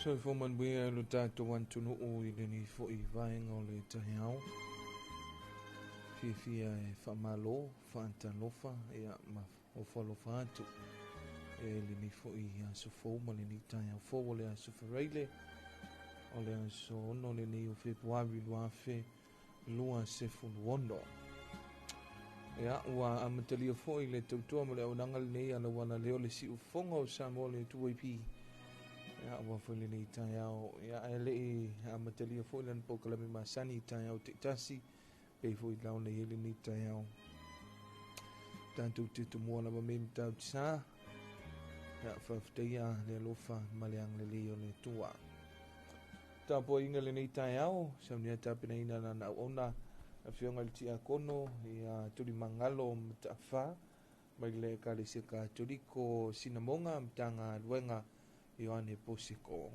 So for man we lo tato wan tunu o I le ni fo I vaenga o le tahiao. Fia e whamalo, whaantalofa, ea ma o whalofa atu. E le ni fo I aso fo ma le ni tahiao fo o le aso whareile. O le aso ono le ni o Februari luafe lua se fuluono. Ea ua amatalia fo I le tautua ma le au nangal nei ala wana leo le si ufonga o Samoa le tuaipi. Ea ua fo le ni tahiao. Ea ele I amatalia fo I le pokalami masani tahiao te tasi. Pei fo I lau na hele ni tahiao. Tantou te tumua na mamei mtau tisa. Ea whafteia le alofa maleang le leo le tua. Tapo inga le ni tahiao. Samnia tapina ina na na ona. A whionga le tia kono. Ia turi mangalo mtawha. Mai le kare se ka turiko sinamonga mtanga luenga. Ioane posiko.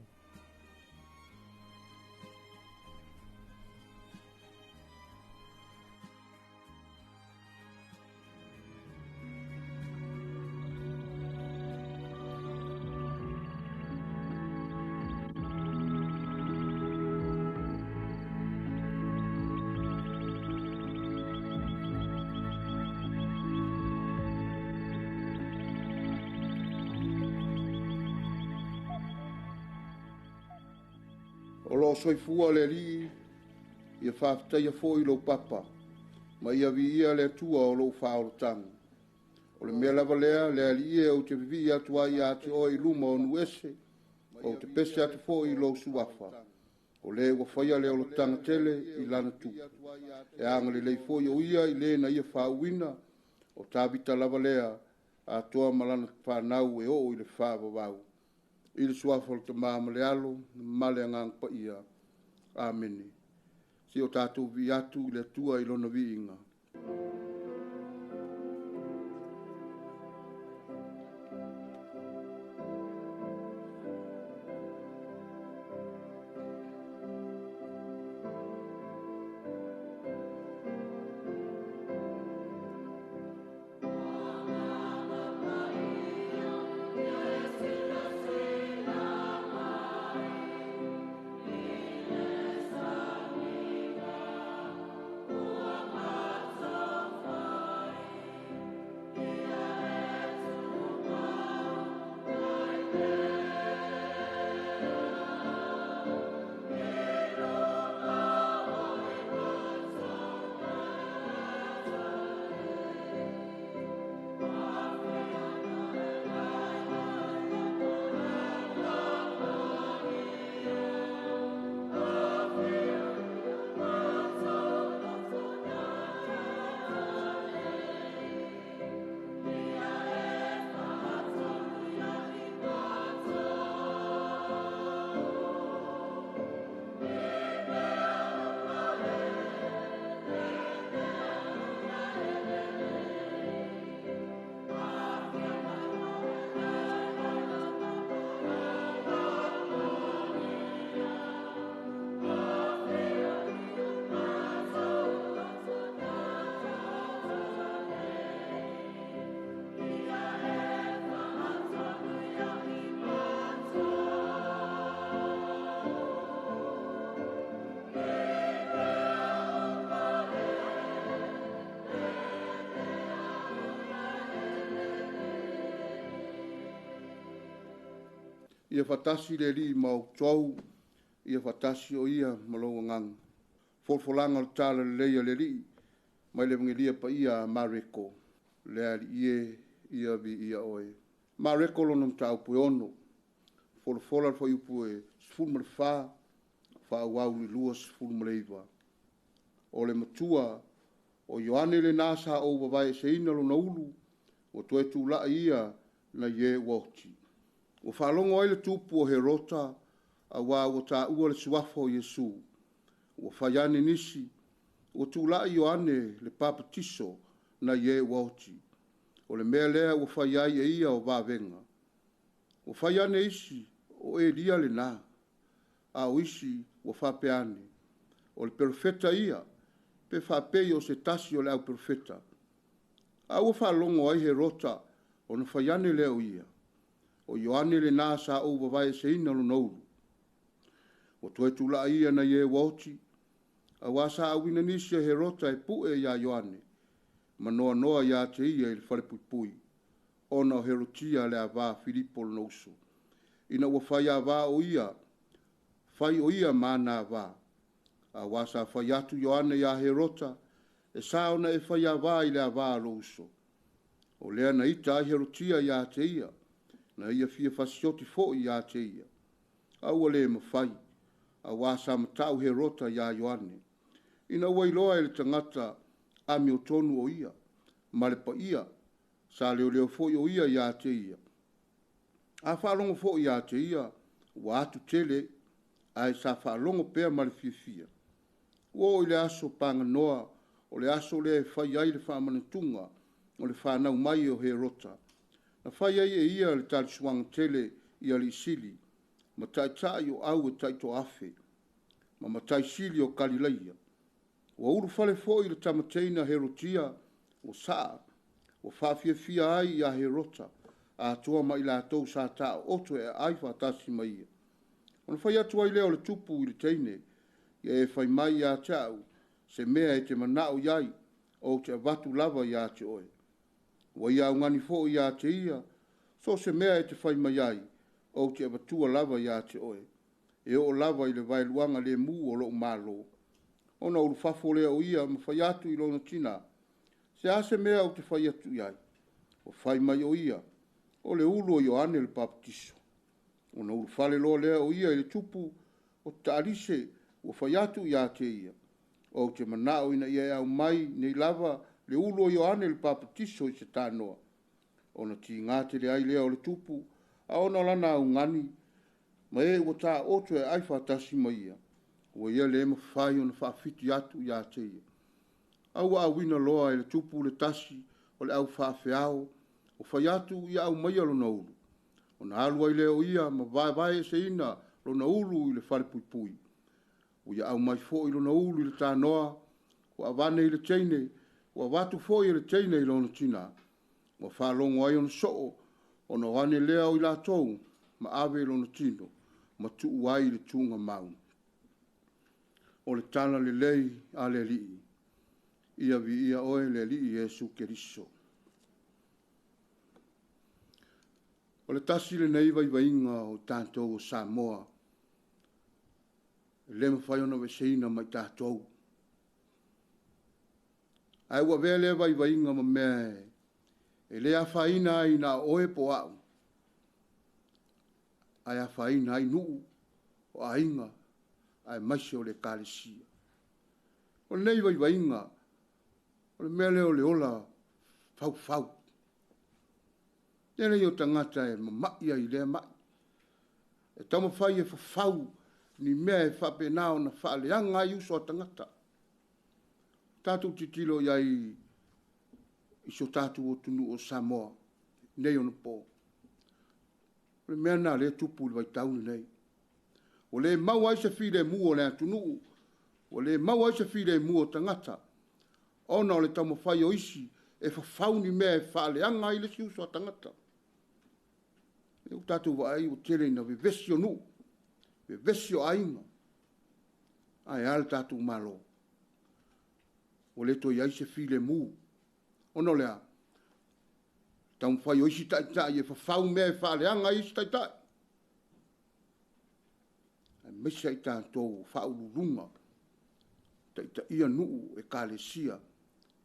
O lo soifua le li, ia whaftaia fo I lo papa, ma ia vi ia le tua o lo whaorotangu. O le mea lava lea, le ali e o te vivi atua ia ate o I luma o nuese, o te pese ate fo I lo suafa. O le ua whaia le o lo tangatele I lana tu. E anga le lei fo o ia I le na ia whauina, o tabita lava lea, atoa malana whanau e o I le whavavau. I le suafa te māma le alo, male angang pa ia. Amene. Si o tātou vi atu le tua I lona vi inga. Ia fatasi le li mau tau, ia fatasi o ia malonga ngang. Folfolanga le tala le leia le li, mai le mngilia pa ia mareko, le ali ia vi ia oe. Mareko lo nung tau pui ono, folfola fo ipu e sfulma le fa wau li lua sfulma le iwa. O le matua, o Ioane le nasa o wawai se ina lo na ulu, o toe tu la ia na ye wauti. O whalongo ai le tupu o he rota, a wā o tā ua le suafa o Yesu. O whaiane nisi, o tūlai Ioane le papatiso na ye wauti. O le mea lea o whaiai e ia o wāvenga. O whaiane isi o e lia le nā. A o isi o whapeane. O le perfeta ia, pe whapei o se tasi o le au perfeta. A ua whalongo ai he rota o na whaiane leo ia. O Ioane le nā sa o wawai se ina lo nouru. o tue tula ia na ye wauti, a wasa a wina nisi he rota e pu e ia Ioane, ma noa noa ia te ia i le whare pui pui, ona o herotia le a vā Filipo le nousu. Ina ua whai a vā o ia, whai o ia mana vā, a wasa whai atu Ioane ia he rota, e saona e whai a vā i le a vā louso. O lea na ita ai herotia ia te ia, na ia fia fasioti fo ia te ia. A ua le mawhai, a wasa matau he rota ia Ioane. Ina ua iloa e le tangata a mi o tonu o ia, ma le pa ia, sa leo leo fo o ia te ia. A whaalongo fo ia te ia, ua atu tele, ai sa whaalongo pea ma le fia. Ua o le aso panga noa, o le aso le whai ai le whaamanatunga, o le whanau mai o he rota. Na whai ai e ia le tali suanga tele ia li sili, ma tai o au e tai to afe, ma tai sili o Kalileia. Ua uru fale fo i le tamateina he rotia, o saa, o whawhia ai ia he rota, a toa mai la tau sa ta oto e ai whatasi mai ia. Ona whai atu ai leo le tupu i le teine, ia e whai mai ia tau, se mea e te manao iai, o te avatu lava ia te oe. Wa ia ungani fo ia te ia, so se mea e te whai mai ai, o te avatua lava ia te oe. E o lava i le vai luanga le mu o lo malo. Ona uru fafo lea o ia, ma whai atu i lona tina, se ase mea o te whai atu iai, o whai mai o ia, o le ulu o Ioane le Baptiso. Ona uru fale loa lea o ia i le tupu, o tarise, o whai atu ia te ia. O te manao ina ia au mai nei lava le ulu o Ioane le Baptiso i se tānoa. Ona ti ngāte le ai lea o le tupu, a ona lana au ngani, ma e ua tā oto e ai whatasi mai ia. Ua ia le ema whai ona whaafiti atu ia te ia. Au a wina loa e le tupu le tasi, o le au whaafeao, o whai atu ia au mai alo na ulu. Ona alua i leo ia, ma vai se ina lo na ulu i le whare pui pui. O ia au mai fo i lo na ulu i le tānoa, o avane i le teine, o avatu fo i le teine i lo na tina. O whalongo ai ona soo, o na wane leo i la tou, ma ave i lo na tino, ma tuu ai le tunga mau. O le tana le lei a le lii, ia vi ia oe le lii Jesu Keriso. O le tasi le nei vai inga o tātou o Samoa, le mawhai ona weseina mai tātou. Ai ua vele vai inga ma mea e le a whaina ai na oe po au. Ai a whaina ai nuu o a inga ai maise o le kālesia. O nei vai inga, o le mea leo le ola fau. Nere i o tangata e mamai ai lea mai. E tamo whai e fau ni mea e whapenao na whaaleanga ai uso a tangata. Tātou titilo iai iso tātou o tunu o Samoa, nei ono pō. O le mea nā le tupu le vai tauni nei. O le mau ai se while mu o le atunu, o le mau ai se while mu o tangata. Ona o le tamo whai o isi, e whawhau ni mea e whaaleanga ai le si uso a tangata. E o tātou wa ai o tere ina ve vesi o nu, ve vesi o ainga. Ai ale tātou malo. O le toi ai se while mu. Ono lea, tau whai o isi taitai, e whawhau mea e whaaleanga isi taitai. E mesa i tātou whaururunga, taita ia nuu e kālesia,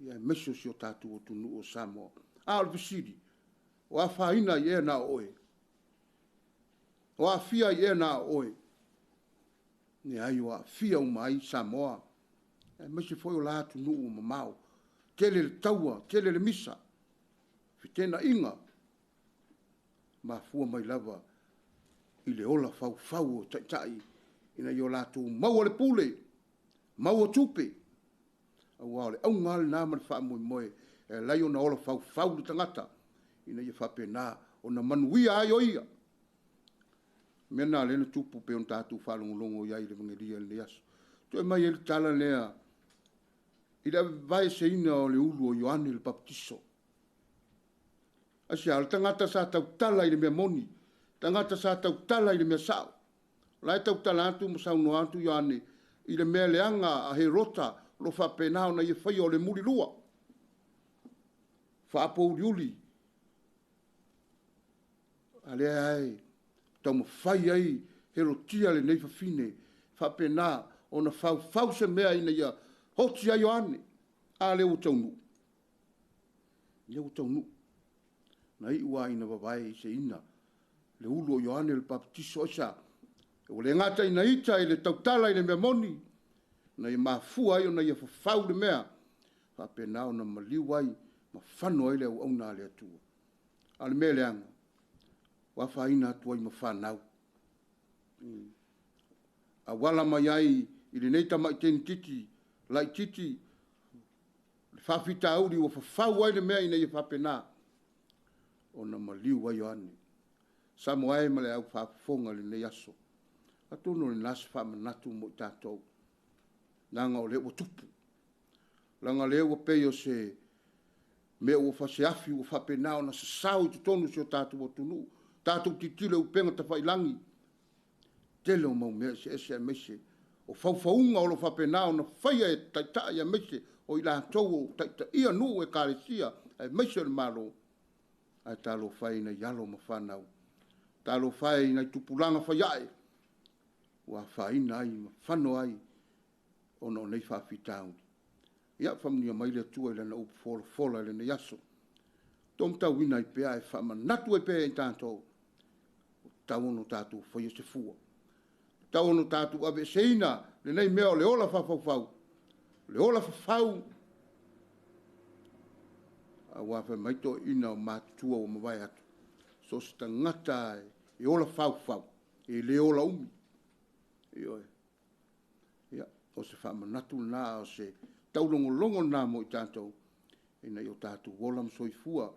ia e meso si o tātou o tunu o Samoa. A o visiri, o a whaina i e nā oe, o a fia i e nā oe, ne ai o a fia umai Samoa, e mese foi o lātu nuu o mamau, tele le taua, tele le misa, fitena inga, ma fua mai lava, i le ola fau o taitai, ina i o lātu maua le pule, maua tupe, au le au ngale nā mani wha moe, e lai o na ola fau le tangata, ina i whape nā, o na manuia ai o ia. Mena lena tupu pe on tātu whalongolongo iai le mangeria le aso. Tu e mai ele tala lea, i le vai se ina o le ulu o Ioane le Baptiso. Asia, le tangata sa tau tala i le mea moni, tangata sa tau tala i le mea sao, Lai tau talatu mo sau no atu iane, i le mea leanga a he rota, lo fa penao na i whai o le muri lua. Fa apo uriuli. Ale ai, tau mo whai ai, he rotia le neifa fine, fa pena, o na fau se mea ina ia, hoti ai o ane, a le utaunu. Le utaunu. Na i ua ina wawae se ina, le ulu o Ioane le papatiso oisa, o le ngata ina ita i le tautala i le mea moni, na i mafua ai o na i fafau le mea, fa pena o na maliu ai, ma whano ai le au na le atua. Ale mea leanga, wa whaina atua i ma whanau. A wala mai ai, i le neita mai teni titi, lai titi, le whawhita auri o fafau ai le mea ina i whapena, o na maliu ai o ane. Samoa e male au whafonga le nei aso. Atono le nasi whamanatu mo i tātou. Nanga o le o tupu. Langa le o peo se mea o whase afi o whapenao na sasau i tutonu se o tātou o tunu. Tātou titile u penga ta whailangi. Tele o mau mea se ese a mese. O whauwhaunga o lo whapenao na whaia e taita ia mese o i la tau o taita ia nu e kāresia e mese le malo. Ai talo whai na yalo ma whanau. Talo whai na tupulanga whaiae. Wa whaina ai, whano ai, ono nei whawhitau. Ia whamnia mai le tua i lana upu whola le nei aso. Tom tau wina i pea e whamanatu e pea i tātou. Tau ono tātou whaia se fua. Tau ono tātou ave seina, le nei mea o le ola whawhau. Le ola whawhau. A wafe maito ina o mātua o mawai atu. So se tangata e ola whawhau. E le ola umi. Ioe. Ia, o se whamanatu nā o se taulongolongo nā mo i tātou. Ina i o tātou wola msoifua.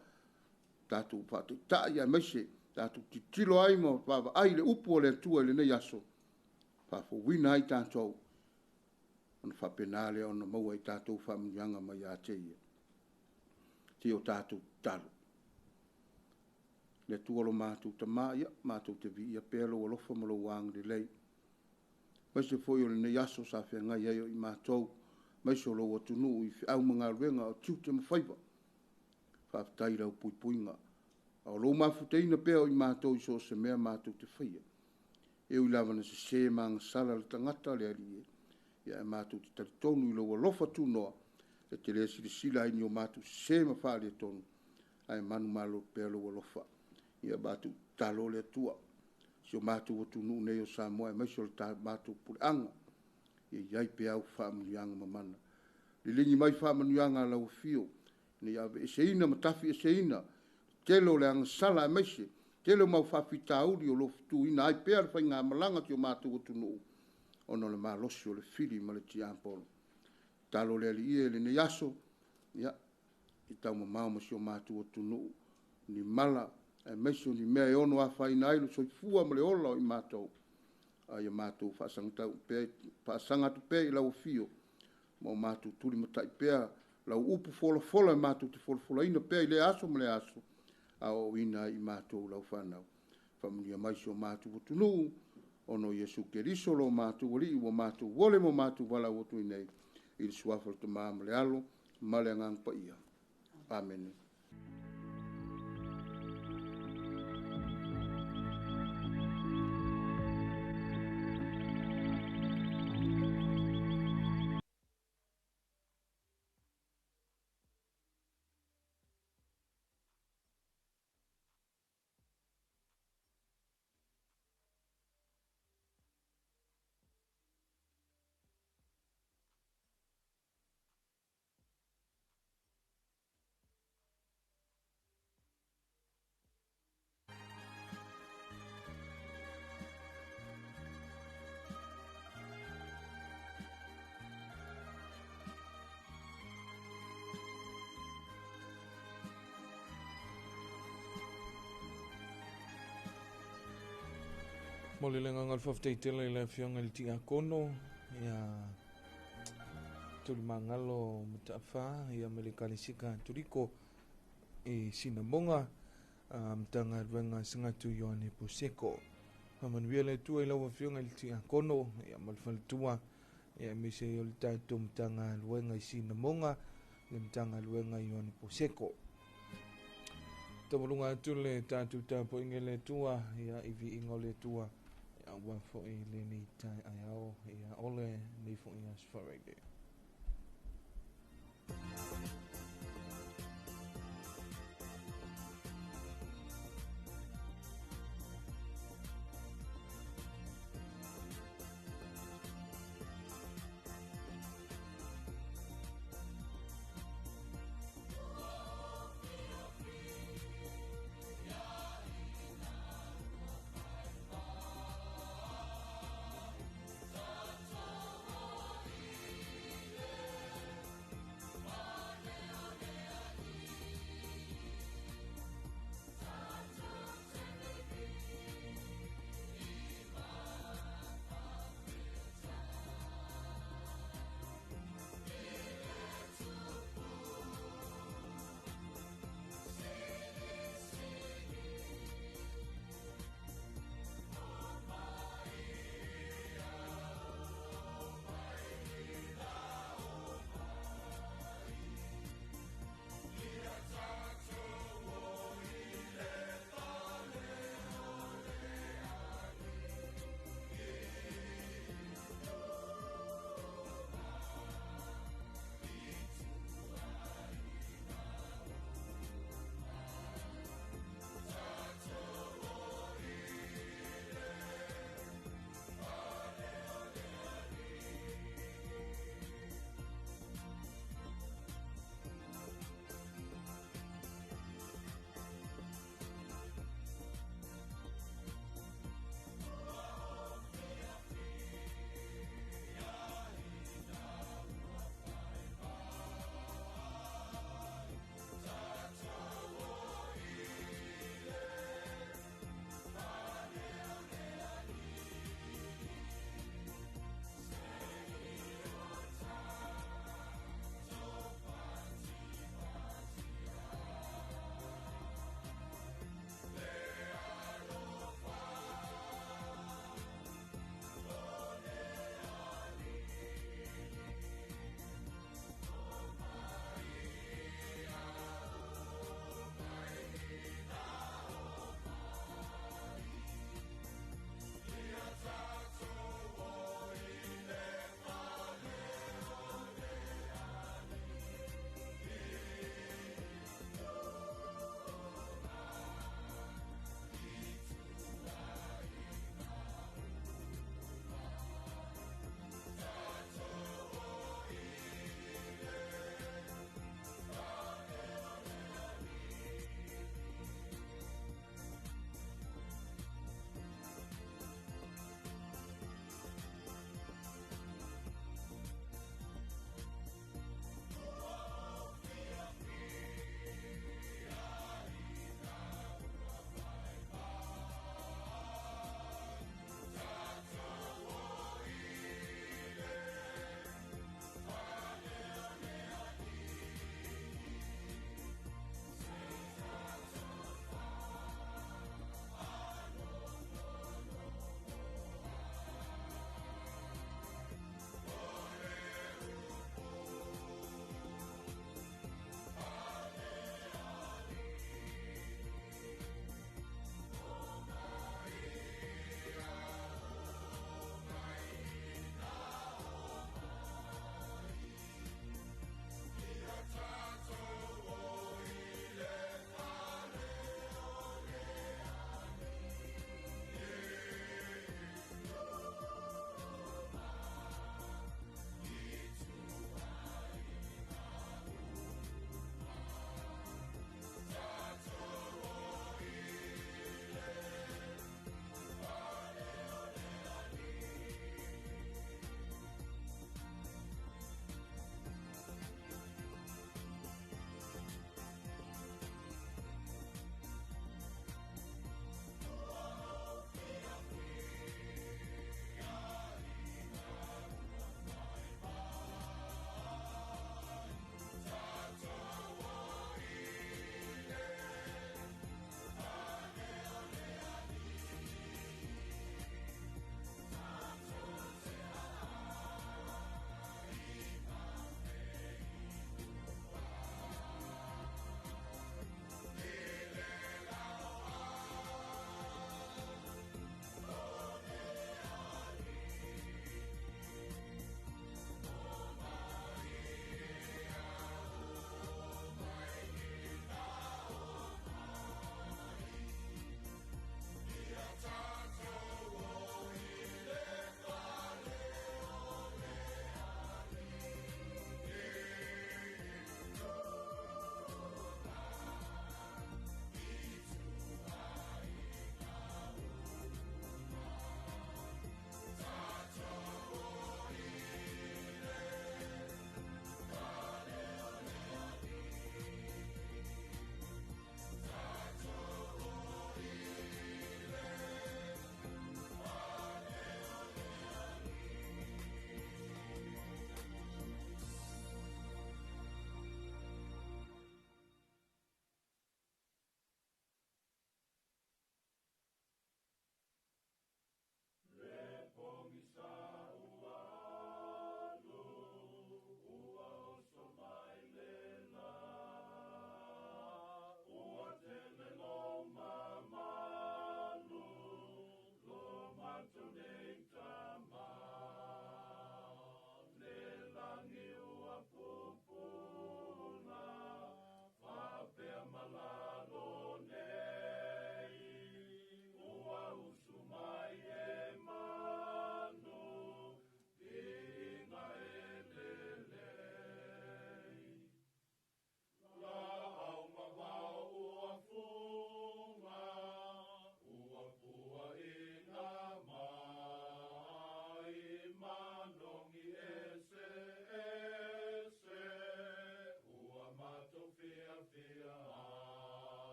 Tātou whātou tai a meise. Tātou titilo ai mo whawa ai le upu o le atua le nei aso. Whawha wina ai tātou. Ona whapenale ona maua i tātou whamunyanga mai a te ia. Te o tātou talo. Le tuolo mātou ta maia, mātou te vi ia pēlo o lofa malo wang le lei. Mai se foi o le nei aso sa whea ngai ai o i mātou. Mai se o lo atunu i au mga ruenga o tiu te mawhaiva. Whaftai rau pui puinga. A o lo mafuteina pēo i mātou i so se mea mātou te whaia. E ui lawana se se maanga sala le tangata le ali e. Ia e mātou te taritonu i lo lofa tu noa. E te lea sila i ni o mātou se ma whaare tonu. Ai manu malo pēlo o lofa. Ia mātou talo le atua. Si o mātou o tunu nei o Samoa e maisol ta mātou pureanga. Ia iai pe au whaamanuianga mamana. Le lingi mai whaamanuianga lau fio. Ni ave e seina matafi e seina. Telo le anga sala e maise. Telo mau whawhita auri o lofitu ina ai pēr whai ngā malanga ki o mātou o tunu. Ono le malosi o le fili ma le ti ampolo. Talo le ali ie le ne yaso. Ia. I tau mamau ma si o mātou o tunu. Ni mala. E meso ni mea e ono a whaina ailu so i fua ma le ola o i mātou. Ai a mātou whaasangatu pē i lau fio. Ma o mātou turi matai pē. Lau upu fola e mātou te fola ina pē i le aso ma le aso. A o ina i mātou lau whanau. Whamunia mai si o mātou o tunu. Ono Jesu Keriso lo mātou wali o mātou wole mo mātou wala o tu inei. I le suafal te maa ma le alo. Ma le ngang pa ia. Amen. Mo le lenga ngal whafteitele le fionga le tia kono. Ia tuli mangalo mtawha. Ia mele kalisika turiko. E sinamonga. Mtanga ruenga singatu Ioane Puseko. Manuia le tua i lau whiunga i ti a kono, ia malwhal tua, ia mi se o le tātou mtanga luenga i sina monga, le mtanga luenga i oni poseko. Tamalunga atu le tātou tāpo inge le tua, ia i vi ingo le tua, ia wafo i le ni tai ai ao, ia ole ni fo i asfarege.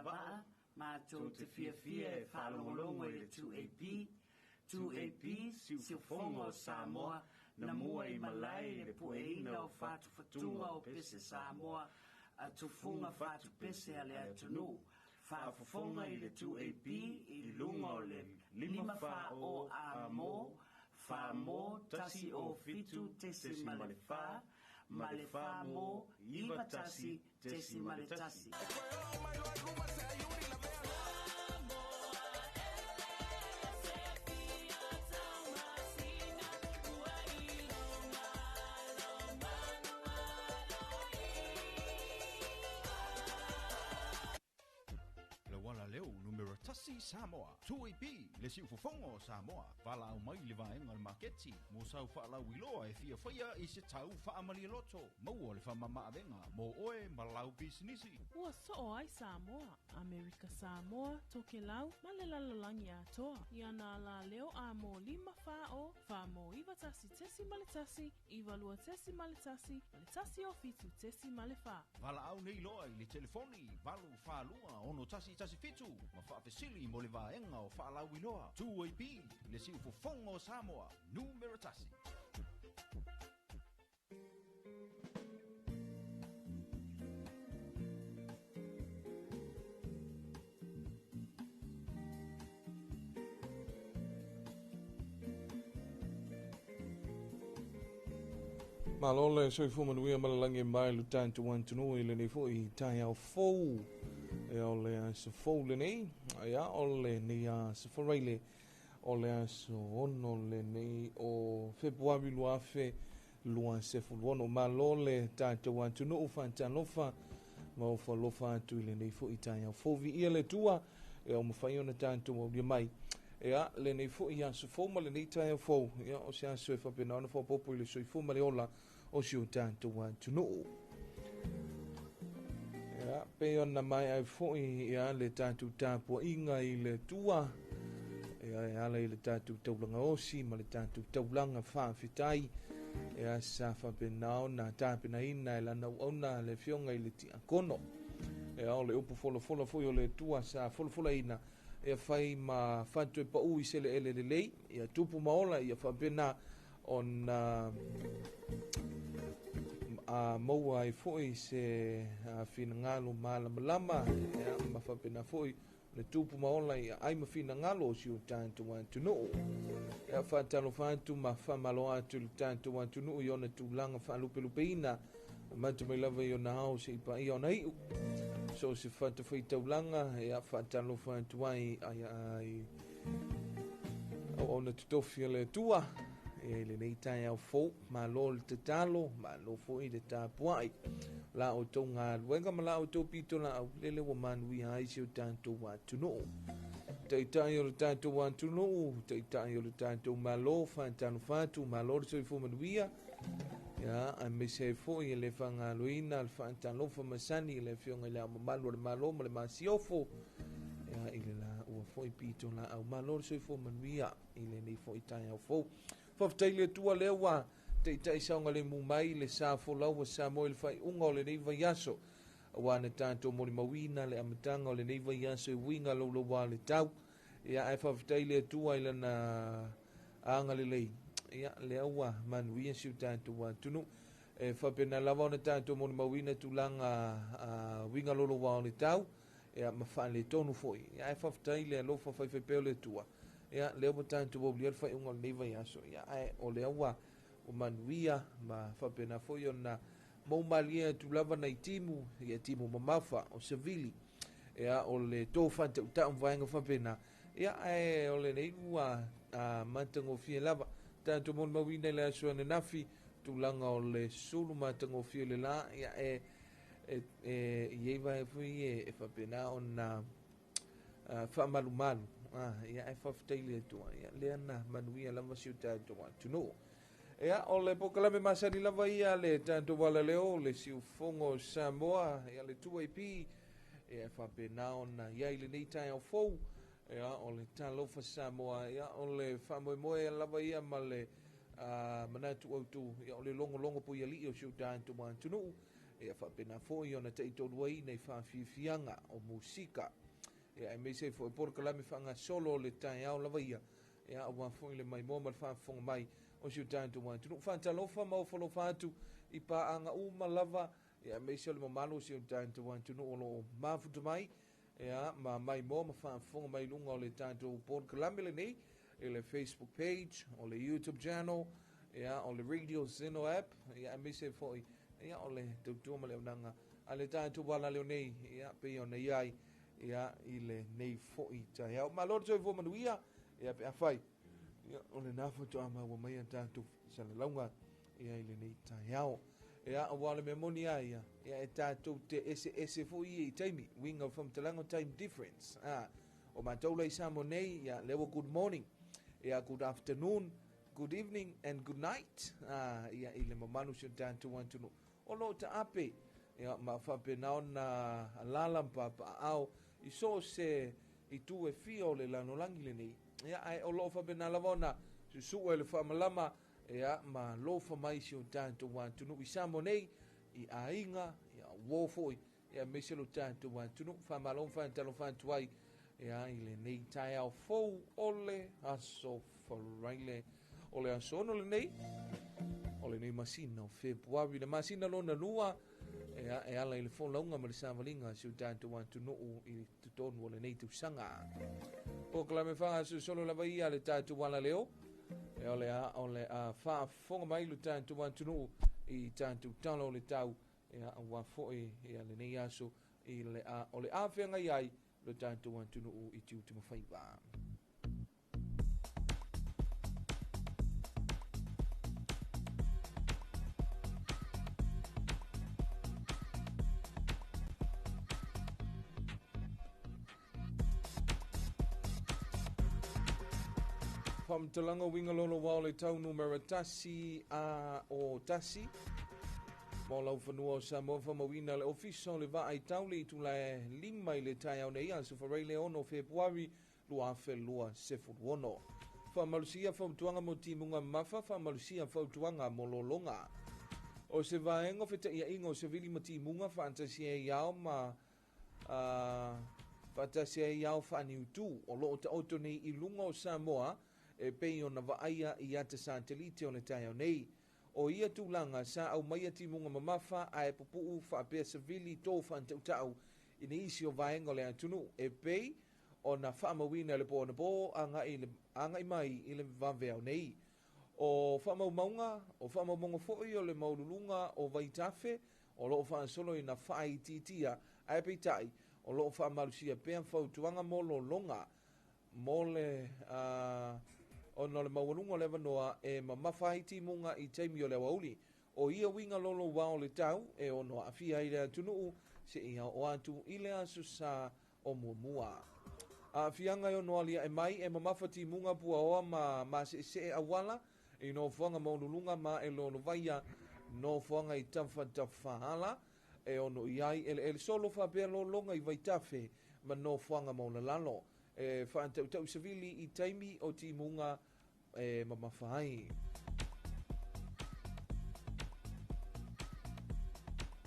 vaa ma tō te fia e whalongolongo i le 2AP 2AP siufongo Samoa na mua i malai le pueina o fatu fatunga o pese Samoa a tufunga fatu pese ale atunu whaafofonga i le 2AP i lunga o le 5 wha o a mo wha mo tasi o fitu tesi male wha mo iwa tasi tesi male tasi. Numero tasi Samoa 2AP le si ufofongo Samoa vala au mai le vaenga le maketi mo sau whaalau iloa e fia whaia i se tau whaamali loto maua le whamama avenga mo oe malau bisinisi ua so ai Samoa Amerika Samoa toke lau ma le lalolangi atoa ia na la leo a mo 5 whao wha mo iwa tasi tesi male tasi iwa lua tesi male tasi o fitu tesi male wha vala au nei loa i le telefoni valu whalua ono tasi fitu ma whaafesili mo le vaenga o whaalau iloa 2AP le si ufofongo Samoa numero tasi. Malole so fu manuia malalangi mai lu tantu wantunu ile ni fu I tai au fou e ole so fou le nei ia ole ni a so foreile ole so ono le nei o Februari luafe lua se fulwono malole tantu wantunu Talofa ma fa lofa tu ile ni fu I tai au fou vi ile tua e o mafai ona tantu mo mai ia le nei fu ia so fou ma le nei tai au fou ia o se aso e fa pena ona fo popo ile so fu ma le ola o si o tantu wantunu ia pe ona mai ai foi ia le tantu tapu inga I le tua ia le tantu taulanga osi ma le tantu taulanga whaafitai ia sa whapenao na tapina ina ila na ona le fionga I le ti akono ia o le upu fola foi o le tua sa fola ina ia fai ma whatu e pa ui sele ele le lei ia tupu maola ia whapena on maua I foi se fina ngalo malama ia mawhapena foi le tupu maola ia ai mawhina ngalo si o tantu wantunu ia whatalo whantu ma whamalo atu le tantu wantunu I ona tūlanga whalupelupeina matu mai lava I ona hao se ipa I ona iu so se whatu whai taulanga ia whatalo whantu ai ona tutofia le tua e le nei tai au fou ma lo le tatalo ma lo fo I le tapuai la o tonga luenga ma la o to pito la au lele wa manui ai se o tanto wantunu tai o le tanto wantunu tai o le tanto ma lo fantano fatu ma lo se fo manuia ya a me se fo I le fanga luina al fantano fo masani le fionga le malo le malo ma le masiofo ya ile la o fo I pito la au ma lo se fo manuia ile nei fo I tai au fo Faftaile tua lewa te saunga le mumai le sa folau sa mo le fai unga o le nei vai aso wana tanto mo le mawina le amatanga o le nei vai aso winga lo wa le tau ia ai faftaile tua ile na anga le lei ia le awa manuia si tanto wa tunu e fapena lava ona tanto mo le mawina tulanga winga lo wa le tau ia mafale tonu foi ia ai faftaile lo fa fai pe le tua ia leo tanto bo blia fai un nei vai aso ia ai o le wa o manuia ma fa pena foi ona mo malia tu lava nei timu ia timu mamafa o civili ia o le to fa ta vai nga pena ia ai o le nei wa matango fie lava tanto mo mawina le aso na nafi tu langa o le sulu matango fie le la ia ia vai foi e fa pena ona fa malu ia e whaftaile tua ia leana manuia lava siuta tua tunu ia o le pokalame masari lava ia le tanto wala leo le siufongo Samoa ia le 2AP ia whapena ona ia ile nei tai au fou ia o le Talofa Samoa ia o le whamoemoe lava ia ma le manatu autu ia o le longo po ia li o siuta tua tunu ia whapena fo'i ona te itolu ai nei whawhiwhianga o musika. Ia e meise fo'i porkalame whanga solo le tai au lava ia. Ia awa fo'i le mai mōma le whawhonga mai o siu tātou wā. Tunu whantalofa mau whalofa atu i pāanga uma lava. Ia meise le mamalo siu tātou wā tunu o lo mafuta mai. Ia ma mai mōma whawhonga mai lunga o le tātou porkalame le nei. I le Facebook page, o le YouTube channel, ia o le Radio Zeno app, ia meise fo'i. Ia o le tautua ma leo nanga. A le tātou wala leo nei, ia pe o nei ai, ia i le nei fo'i tai au. Ma lor toi fo manuia, ia pe a whai. Ia o le nafo to ama wa mai a tātou sa le launga, ia i le nei tai au. Ia o wale me moni ai, ia e tātou te ese fo'i i taimi, winga from talango time difference. O mātou lei sa mo nei, ia lewa good morning, ia good afternoon, good evening and good night. Ia i le mamanu si tātou wantunu. O lo ta ape, ia ma whape nao na lalampa pa au, i so se i tu e fio le lanolangi le nei. Ia ai o lo whape na lavona, su su e le whamalama, ia ma lo whamai si o tātou wantunu. I samo nei, i ainga, ia wofoi, ia meselo tātou wantunu, whamalong whantalo whantuai, ia i le nei tai au fou ole aso wharaile, ole aso ono le nei, o le nei masina o Februari. Le masina lona lua e ala i le wholaunga ma le sāwalinga siu tātou atu nuu i tutonu o le nei tausanga. O kala me whanga su solo lava ia le tātou wala leo. E ole a whaafonga mai lu tātou atu nuu i tātou talo le tau. E a wafoi i le nei aso i le a ole a whenga iai le tātou atu nuu i tiu tuma whaiwa. Whamtalanga winga lolo wao le tau numera tasi o tasi. Mo lau whanua o Samoa whamawina le ofiso le va ai tau le itu le lima i le tai au nei ansu wharei le ono Februari lua afe lua sefu wono. Whamalusia whautuanga mo timunga mafa, whamalusia whautuanga mo lolonga. O se vaengo feta ia ingo se vili ma timunga fantasia iau ma fantasia iau whaniutu o loo ta oto nei i lunga o Samoa e pei o na vaaia i ata satelite o le tai au nei. O ia tūlanga sa au mai ati munga mamafa a e pupu whaapea savili tō whantautau i ne isi o vaenga le atunu e pei o na whaamawina le pō na pō anga i mai i le vavea nei. O whaamau maunga fōi o le maululunga o vaitafe o loo whaasolo i na whaai titia a e pei tai o loo whaamalusia pēn whautuanga mo lo longa mo le o no le mawalunga le wanoa e mamawhaiti munga i teimi o le wauli. O ia winga lolo wao le tau e o no awhia i rea tunuu se ia o atu i le asu sa o muamua. A whianga o noa lia e mai e mamawhati munga pua oa ma se awala i no whanga maunulunga ma e lolo vaia no whanga i tawhahala e ono iai ele solo whapea lolonga i vaitafe ma no whanga mauna lalo. E whaantau savili i taimi o timunga e mamawhai.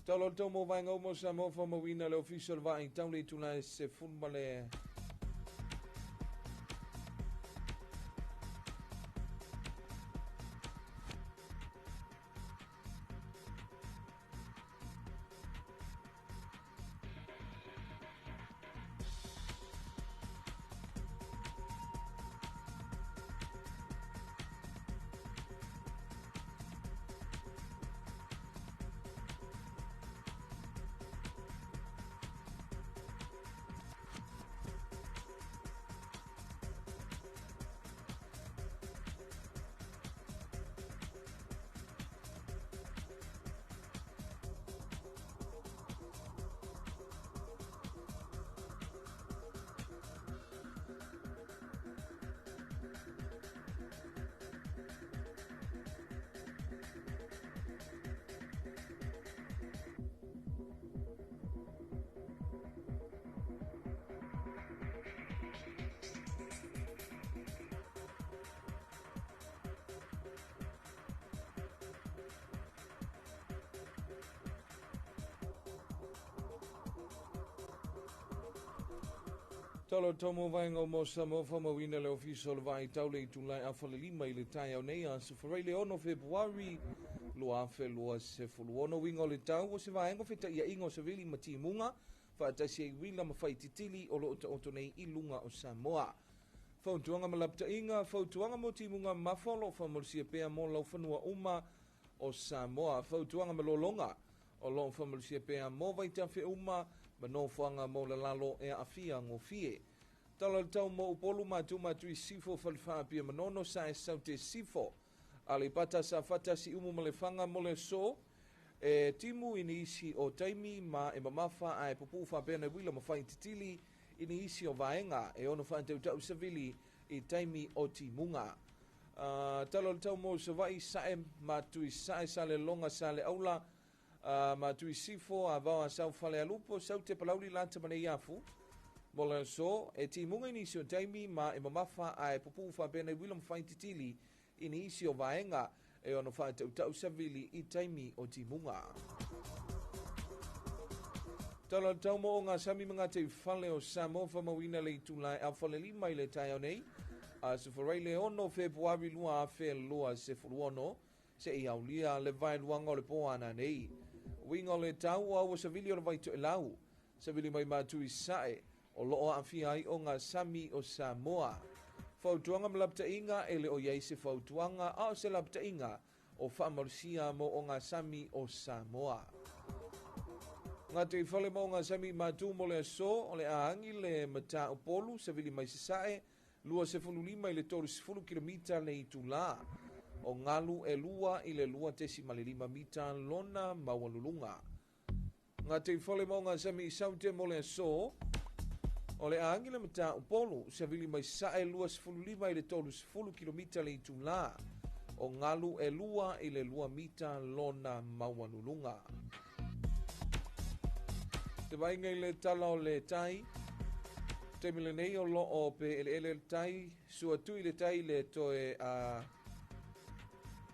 Talo tau mo vainga umo sa mo whamawina le official vai tau le tula se funma le Talo tomo vainga mo Samoa whamawina le ofiso le vai tau le tulai a whale lima i le tai au nei a se wharai le ono Februari lua afe lua se fulu ono wingo le tau o se vaengo feta ia ingo se vili mati munga whaatasi e wila mawhai titili o lo oto nei i lunga o Samoa. Fautuanga malapta inga, fautuanga mo timunga mafolo whamolisia pea mo lau whanua uma o Samoa. Fautuanga malolonga o lo whamolisia pea mo vaitawhi uma mano whanga mo la lalo e awhia ngofie. Tala tau mo upolu matui sifo whalifaa pia manono sa e saute sifo. Ali pata sa fatasi umu malefanga mo le so. E timu ini isi o taimi ma e mamafa a e pupu whabena wila mawhai titili ini isi o vaenga e ono whaantau tau savili i taimi o timunga. Tala tau mo sa vai sae matui sae sale longa sale aula. Matui sifo a vawa sau whale alupo sau te palauri lanta mane iafu. Mola so e timunga ini isi o taimi ma e mamafa a e pupu whabena wila mawhai titili ini isi o vaenga e ono whaatau tau savili i taimi o timunga. Tala tau mo o ngā sami mga te whale o Samoa whamawina le tulai a whale lima i le tai au nei. A se wharai le ono Februari lua a whea lua se furuono se i au lia le vai luanga o le poana nei. Winga le tau au o savili o le vai to e lau. Savili mai mātui sae o loo a whia ai o ngā sami o Samoa. Fautuanga malapta inga e le o iei se fautuanga a o se lapta inga o whaamorsia mo o ngā sami o Samoa. Ngā te whale mo ngā sami mātu mo le so o le aangi le mata o polu sa vili mai se sae lua se fulu lima i le toru se fulu kilomita le i tula. O ngalu e lua i le lua tesi male lima mita lona mawalulunga. Ngā te whale mo ngā sami i saute mo le so o le aangi le mata o polu sa vili mai sae lua se fulu lima i le toru se fulu kilomita le i tula. O ngalu e lua i le lua mita lona mawalulunga. Te wainga i le tala o le tai, te mile nei o lo o pe ele tai, sua tu i le tai le toe a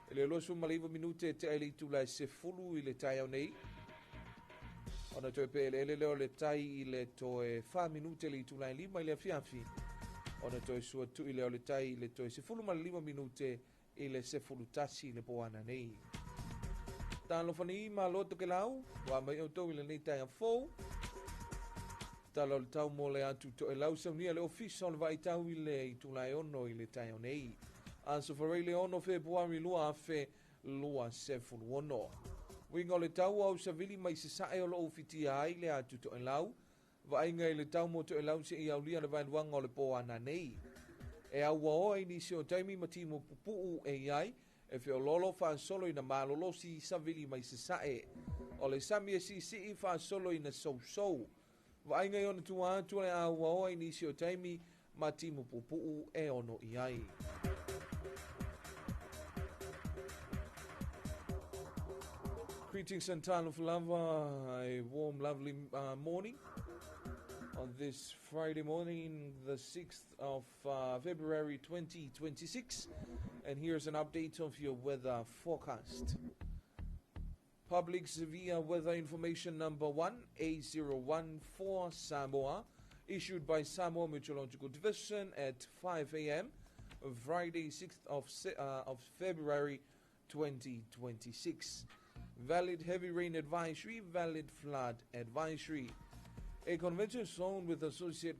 ele losu maliva minute te aile tula se fulu i le tai au nei. Ona toe pe ele o le tai i le toe 5 minute le tula lima i le fiafi. Ona toe sua tu i le o le tai i le toe se fulu maliva minute i le se fulu tasi le poana nei. Talofa ni ma loto ke lau, wa mai o tau i le nei tai a fou. Talo le tau mo le atu to e lau saunia le ofisa o le vai tau i le i tulai ono i le tai o nei. Anso wharei le ono Februari lua afe lua se fulu ono. Wingo le tau au sa vili mai se sae o lo ofiti ai le atu to e lau. Va inga i le tau mo to e lau se i au lia le vai luanga o le po ana nei. E au waoa i nisi o taimi mati mo pupuu e iai. E feo lolo wha solo i na malolo si sa vili mai se sae. O le sami e si i wha solo i na sou. Wa inga i ona tua atu le au waoa i nisi o taimi ma timu pupuu e ono i ai. Greetings and Talofa Lava, a warm lovely morning on this Friday morning, the 6th of February 2026. And here's an update of your weather forecast. Public severe weather information number 1, A01 for Samoa, issued by Samoa Meteorological Division at 5 a.m. Friday, 6th of February 2026. Valid heavy rain advisory, valid flood advisory. A convention zone with associated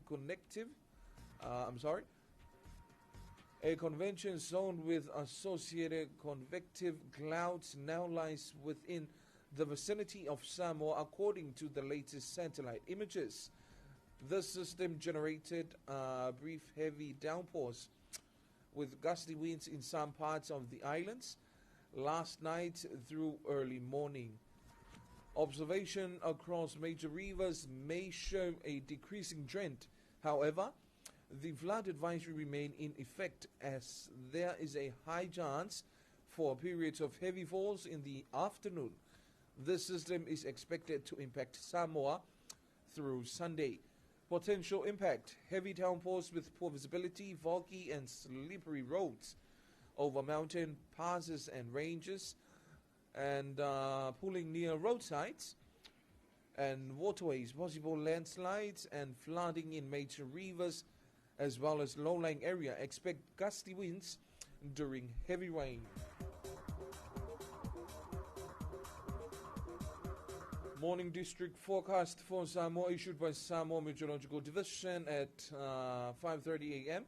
A convention zone with associated convective clouds now lies within the vicinity of Samoa according to the latest satellite images. The system generated brief heavy downpours with gusty winds in some parts of the islands last night through early morning. Observation across major rivers may show a decreasing trend. However, the flood advisory remain in effect as there is a high chance for periods of heavy falls in the afternoon. This system is expected to impact Samoa through Sunday. Potential impact: heavy downpours with poor visibility, foggy and slippery roads over mountain passes and ranges, and pooling near roadsides, and waterways, possible landslides and flooding in major rivers, as well as low-lying area. Expect gusty winds during heavy rain. Morning district forecast for Samoa issued by Samoa Meteorological Division at 5:30 a.m.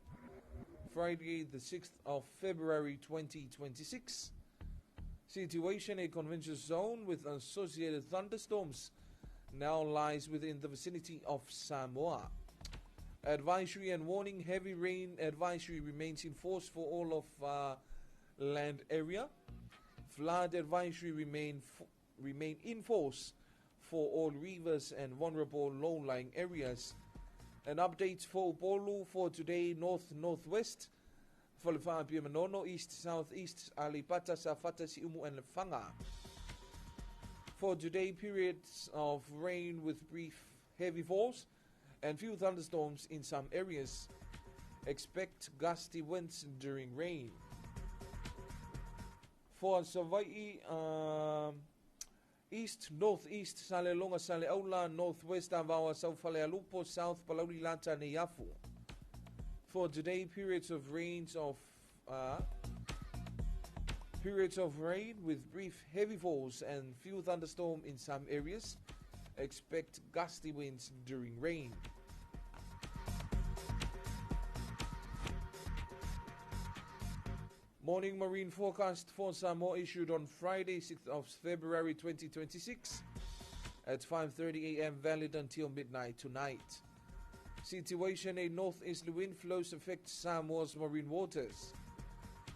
Friday, the 6th of February 2026. Situation: a convective zone with associated thunderstorms now lies within the vicinity of Samoa. Advisory and warning: heavy rain advisory remains in force for all of land area. Flood advisory remain in force for all rivers and vulnerable low-lying areas. And updates for Upolu for today: north-northwest, Falifapia Manono, east-southeast, Alipata, Safata, Siumu, and Lefanga. For today, periods of rain with brief heavy falls and few thunderstorms in some areas. Expect gusty winds during rain. For Savai'i, east, northeast, Sale Longa, Sale Aula, northwest, Avawa, South Fale Alupo, south Palauri Lata, Neyafu. For today, periods of rain with brief heavy falls and few thunderstorms in some areas. Expect gusty winds during rain. Morning marine forecast for Samoa issued on Friday, 6th of February 2026 at 5:30 a.m. valid until midnight tonight. Situation: a northeasterly wind flows affect Samoa's marine waters.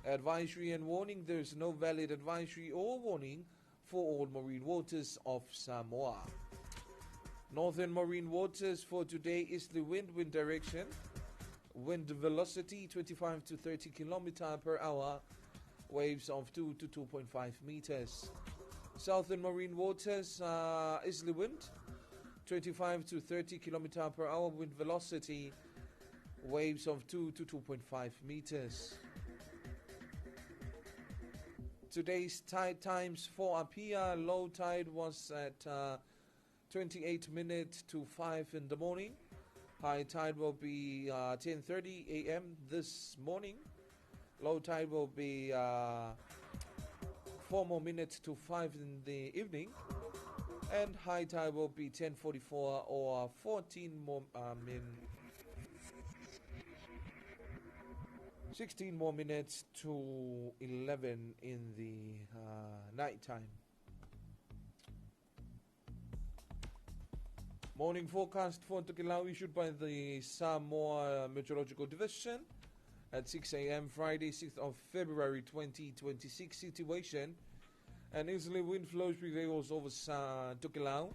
Advisory and warning: there is no valid advisory or warning for all marine waters of Samoa. Northern marine waters for today: easterly wind direction. Wind velocity 25 to 30 km per hour. Waves of 2 to 2.5 meters. Southern marine waters, easterly wind 25 to 30 km per hour. Wind velocity. Waves of 2 to 2.5 meters. Today's tide times for Apia: low tide was at 28 minutes to 5 in the morning. High tide will be 10:30 a.m. this morning. Low tide will be 4 more minutes to 5 in the evening. And high tide will be 10:44 or 16 more minutes to 11 in the night time. Morning forecast for Tokelau issued by the Samoa Meteorological Division at 6 a.m. Friday, 6th of February 2026. Situation: an easterly wind flows prevails over Tokelau.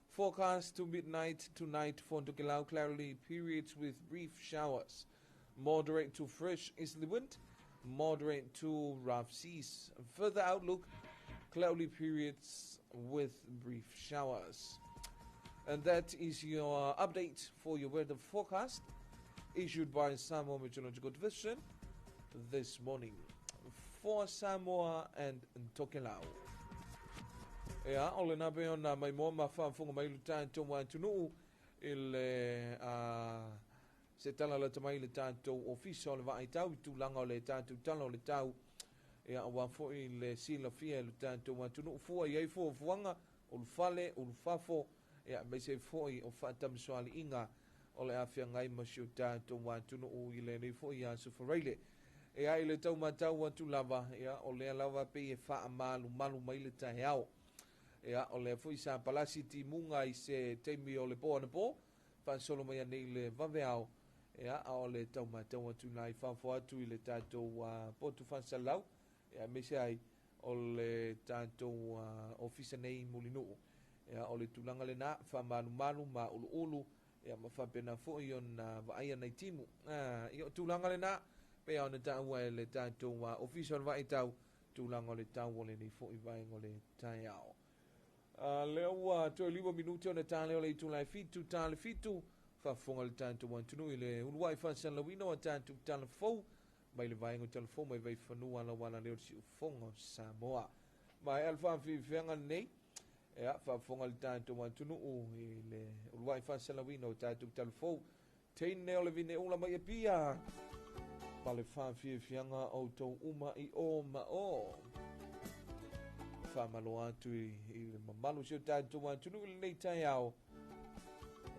Forecast to midnight tonight for Tokelau: cloudy periods with brief showers. Moderate to fresh easterly wind. Moderate to rough seas. Further outlook: cloudy periods with brief showers. And that is your update for your weather forecast issued by Samoa Meteorological Division this morning for Samoa and Tokelau. Ea, ole na pe ona mai mo mawhawhunga mai lu tātou wātunu ile se tala la tamai le tātou ofisa o le vai tau i tūlanga o le tātou tala o le tau. Ea, awa fo i le sila fia lu tātou wātunu fua iei fua fuanga o lu fale, o lu fafo. Ia mai se foi o fatam soali inga o le afia ngai masio tātou wātunu o i le nei foi a sufareile. Ia i le tau matau atu lava, ia o le lava pe e wha malu mai le tae au. Ia o le foi sa palasi ti munga i se teimi o le poa na po, wha solo mai anei le vave au. Ia o le tau matau atu nai whawho atu i le tātou potu whansalau. Ia me se ai o le tātou ofisa nei mulinuu. Ia o le tulanga le na fa malu ma ulu ia ma fa pena fo i ona vaia nei timu ia tulanga le na pe ona tau e le tātou official vai tau tulanga le tau le nei fo i vai ngole tai ao leo to libo minuto na tale o le tulai fitu tale fitu fa fonga le tātou tunu i le unwai fa san lawino a tātou telefo mai le vai ngo telefo mai vai fanua la wala le si fonga Samoa mai alfa fi fenga nei e a whaafonga le tātou atunu i le uruai whaasalawina o tātou talafou. Teine o le vine ula mai e pia. Pa le whaawhiawhianga o tau uma i o ma o. Whaamalo atu i le mamalu si o tātou atunu i le nei tai au.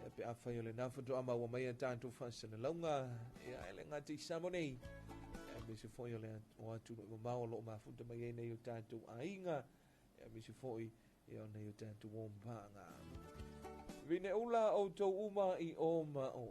E pe a whai o le nawhatu ama wa mai a tātou whaasalalaunga e a ele ngati samonei. E me se foi o le o atunu i mamau lo mafuta mai e nei o tātou ainga. E me se foi e o nei o tātou wompanga. Vine ula o tau uma i o ma o.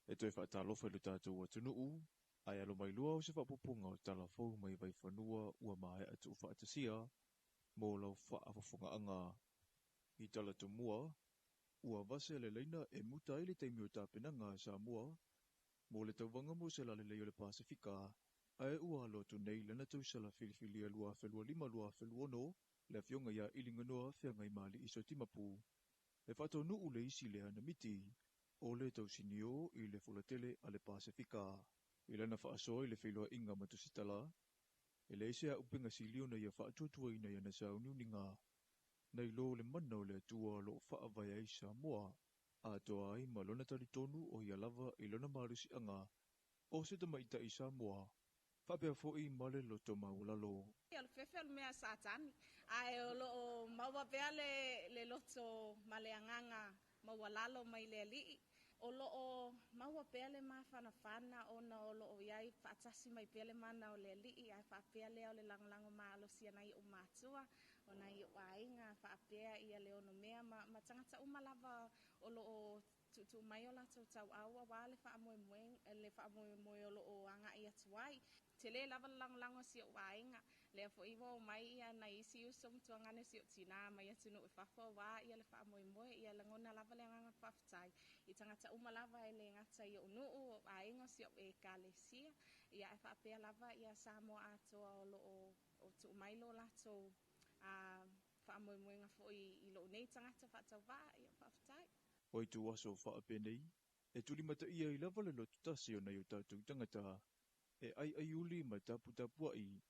E toi whaatalofa i lu tātou atunu u, ai alo mai lua o se whapupunga o talafou mai vai whanua ua mai atu whaatasia, mō lau whaafafunga anga i tala tu mua, ua vase le leina e muta le taimi o tāpenanga Samoa, mo le tauwanga mo se lale leo le Pasifika, ae ua lotu nei lana tausala filifilia lua felua lima lua feluono, le fionga ia ilinganoa fea ngai mali iso timapu. E whato nuu le isi le ana miti, o le tausinio i le fulatele a le Pasifika. I lana whaasoa i le whelua inga matusitala, e le isea upenga silio na ia whaatuatua ina ia na sauniuninga. Nei lo le mana o le atua lo whaavaya i Samoa, a toa ai ma lona talitonu o ia lava i lona marusi anga, o se tamaita i Samoa, whapea fo'i male lo to maulalo. Ia le fefe le mea satani, ai o lo maua pea le loto maleanganga maua lalo mai le alii. O lo maua pea le mawhanawhana o na o lo iai whaatasi mai pea le mana o le alii, ai whaapea lea o le langolango maa alosia nai o mātua, o nai o ainga, whaapea ia le ono mea ma tangata umalava o lo tu mai o lato tau aua wa le whaamoe o lo o anga ia tuai. Te le lava langolango si o ainga, le fo iwa o mai ia na isi usum tuangane si o tina mai atunu e whafo wa ia le whaamoe ia langona lava le anga whaftai. I tangata umalava e le ngata i o nuu o ainga si o e kalesia, ia e whaapea lava ia Samoa atoa o lo o tu mai lo lato whaamoe nga fo i lo nei tangata whaatau wa ia whaftai. Oi tu waso whaapenei, e tuli mata ia I lava le lotu tasi o nei o tātou tangata, e ai uli mai tapu ai,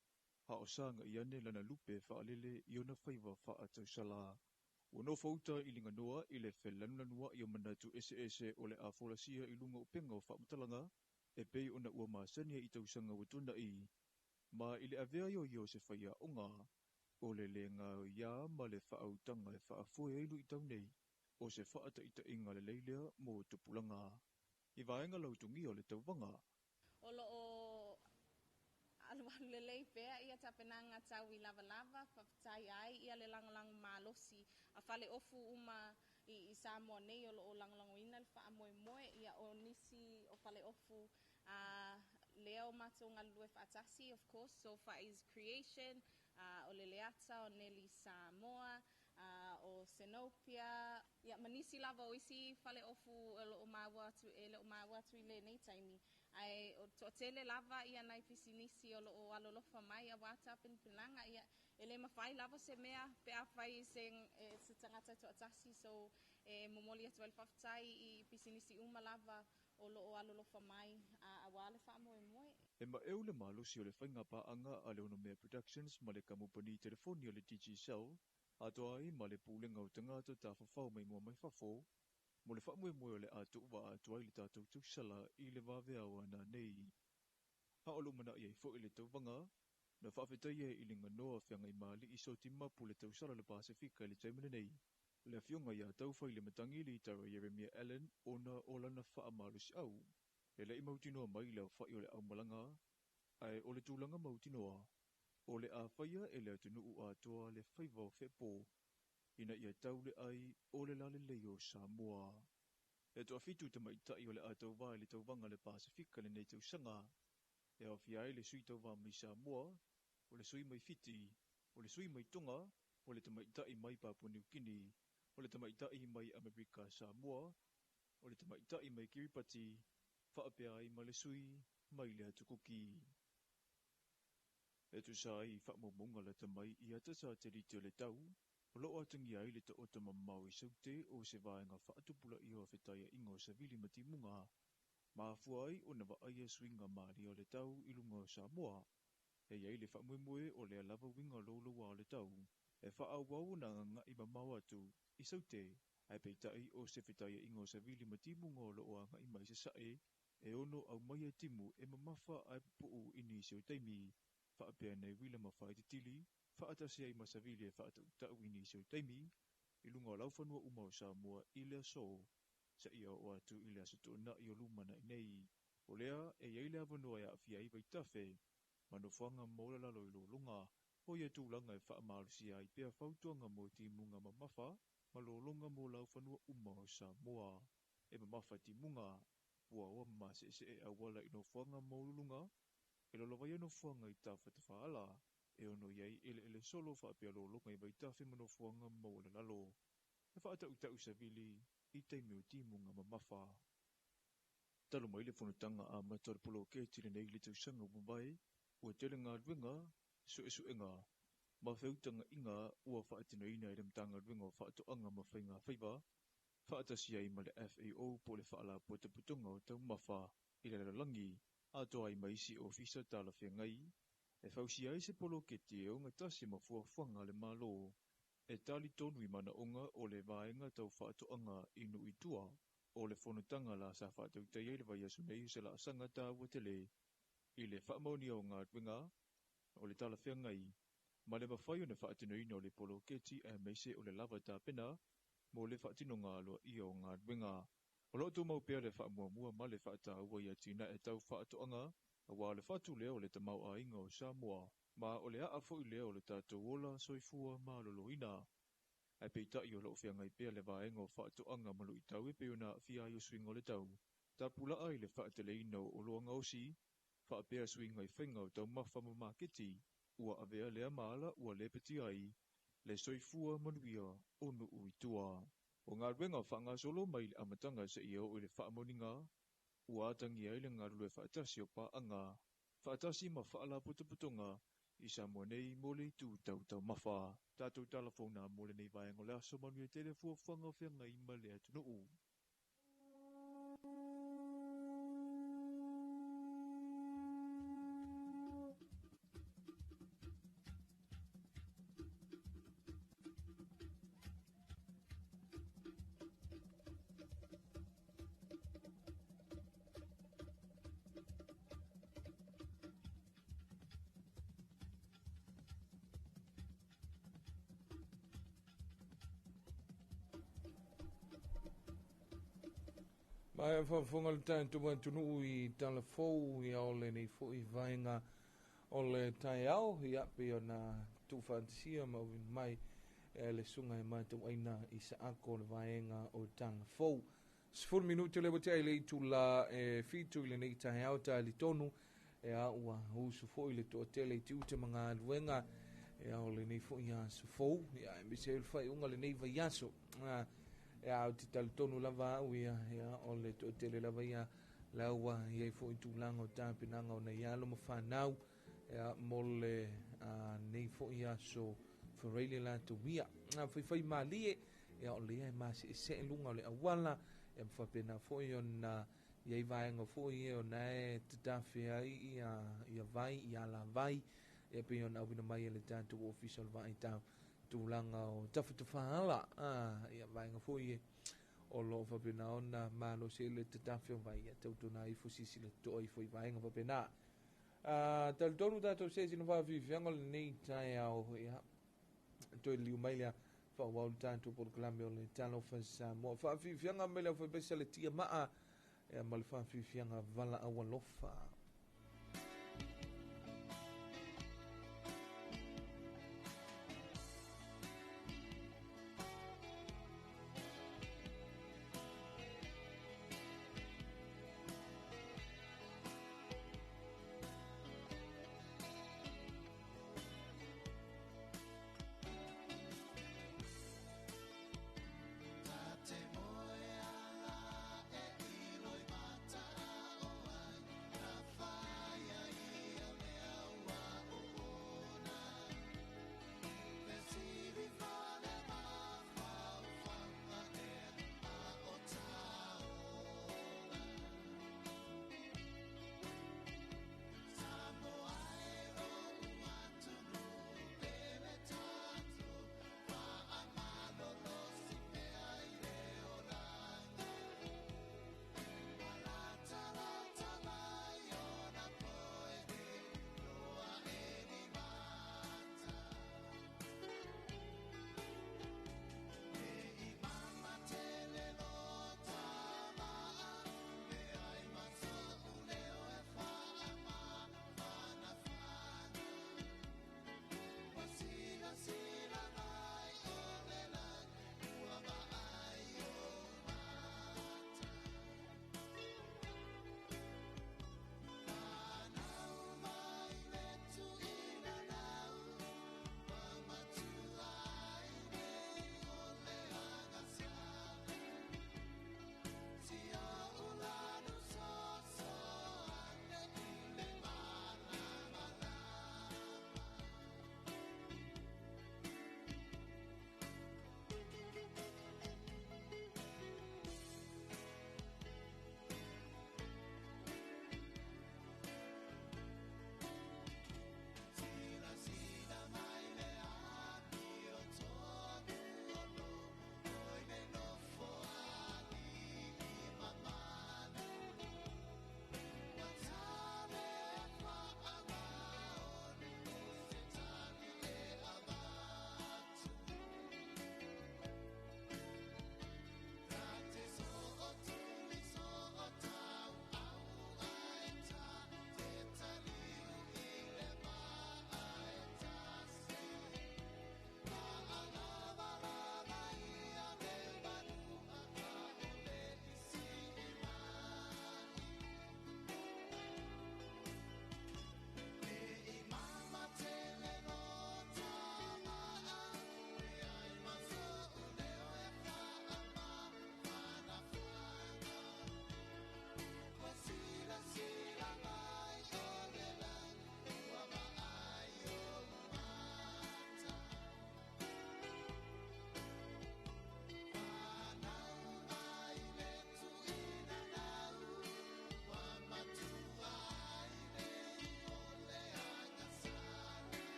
ha o sanga I ane lana lupe whaalele I ona whaiva whaatau sala. Ua fauta I linga noa I le whelanua I o manatu ese o le awholasia I lunga o penga o whaamutalanga, e pei ona ua maasania I tausanga watuna I, ma I le avea io se whaia onga, o le ngā ia ma le whaautanga e whaafue eilu I tau nei, o se whaata ita inga le leilea mo tupulanga. I vaenga lautungi o le tauwanga. O lo o alualu le lei pea ia tapenanga tau I lava whaftai ai ia le langolango malosi a whale ofu uma I Samoa nei o lo o langolango ina le whaamoe ia o nisi o whale ofu leo mato ngalue whaatasi of course so wha is creation o le leata o Nelly Samoa o Senopia ia manisi lava o isi whale ofu o maua atu I le nei taimi ai o tele lava ia nai pisinisi o lo alolofa mai a wata pinanga ia ele mawhai lava se mea pe a whai se tangata to atasi so momoli atu al whaftai I pisinisi uma lava o lo alolofa mai a wale whaamoe. E ma le malusi o le whainga paanga a le ono mea productions ma le kamupani telefoni o le DG Cell, a toa ai ma le pūlenga o tangata ta whawhau mai mua mai whafo, mo le whaamoe o le atu wa atu ai le tātou tausala I le wawea o ana nei. Ha o lumana I fo I le tauwanga, na whaafetai I linga noa whianga I mali I so timapu le tausala le Pasifika le taimane nei. Le fionga ia tauwhai le matangi li tara Jeremia Allen ona o lana whaamalusi au. E le imautinoa mai leo whai o le au malanga, ai o le tūlanga mautinoa, o le a whaia e le atunu u atoa le whaiva o whepo, ina ia taule ai o le lale leo Samoa. E toa fitu te maitai o le atau vai le tauwanga le Pasifika le nei tausanga, e o fiai le sui tauwa mai Samoa, o le sui mai fiti, o le sui mai tonga, o le tamaitai mai Papua New Guinea, o le tamaitai mai Amerika Samoa, o le tamaitai mai Kiribati, whaapea ai ma le sui mai le atukuki. E tu sa I whaamomunga le tamai I ata sa te rite o le tau, o loo atangi ai le ta o ta mamau I saute o se vaenga whaatupula I o whetaya ingo sa vili matimunga, ma fuai o na vaaya swinga maari o le tau I lunga o Samoa, e iai le whaamumue o le alava winga loloa o le tau, e whaawau na nganga I mamau atu, I saute, ai peitai o se whetaya ingo sa vili matimunga o loo anga I mai se sae, e ono au mai e timu e mamafa ai puu ini se o taimi, whaapea nei wila mawhai te tili, whaatasi ai masavili e whaatau ini se o taimi, I lunga o lauwhanua uma o Samoa I lea so, sa ia o atu I lea sato na I o lumana I nei, o lea e iei lea vanua e awhia I vai tafe, manofanga maula lalo I lo lunga, o ia tūlanga e whaamarusi ai pea whautuanga mo timunga mamafa, malolonga mo lauwhanua uma o Samoa, e mamafa timunga, ua oa mase e awala I no whanga maulunga, e lolovai no whanga I tawhata whaala, e ono iei ele solo whaapea lo longa I vai tafe mano whanga maula lalo. E whaata uta usavili, I teimi o timunga ma mawha. Talo mai le whanutanga a matar polo ke tine nei le tausanga umai, ua tele ngā ruenga, su enga. Ma whiutanga inga ua whaatino ina I remtanga ruenga o whaatoanga ma whainga whaiva, whaatasi ai ma le FAO po le whaala po te putunga o tau mawha, I le langi, a toa I maisi o fisa Talofa ngai, e whausi ai se polo ke te o ngatasi ma fuafanga le malo, e tali tonu I mana onga o le vaenga tau whaatoanga inu I tua, o le whanutanga la sa whaatau te le vai asu nei se la asanga tā ua te le, I le whaamoni o ngā ruenga, o le Talofa ngai, ma le mawhai o ne whaatino ina o le polo ke ti e meise o le lava tā pena, mo le whaatino ngā loa ia o ngā ruenga. O lo tō mau pēr le whaamua ma le whaata ua ia tina e tau whaatoanga, a wā le whatu leo le tamau a inga o Samoa, ma o le a fo I leo le tātou ola soifua ma loloina. Ai peita I o lo whia ngai pēr le vaenga o whaatoanga malu I tau e peona fia I o swingo le tau. Tā pula ai le whaatele ino o loanga osi, whaapea swinga I whenga o tau mawhama maketi, ua avea lea maala ua le peti ai, le soifua manuia o nuu I tua. O ngā ruenga whanga solo mai le amatanga sa I o le whaamoninga, ua atangi ai le ngā rue whaatasi o paanga, whaatasi ma whaala putuputunga, I Samoa nei mo le tū tau mawha. Tātou talafona mo le nei vaenga le aso manuia telefua whanga whenga I ma le atunuu. Mai whawhunga le tātou atunu I talafou I ole nei fo I vaenga o le tai au I api o na tūwhantasia ma win mai le sunga I mātou aina I sa ako le vaenga o talafou. 10 minuto le wate ai le itu la fitu I le nei tai au ta li tonu e a ua husu fo I le to tele I tiute mga luenga e a ole nei fo I a sufou e a mise il fai unga le nei vai aso e a te talitonu lava au ia o le to tele lava ia laua ia I fo I tūlanga o tāpinanga o nei alo ma whanau e a mole nei fo I aso whareile la tu wia a whai malie e a ole ia e masi e se lunga o le awala e mwhapena fo I ona iai vaenga fo I o nae te tawhi ai ia vai ia la vai e pe ona awina mai e le tātou official vai tau tūlanga o tawhituwhaala ia vaenga fo I o lo whapena ona malo se le te tawhi o vai ia tautuna I fusisi le to I fo I vaenga whapena tal tonu tātou se sino whawhiwhianga le nei tai au ia toi liu mai lea whawau tātou proklame o le Talofa Samoa whawhiwhianga mai lea whapesa le tia maa e ma le whawhiwhianga vala awa lofa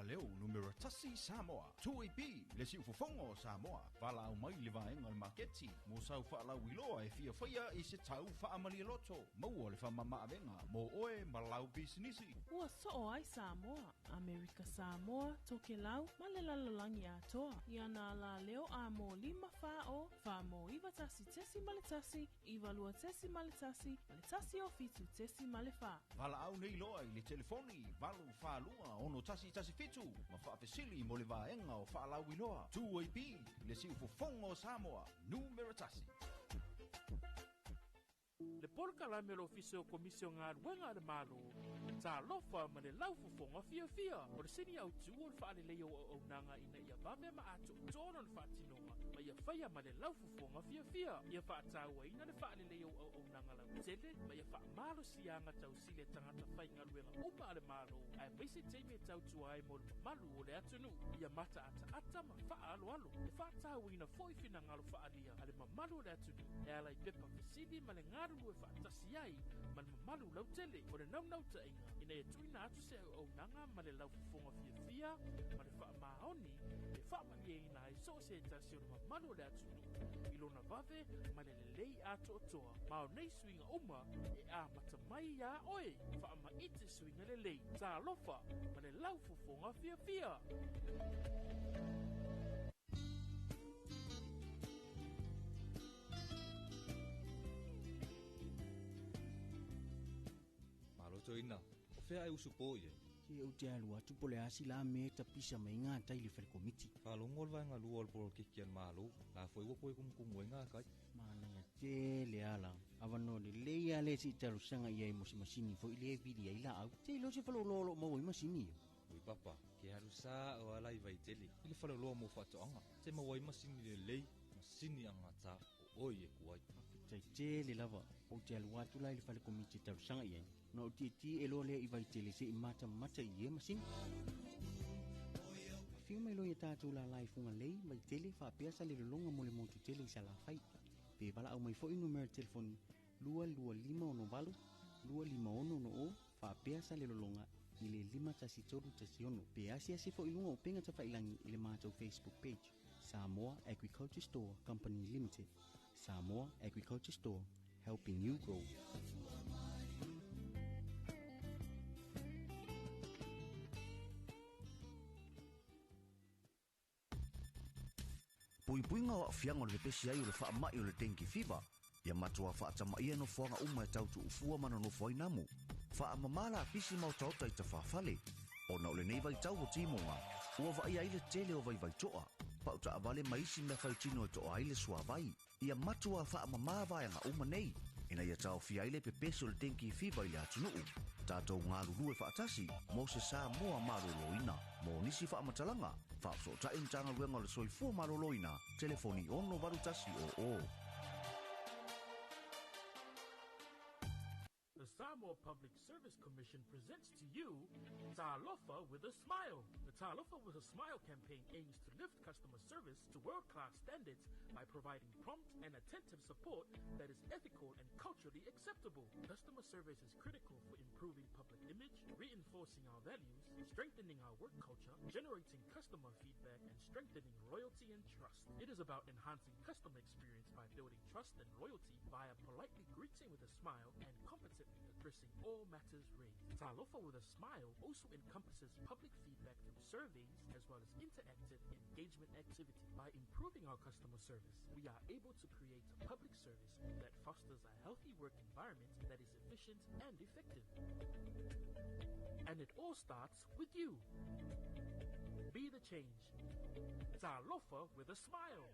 leo numero tasi Samoa. Tuipi le si ufofongo Samoa. Vala au mai le vaenga le maketi. Mo sau whaalau iloa e fia whaia i se tau whaamali loto. Maua le whamama avenga. Mo oe malau bisinisi. Ua soo ai Samoa, Amerika Samoa, toke lau, ma le lalolangi atoa. Ia na la leo a mo 5 fao, fa mo iwa tasi tesi ma le tasi, iwa lua tesi ma le tasi o fitu tesi ma le fa. Vala au nei loa i le telefoni. Valu whalua ono tasi fitu. Ma whaafesili mo le vaenga o whaalau iloa. Tuipi le si ufofongo Samoa. Numero tasi. Le polka la me lo fisio komisio ngā ruenga le malo. Talofa ma le laufu fonga fia. O le sini au tu o le whaale leo o nanga ina ia vame ma ato tono le whaatinonga. Ma ia whaia ma le laufu fonga fia. Ia whaataua ina le whaale leo o nanga lau tele. Ma ia whaamalo sianga tau sile tangata whai ngā ruenga upa le malo. Ai maise teime tau tuai mo le malu o le atunu. Ia mata ata ma wha alo. Le whaataua ina foifina ngalo whaalia. Ale ma malu o le atunu. E ala i pepa fesidi ma le ngaru lue whaatasi ai. Ma le malu lau tele. O le nau ta inga. Ina e tuina atu se au nanga ma le lau fufonga fia. Ma le wha maoni. Le wha mani e ina e so se tasi o le mamalu le atunu. Ilona vave ma le lei ato toa. Ma o nei swinga uma e a mata mai ya oe. Wha ma ite swinga le lei. Talofa ma le lau fufonga fia. Toina, o fea e usu po ye. Ke o te alua tupo le asi la me ta pisa mai ngā tai le whare komiti. Whalongol vai ngā lua alporo kikian mālo, la foi wapo e kumkumu e ngā kai. Mānanga te le ala, awano le leia le si taru sanga ia i mosi masini fo i le vidi ai la au. Te lo se whalo lolo mau i masini yo. Ui papa, ke haru sa o alai vai tele. Ile whalo loa mo whatoanga, te mawai masini le lei, masini anga ta o oi e kuai. Tai te le lava, o te alua tu lai le whare komiti taru sanga ia i. Na o ti e lo le i vai tele se i mata i e masini. Whiu mai lo i tātou la lai funga lei, mai tele wha peasa le longa mo le motu tele i sa la whai. Pe wala au mai fo i numero telefoni 225 251 wha peasa le longa i le 5 Pe asi fo i lunga o penga ta whailangi i le mātou Facebook page. Samoa Agriculture Store Company Limited. Samoa Agriculture Store, helping you grow. Puipuinga wa fianga o le pesi ai o le whaamai o le dengue fever. Ia matua whaatamai e no whanga uma e tautu ufua mana no whainamu. Whaamamala a pisi mau tauta i ta whaafale. O na ole nei vai tau o timonga. Ua vai ai le tele o vai toa. Pauta avale maisi mea whaitino e toa ai le sua vai. Ia matua whaamamala vai anga uma nei. Ina ia tau fia ai le pepesi o le dengue fever i le atunuu. Tātou ngā lulu e whaatasi, mo se Samoa maroloina, mo nisi whaamatalanga, whaapso tae mtanga ruenga le soifua maroloina, telefoni ono varutasi o. The Samoa Public Service Commission presents to you Talofa with a Smile. The Talofa with a Smile campaign aims to lift customer service to world-class standards by providing prompt and attentive support that is ethical and culturally acceptable. Customer service is critical for improving public image, reinforcing our values, strengthening our work culture, generating customer feedback, and strengthening loyalty and trust. It is about enhancing customer experience by building trust and loyalty via politely greeting with a smile and competently addressing all matters raised. Talofa with a Smile also encompasses public feedback through surveys as well as interactive engagement activity. By improving our customer service, we are able to create a public service that fosters a healthy work environment that is efficient and effective. And it all starts with you. Be the change. Talofa with a Smile.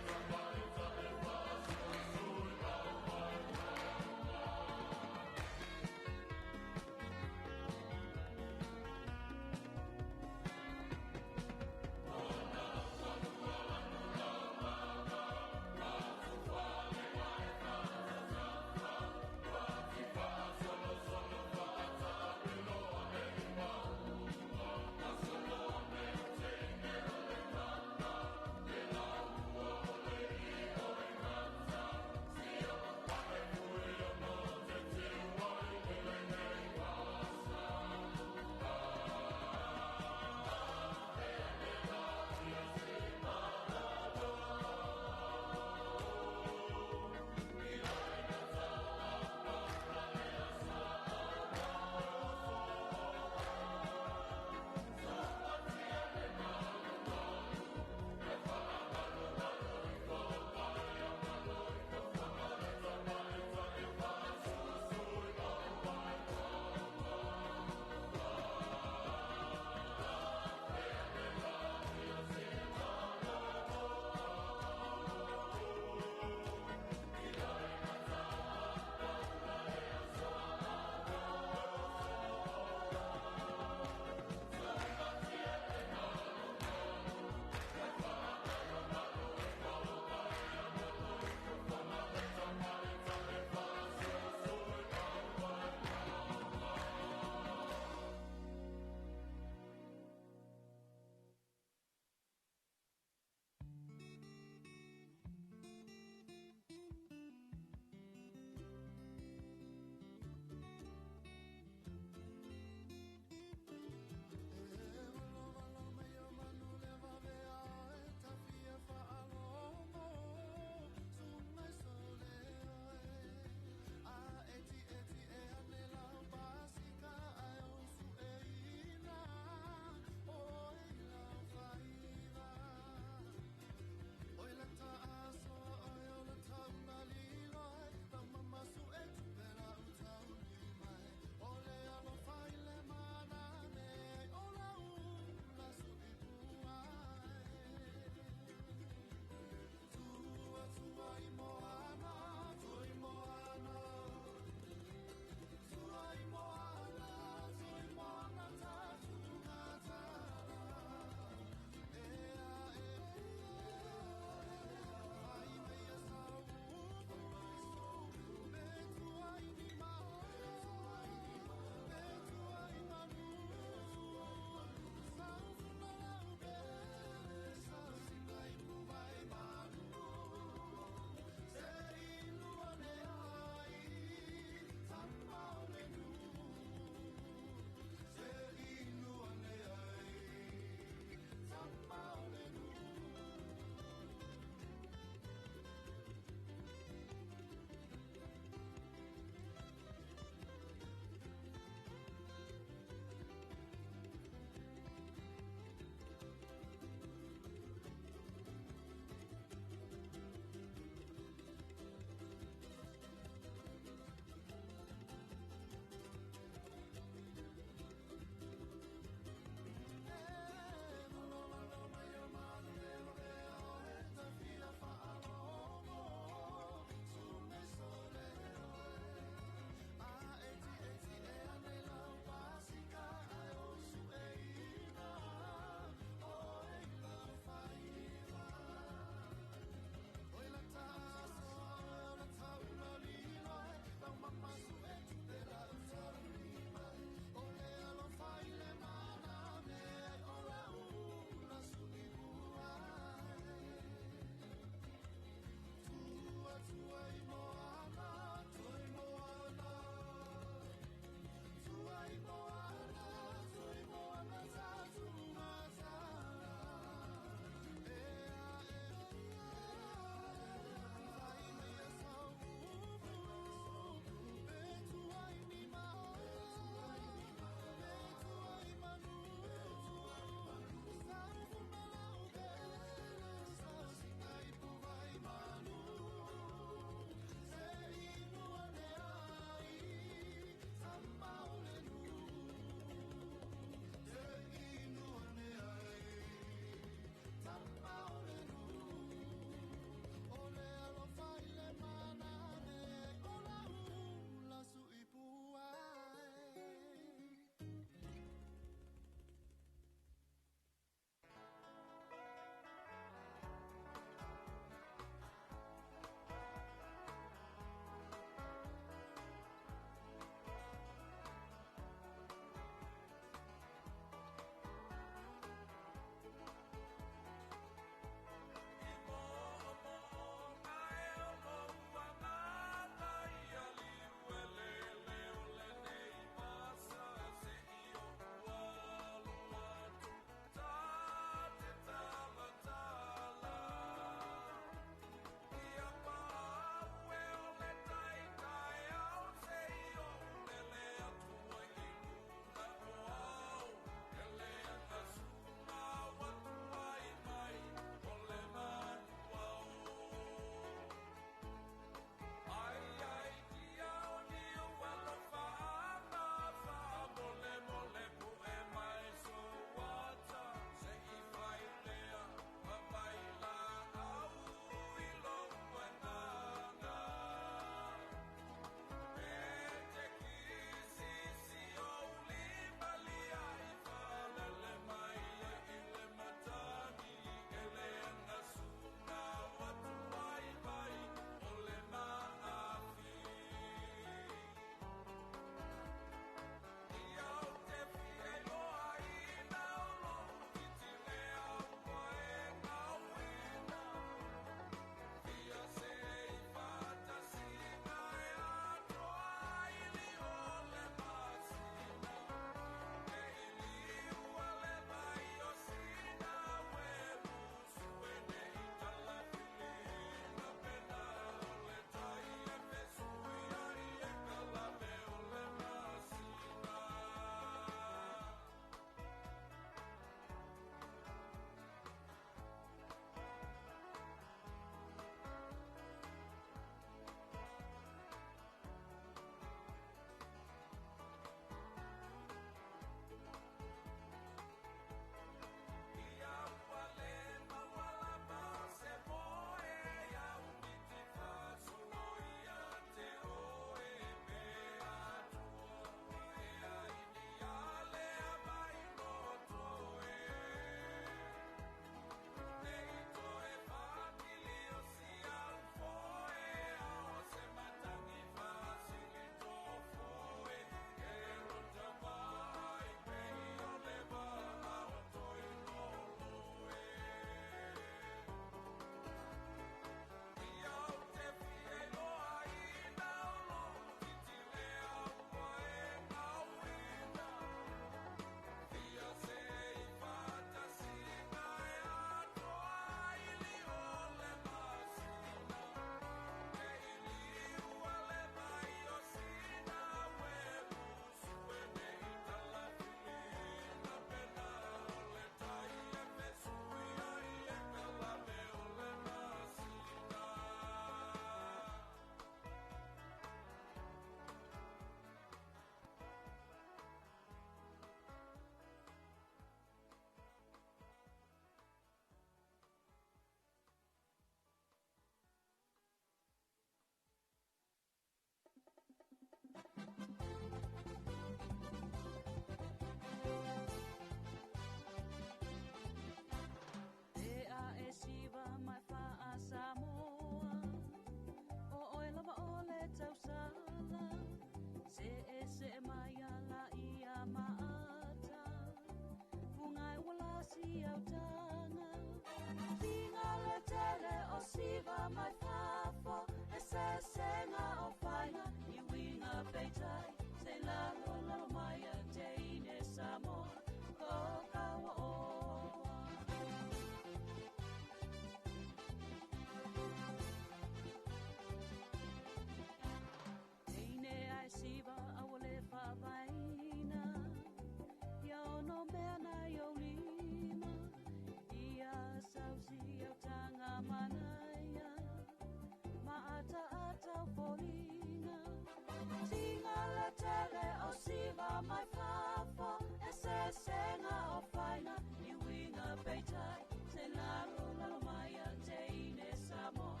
tele o siva mai fafo e se senga o faina I winga peitai te laro lalo mai a te ine Samoa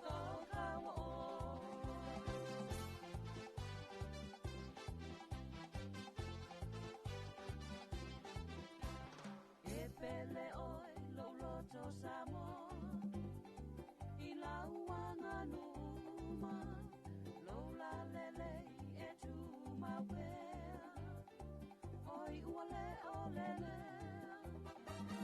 ko kawa o e pele oi lo loto Samoa I lauanga numa lola lele e tu mawea oi uale o lele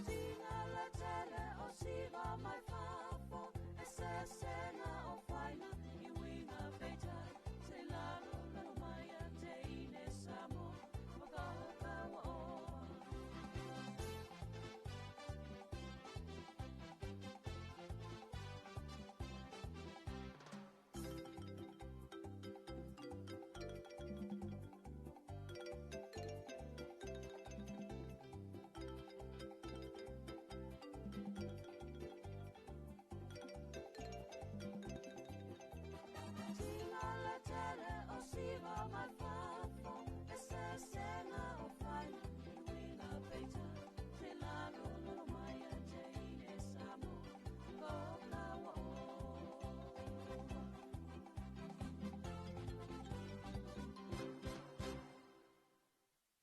Singa la tele o siva mai fafo e se senga o faina I winga peitai te lalo lalo mai a te ine Samoa o kawa o Singa la tele o siva mai fafo e se senga o faina I winga peitai te lalo lalo mai a te ine Samoa ko kawa o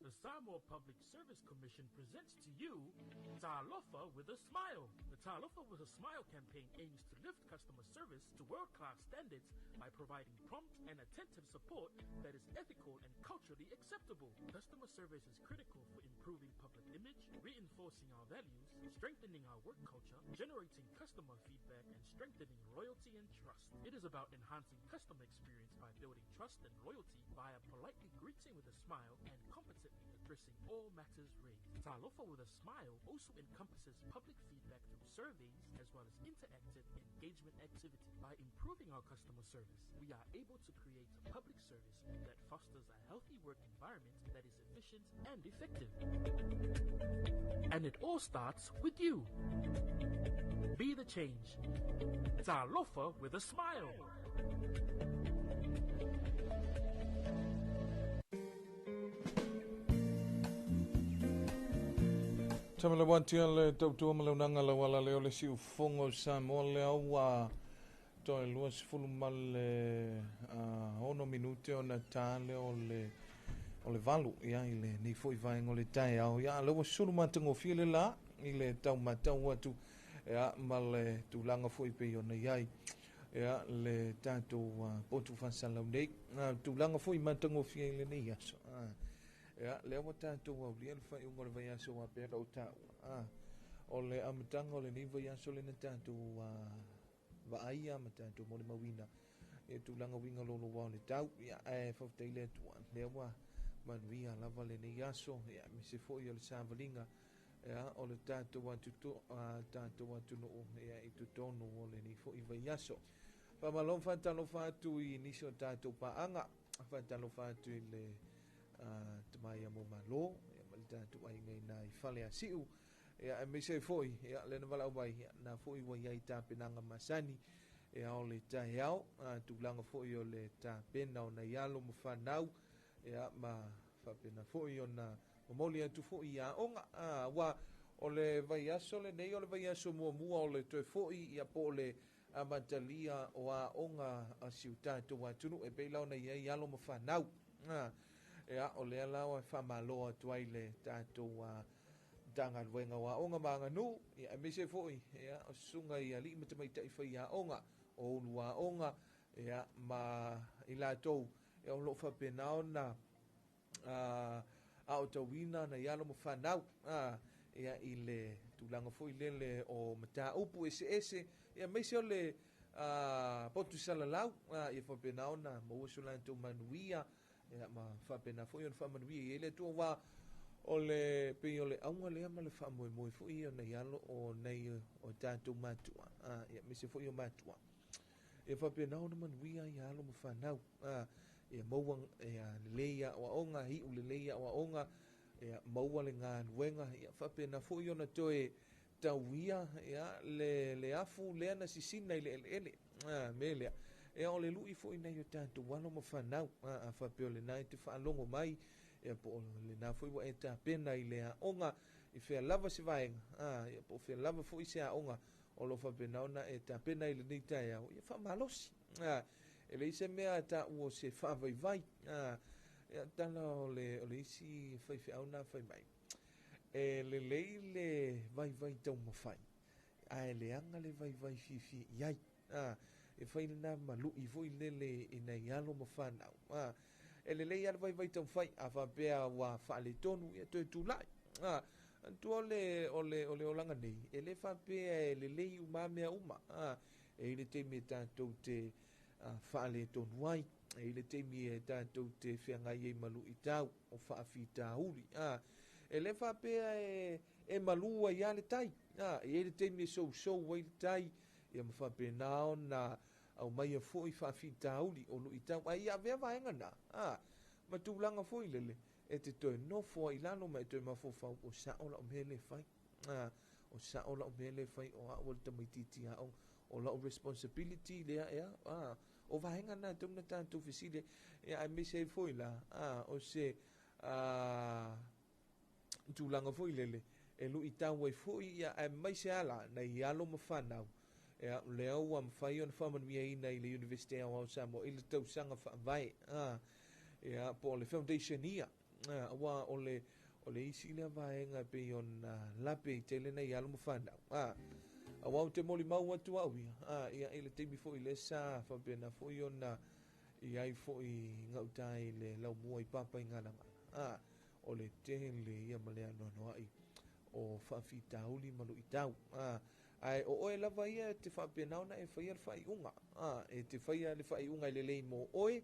The Samoa Public Service Commission presents to you Talofa with a Smile. The Talofa with a Smile campaign aims to lift customer service to world-class standards by providing prompt and attentive support that is ethical and culturally acceptable. Customer service is critical for improving public image, reinforcing our values, strengthening our work culture, generating customer feedback, and strengthening loyalty and trust. It is about enhancing customer experience by building trust and loyalty via politely greeting with a smile and competently addressing all matters raised. Talofa with a Smile also encompasses public feedback through surveys as well as interactive engagement activity. By improving our customer service, we are able to create a public service that fosters a healthy work environment that is efficient and effective. And it all starts with you. Be the change. Talofa with a Smile. Tamala wantia le tautua malaunanga la wala leo le si ufongo Samoa le aua toi lua sifulu male ono minute o na tale o le valu ia I le ni foi vaenga o le tai au ia le wasulu matango file la I le tau matau atu ia ma le tulanga foi pe ona iai ia le tatou potu fasalau nei tulanga foi matango file nei aso ia le o tatou au lia le fai unga le vai aso wa pera o tau o le amatanga o le ni vai aso le na tatou vaia ma tatou mo le mawina e tulanga winga lolo wa le tau ia e faftai le atua le wa manuia lava le nei aso ia mi se foi o le savalinga ia o le tatou atu no ia I tutonu o le ni foi vai aso Pamalon fatalofa atu I nisi o tatou paanga fatalofa atu I le tamai mo malo ia malta tu ai ngai nai fale asiu ia me se foi ia le na vala vai na foi wa ia ta penanga masani ia o le tai au tu langa foi o le ta pena o na ialo mo fanau ia ma fa pena foi ona moli atu foi ia onga wa o le vai aso le nei o le vai aso mo o le toe foi ia po le amatalia o a onga a siuta tu wa tunu e pe launa ia ialo mo fanau ia o le ala o famaloa tuai le tatou tanga wenga wa onga manga nu ia me se foi ia o sunga ia li mata mai tai fai ia onga o lua onga ia ma ila tou e o lo fa penao na a o tawina na ia lo mo fanau ia I le tulanga foi le o mata upu ese ia me se o le potu salalau ia fa penao na mo sulan tu manuia ia ma fa pena foi on fa manuia ele tu wa o le pe o le aunga le ama le fa mo foi o nei alo o nei o tatu matua ia me se foi o matua e fa pena o manuia ia alo mo fa nau e mo ia leia o onga hi u leia o onga e mo le nga wenga ia fa pena foi ona toe tauia ia le afu le na sisina ile ele mele e o le lu'i fo'i nei o tātou alo ma whanau a whapeo le nai te whaalongo mai e po le nā fo'i wa e tā pena i le onga i whea lava se vaenga e po whea lava fo'i se onga o lo whapena ona e tā pena i le nei tai au i wha malosi e le isa mea tā ua se wha vai vai e tala o le isi whai whiau nā whai mai e le lei le vai vai tau mawhai e le anga le vai vai fi iai e whai na malu i voi lele i nei alo ma whanau e le lei ala vai vai tau whai a whapea wa whaale tonu i a toi tūlai antu o le olanga nei e le whapea e le lei umamea uma e le teimi e tātou te whaale tonu ai e le teimi e tātou te whiangai e malu i tau o whaafi tāuri e le whapea e malua i ale tai e le teimi e sou wai le tai ia ma whapea nao na au mai a fwoi whaafi tāuri o lu i tau ai ia vea vaenga na ma tūlanga fwoi lele e te toi no fwa i lano mai toi mawhawhau o sao la o mele whai o sao la o mele whai o a wal tamaititi a o la o responsibility lea ea o vaenga na tōna tātou whisile ia ai me se fwoi la o se tūlanga fwoi lele e lu i tau ai fwoi ia ai mai se ala na i alo ma whanau e leo wa mwhai on whamanwia ina i le University of Samoa i le tausanga whaamai e po le foundation ia wa o le isi lea vaenga pe on lape i tele na i alo ma whanau wa o te moli mau atu au ia i le teimi fo i le sa whapena fo i on i ai fo i ngautai le lau mua i papa i ngalanga o le tele ia malea nono ai o whaafi tauli malu i tau ai o oe lava ia te whapena ona e whaia le whai unga e te whaia le whai unga i le lei mo oe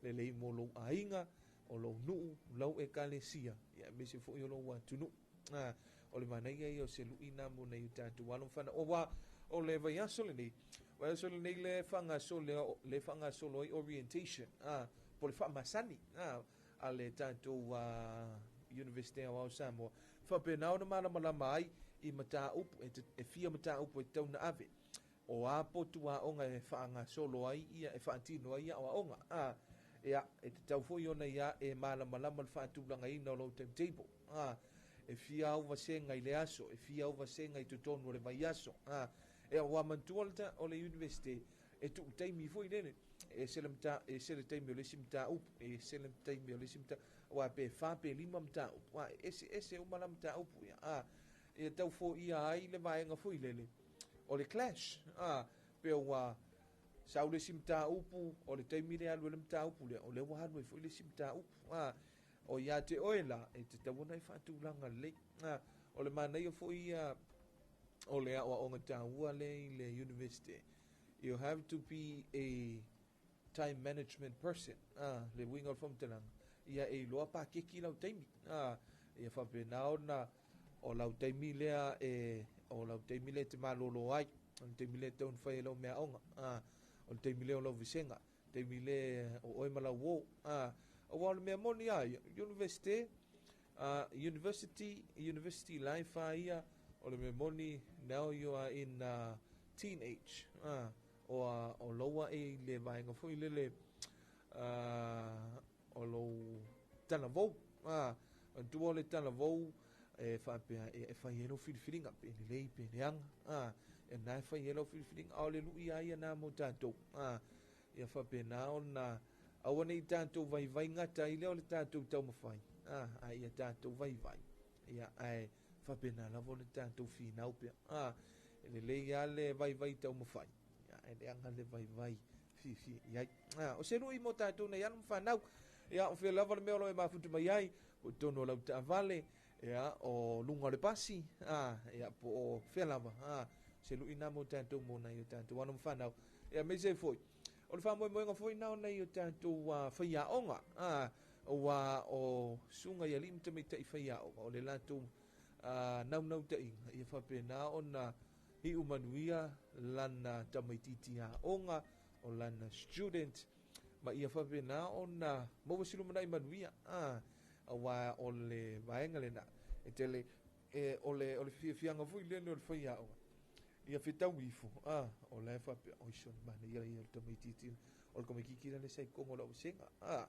le lei mo lo ainga o lo nuu lau e kale sia ia me se fo i o lo watunu o le mana ia i o se luina mo nei tātou alon whana o le vai aso le nei vai aso le nei le whanga solo i orientation po le whamasani a le tātou University of Samoa whapena ona malama ai i mata upu e fia mata upu e tauna ave o a potu a onga e whaanga solo ai ia e whaantino ai ia o a onga ia e te tau fo i ona ia e malama le whaatulanga ina o lo timetable e fia au vasenga i le aso e fia au vasenga i tutonu o le mai aso e o amantua o le university e tu taimi fo i nene e sele taimi o le simta upu e sele taimi o le simta wa pe fa pe lima mta upu ese umala mta upu ia e tau fo ia ai le vaenga fo i lele o le clash pe wa sau le simta upu o le taimi le alu le mta upu le o le wahanu e fo i le simta upu o ia te oela e te tawona i whaatulanga le o le mana i o fo ia o le awa o ngata ua le university you have to be a time management person le winga o whamtalanga ia e loa pa keki lau taimi ia whapenao na o lau taimi lea o lau taimi lea te malolo ai o taimi lea taun whai lau mea onga o taimi lea o lau visenga taimi lea o oe malau wo o wale mea moni ai university life ia o le mea moni now you are in teenage o loa e le vaenga fui lele o lo tana vou tu le tana vou e fa pe e fa yelo filfilinga pe le lei pe leanga e na fa yelo filfilinga o le lui ai na mo tanto ia fa pe na ona au nei tanto vai ngata i le o le tanto tau mafai ai ia tanto vai ia ai fa pe na la vo le tanto fina pe le lei ale vai tau mafai ia e anga le vai fi ia o se lui mo tanto nei anu fa nau ia o fe lava le meo lo e mafutu mai ai o tono lau ta vale ia o lunga le pasi ia po o fe lava se lui na mo tanto mo na ia tanto anu fa nau ia me se foi o le whamoe moenga foi nao nei o tātou whaia onga o sunga ia limta me tai whaia onga o le lātou nau ta inga ia whapena o na hi umanuia lana tamaititi a onga o lana student ma ia whapena o na mawasilu mana imanuia o le vaenga le na e tele o le fianga fui lene o le whaia onga ia fitau ifo o le fa pe o so ma ia ia to me titi o ko me kikira le sai kongo lo singa a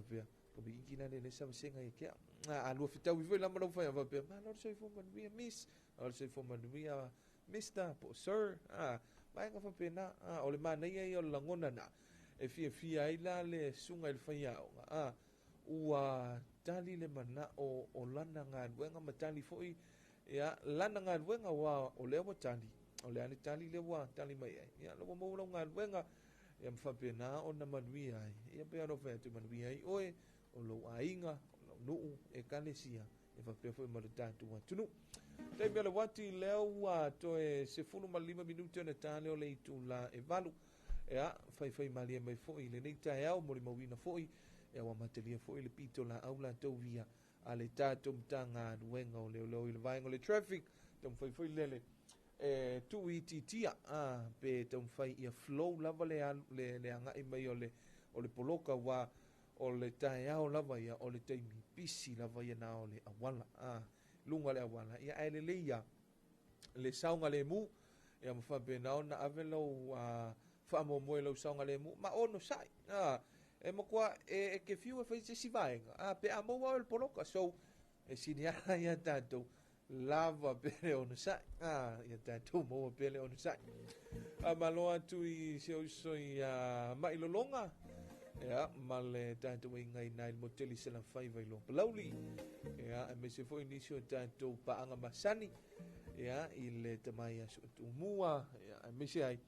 pe ko me kikira le sa singa e ke a lu fitau ifo la mo fa pe ma lo so ifo man we miss o so ifo man we mister po sir mai ka fa pe na o le ma ia ia la ngona na e fia ai la le sunga le fa ia ua tali le mana o lana ngā ruenga ma tali foi ia lana ngā ruenga wa o lea wa tali o lea ni tali le wa tali mai ai ia lo mo lo ngā ruenga ia mwhapena o na manui ai ia pe aro whea tu manui ai oe o lo ainga o lo nuu e kalesia e whapea foi ma le tātu wa tunu tei mea le wati leo wa to e se funu ma 5 minuti o na tāle o le itu la e valu ia whai malia mai foi le nei tae au mo le mawina foi e wa matelia foi le pito la aula tau via a le tātou mtanga nuenga o leo i le vaenga le traffic tam foi lele e tu i titia pe tam fai ia flow lava le anga i mai o le poloka wa o le tae au lava ia o le teimi pisi lava ia na o le awala lunga le awala ia ai le leia le saunga le mu ia mawhape na ona avelo whaamomoe lau saunga le mu ma ono sai e makua e ke fiu e fai se si vaenga pe a moua o le poloka so e siniara ia tātou lava pele ona sai ia tātou moua pele ona sai maloa tu i se oiso i mailolonga ia ma le tātou i ngai nai le moteli se la fai vai lo palauli ia me se foi nisi o tātou paanga masani ia i le tamai asu umua ia me se ai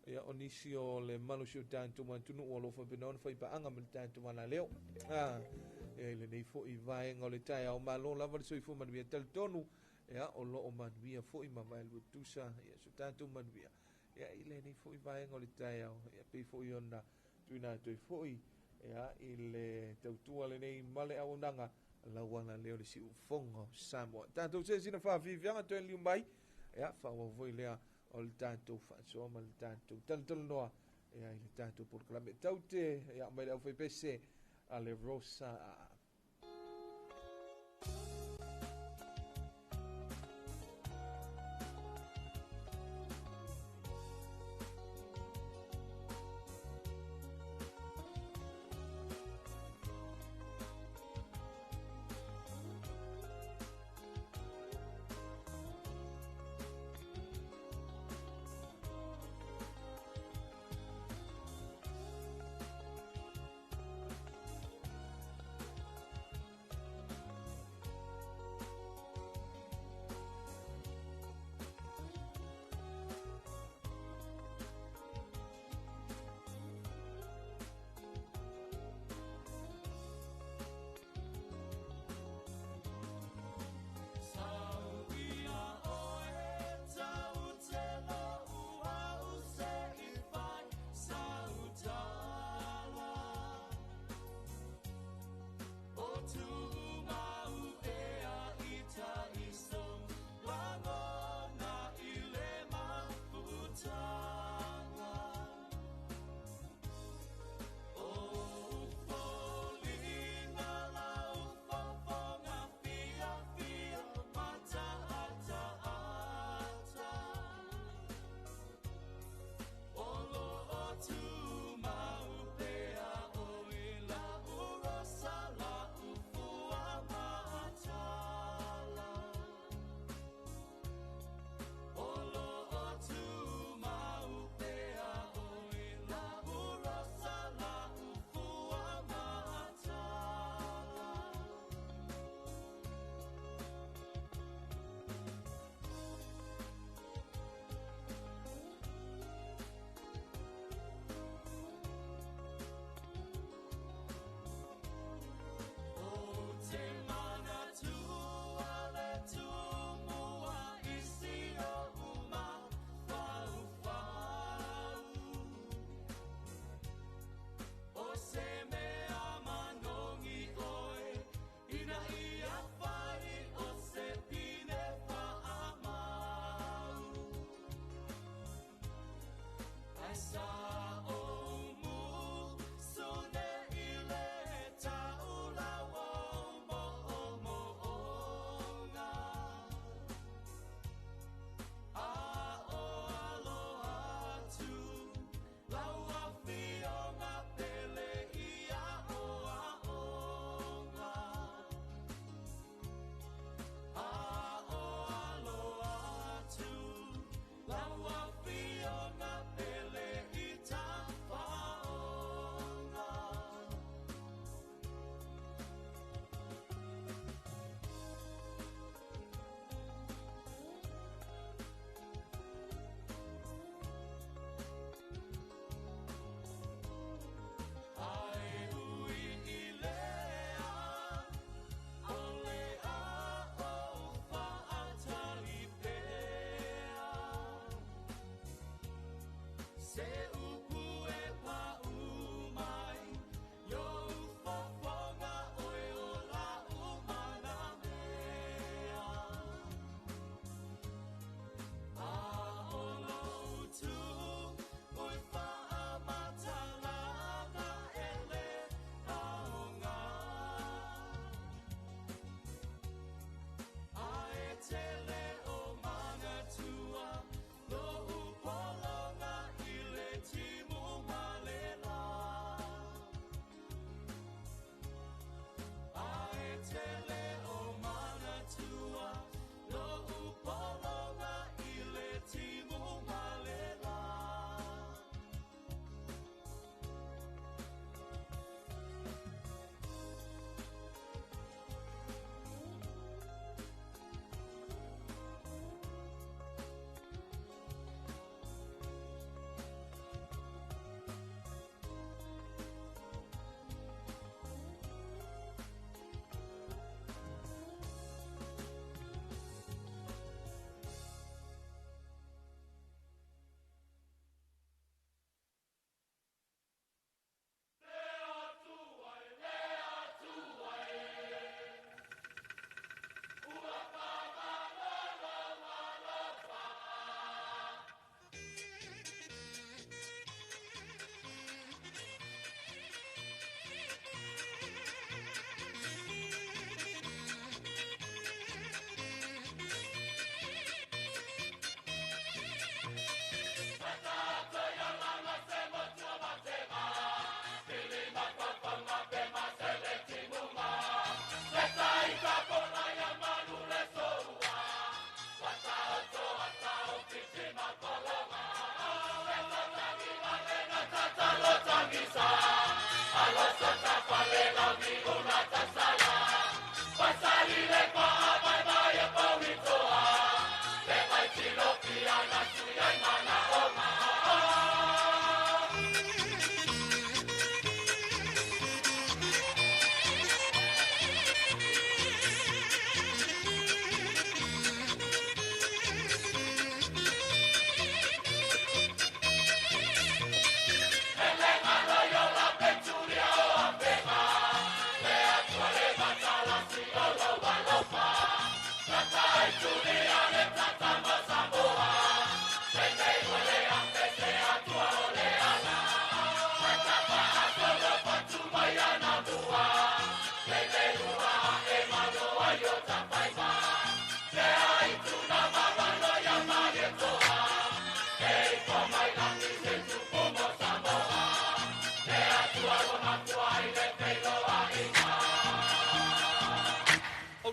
ia onisi o le malu siu tātou mantunu o lo whapinona whai paanga me le tātou mana leo ia i le nei fo i vaenga o le tae au malo lava le soifo manuia talitonu ia o lo o manuia fo i mawai lua tusa ia so tātou manuia ia i le nei fo i vaenga o le tae au ia pei fo i ona tuina toi fo i ia i le tautua le nei male au nanga lauana leo le siu fonga Samoa tātou se sina whaafifianga toi liu mai ia whaawavoi lea o le tātou whaasoa ma le tātou talutalo noa ia i le tātou porkalame taute ia mai le au whaipese a le Rosa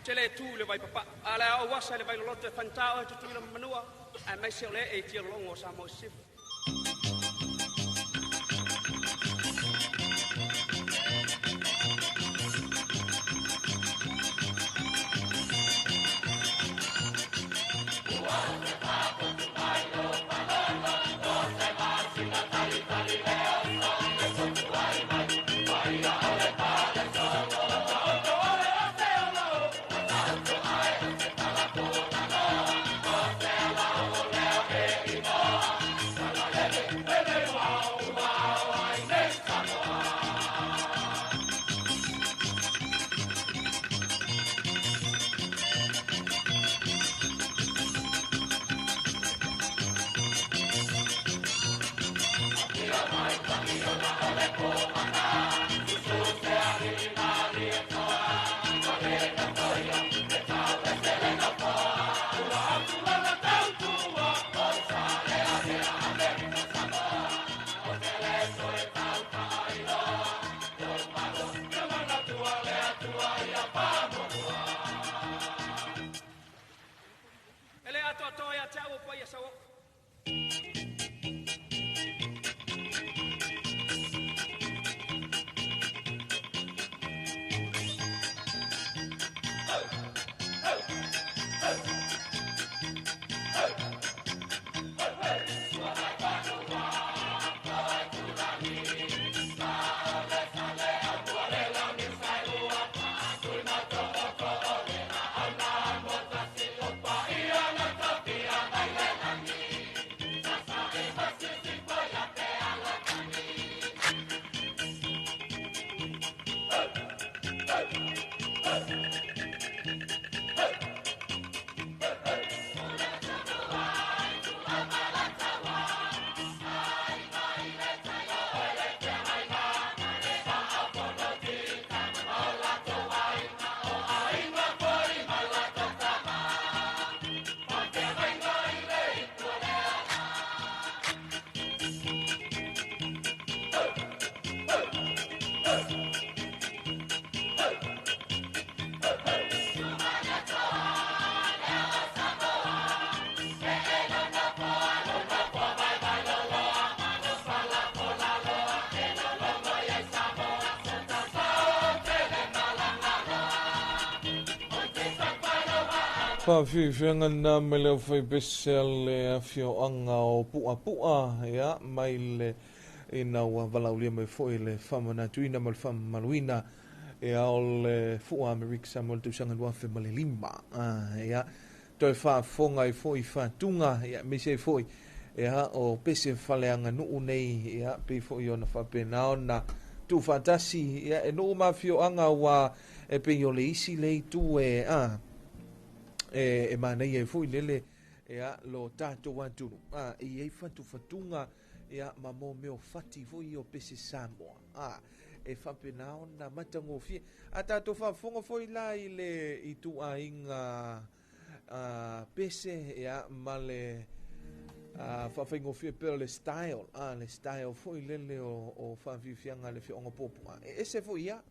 Tele tu le vai papa ala o wasa le vai lo te fantao tu le manua a mai se le e tiro longo sa mo sif Whawhiwhianga nā me leo whai besea le whioanga o pua pua ia mai le e naua walaulia mai fwoi le whamana tuina ma le whamaluina ia o le fua Amerika Samoa le tausanga nuafe ma le lima ia toi whaafonga i fwoi whaatunga ia me se fwoi ia o pese whaleanga nuu nei ia pe fwoi o na whapenao na tu whatasi ia e nuu ma whioanga wa e pe o le isi le tu e manei e fui lele ia lo tatou atu i ei fatufatunga ia mamo meo fati foi o pese Samoa e whapenao na matangofie a tatou whafonga foi la i le i tu ainga pese ia ma le whawhaingofie pero le style foi lele o whawhiwhianga le whionga popua e se foi ia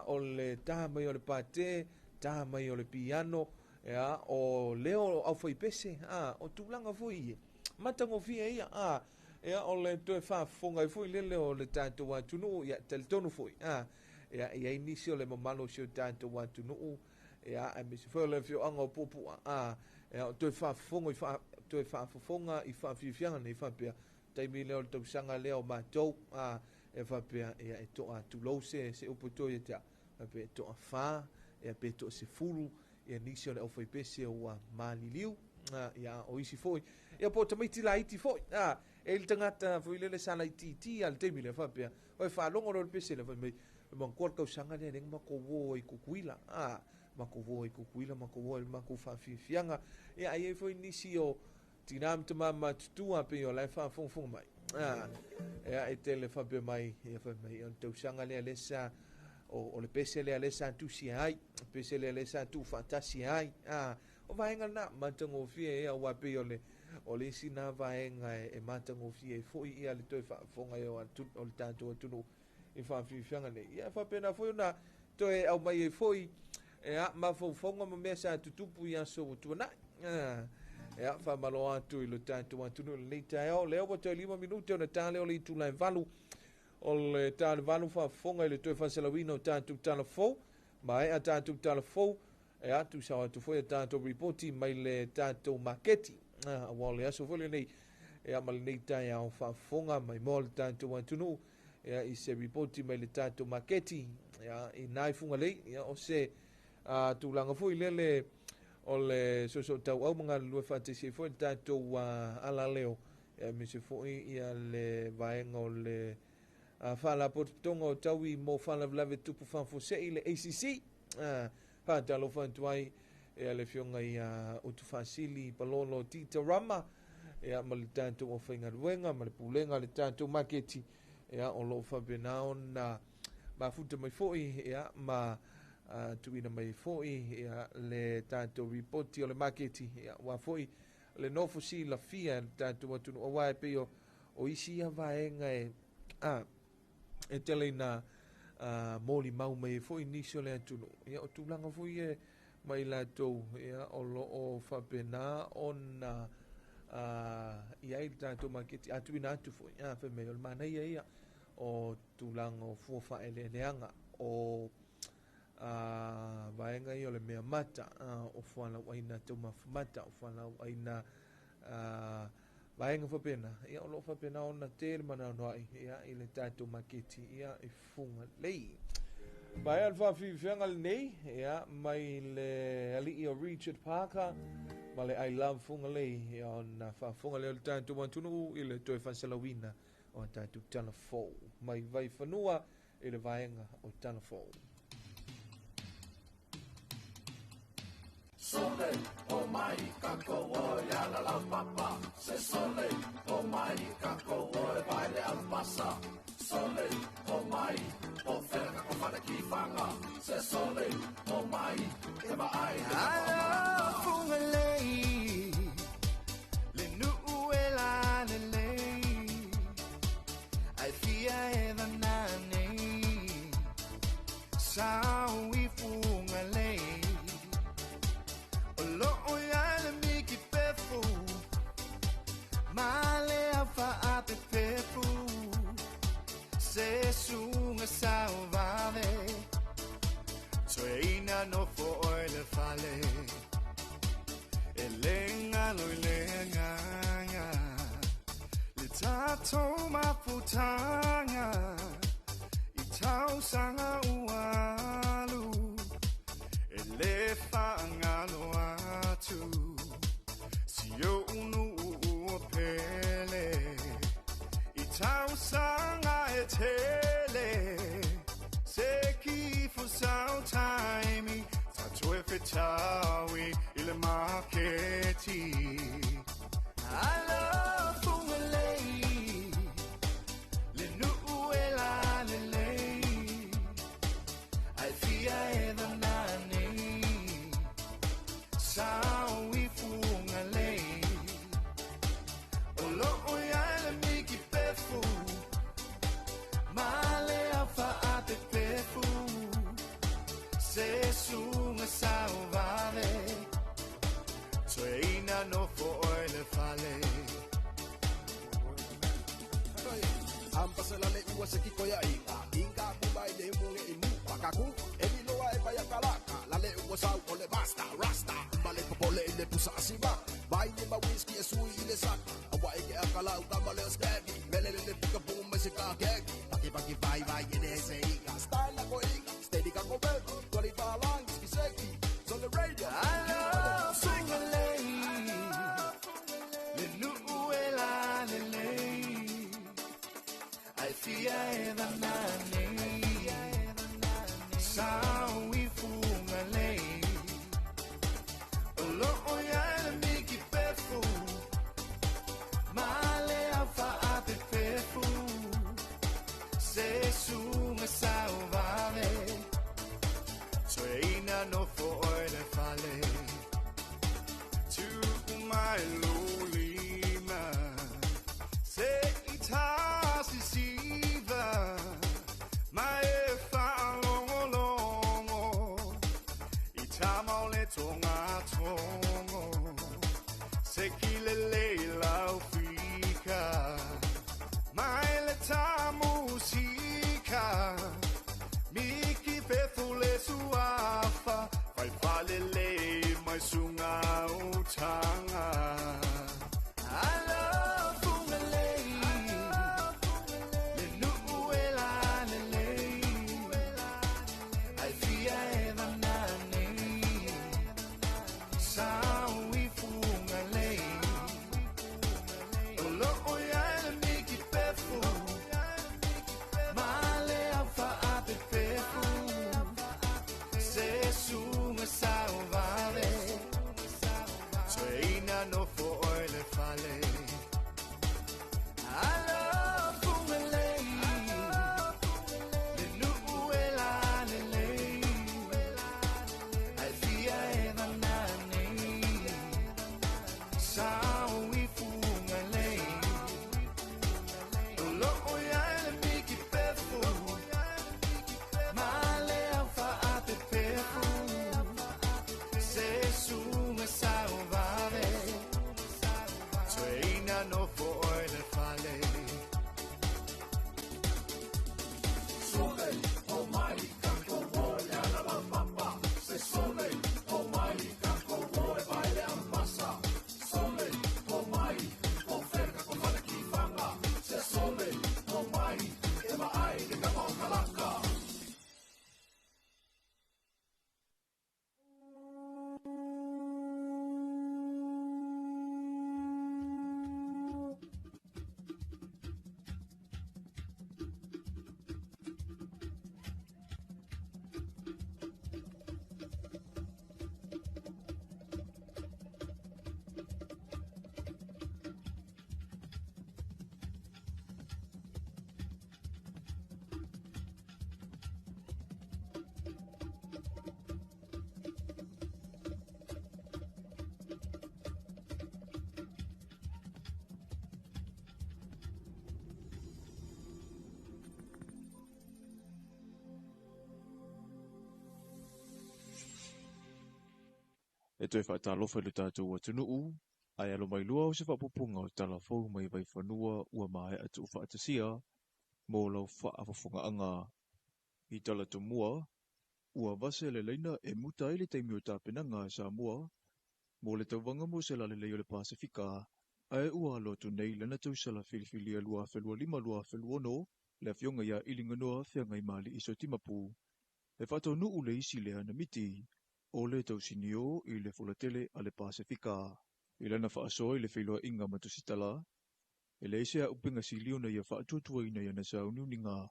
o le tamai o le pate tamai o le piano ia o leo au foi pese o tulanga foi matango fia ia o le toe whafonga i foi lele o le tatou atunu ia teletonu foi ia inisi o le mamalo si o tātou atu nuu, ia e misi whao le whio anga o popu ia o toi whaafonga toi whaafonga i whaafifianga nei whapea taimi leo le tausanga leo mātou e whapea ia e toa tulou se upo toi e tea whapea e toa whaa ia pe toa se furu ia nisi o le ofai pese o maliliu ia o isi foi ia po tamaiti la iti foi e le tangata foi le sala iti al taimi le whapea o e whalongo ro le pese le whapea ma kuar kausanga le nenga ma kowo i kukuila mako i kukuila mako wo mako whaafifianga ia ai foi nisi o tinam tama tutua pe o lai fong mai ia e tele whapea mai ia whapea o tausanga le alesa o le pese le alesa tu si ai pese le alesa tu fantasi ai o vaenga na matango fie ia wape o le sina vaenga e matango fie foi ia le toi fonga o le tanto tunu i whaafifianga nei ia whapea na foi na toi au mai e foi ia mafonga ma mea sa tutupu ia so tuana ia whamalo atu i lo tanto atunu le nei tae leo wa toi 5 minuti o na tale o le itu lai valu o le tale valu whafonga i le toi whasalawina o tanto talafou mai a tanto talafou ia tu sa atu foi a tanto reporti mai le tanto maketi a wale aso foi nei ia ma le nei tae au whafonga mai mo le tanto atunu ia i se reporti mai le tanto maketi ia i nai funga lei ia o se tūlanga fui lele o le so tau au mga lua whatisi fui tātou ala leo me se fui ia le vaenga o le whala potonga o tau i mo whala vlave tupu whanfose i le ACC talo whantuai ia le fionga i utu whasili palolo tita rama ia ma le tātou o whainga ruenga ma le pulenga le tātou maketi ia o lo whapenao na mafuta mai fui ia ma tuina mai foi le tanto reporti o le marketi wa foi le nofo si la fia tanto atu o wa pe o isi vaenga e tele na moli mau mai foi niso le atu ia o tulanga foi mai la to ia o lo o fa pena ona ia il tanto marketi atu ina atu foi fa me o mana ia o tulanga o fofa ele leanga o vaenga i o le mea mata o whala waina tau mafumata o whala waina vaenga whapena ia o lo whapena o na tere mana noai ia i le tātou maketi ia i funga lei mai al whawhiwhianga le nei ia mai le ali i o Richard Parker ma le I Love funga lei ia o na whafunga leo le tātou mantunu i le toi whansalawina o tātou Talofa mai vai whanua i le vaenga o Talofa. Sole o mai kako o ya la la papa se sole o mai kako o vai le al pasa sole o mai o ferga o fana ki fanga se sole o mai e ma ai ala fungalei le nu ela le ai fia e the nane sao i fungalei lo ya le mi ki pefu male afa ape pefu se sunga salvave Traina no fo le fale elenga lo elenga le tato maputanga itau sanga ualu ele fangalo atu si yo unu pele itau sanga etele seki for some time tatu efetawi ile marketi I love fungalei le nuela le I fia the nani sao i fungalei olo ya le miki pefu male afa ate pefu se sunga salvare Traina no fo le fale Ampasela le ua se kiko ya inga kubai le munge imu kaku Eli loa e paya kalaka Lale ua sau o le basta Rasta Male popole i le pusa asima Vai ni ma whisky e sui i le saka Awa e ke akala ukama le stegi Mele le pika pum me se ka kegi Paki vai vai e ne se ika Style na ko ika Steady ka ko beku Toli pa lang iski seki So the radio I love Sungalei Le nuela le lei Ai fia e vanane Sao i fungalei Lo oia le miki pefu Male a fa a pefu Se sunga salvare Traina no for the fale To my lulima Se itasi siva My fa longo Itama le tonga tongo Se kile leila ufika My leta musica Miki pethule suafa Vai falele mai sunga utanga I love fungalei Le nuela lele Ai fia e vanane Sao i fungalei Lo oia le miki pefu Male a fa a pefu Se sunga salvare Traina no for le fale I love fungalei Le nuela lele Ai fia e vanane Sao i fungalei Lo oia le miki pefu Male a fa a pefu Se sunga salvare Traina no for le fale Sole, oh my, kako voya la la papa Se sole, oh my, kako voya baile ampasa Sole, oh my, oh ferka ko fale ki fanga Se sole, oh my, ema ai de kamo kalaka E toi whai talofa le tātou a tunuu, ai alo mai lua o se whapupunga o talafou mai vai whanua ua mai atu whaatasia, mō lau whaafafunga anga i tala tumua, ua vase le leina e muta i le teimi o tāpenanga e Samoa, mō le tauwanga mo se lale leo le Pasifika, ai ua alo tu nei lana tau sala filifilia lua felua lima lua feluono, le fionga ia ilinganoa whiangai mali iso timapu, e whatau nuu le isi le ana miti, o le tausinio i le fulatele a le Pasifika. I lana whaasoa i le whiloa inga matusitala, e le isea upinga silio na ia whaatuatua ina ia na sauniu ni ngā.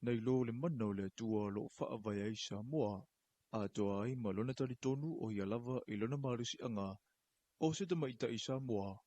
Nei lo le mana o le atua lo whaavaya i Samoa, a toa ai malona tali tonu o ia lava i lona marusi anga, o se tamaita i Samoa,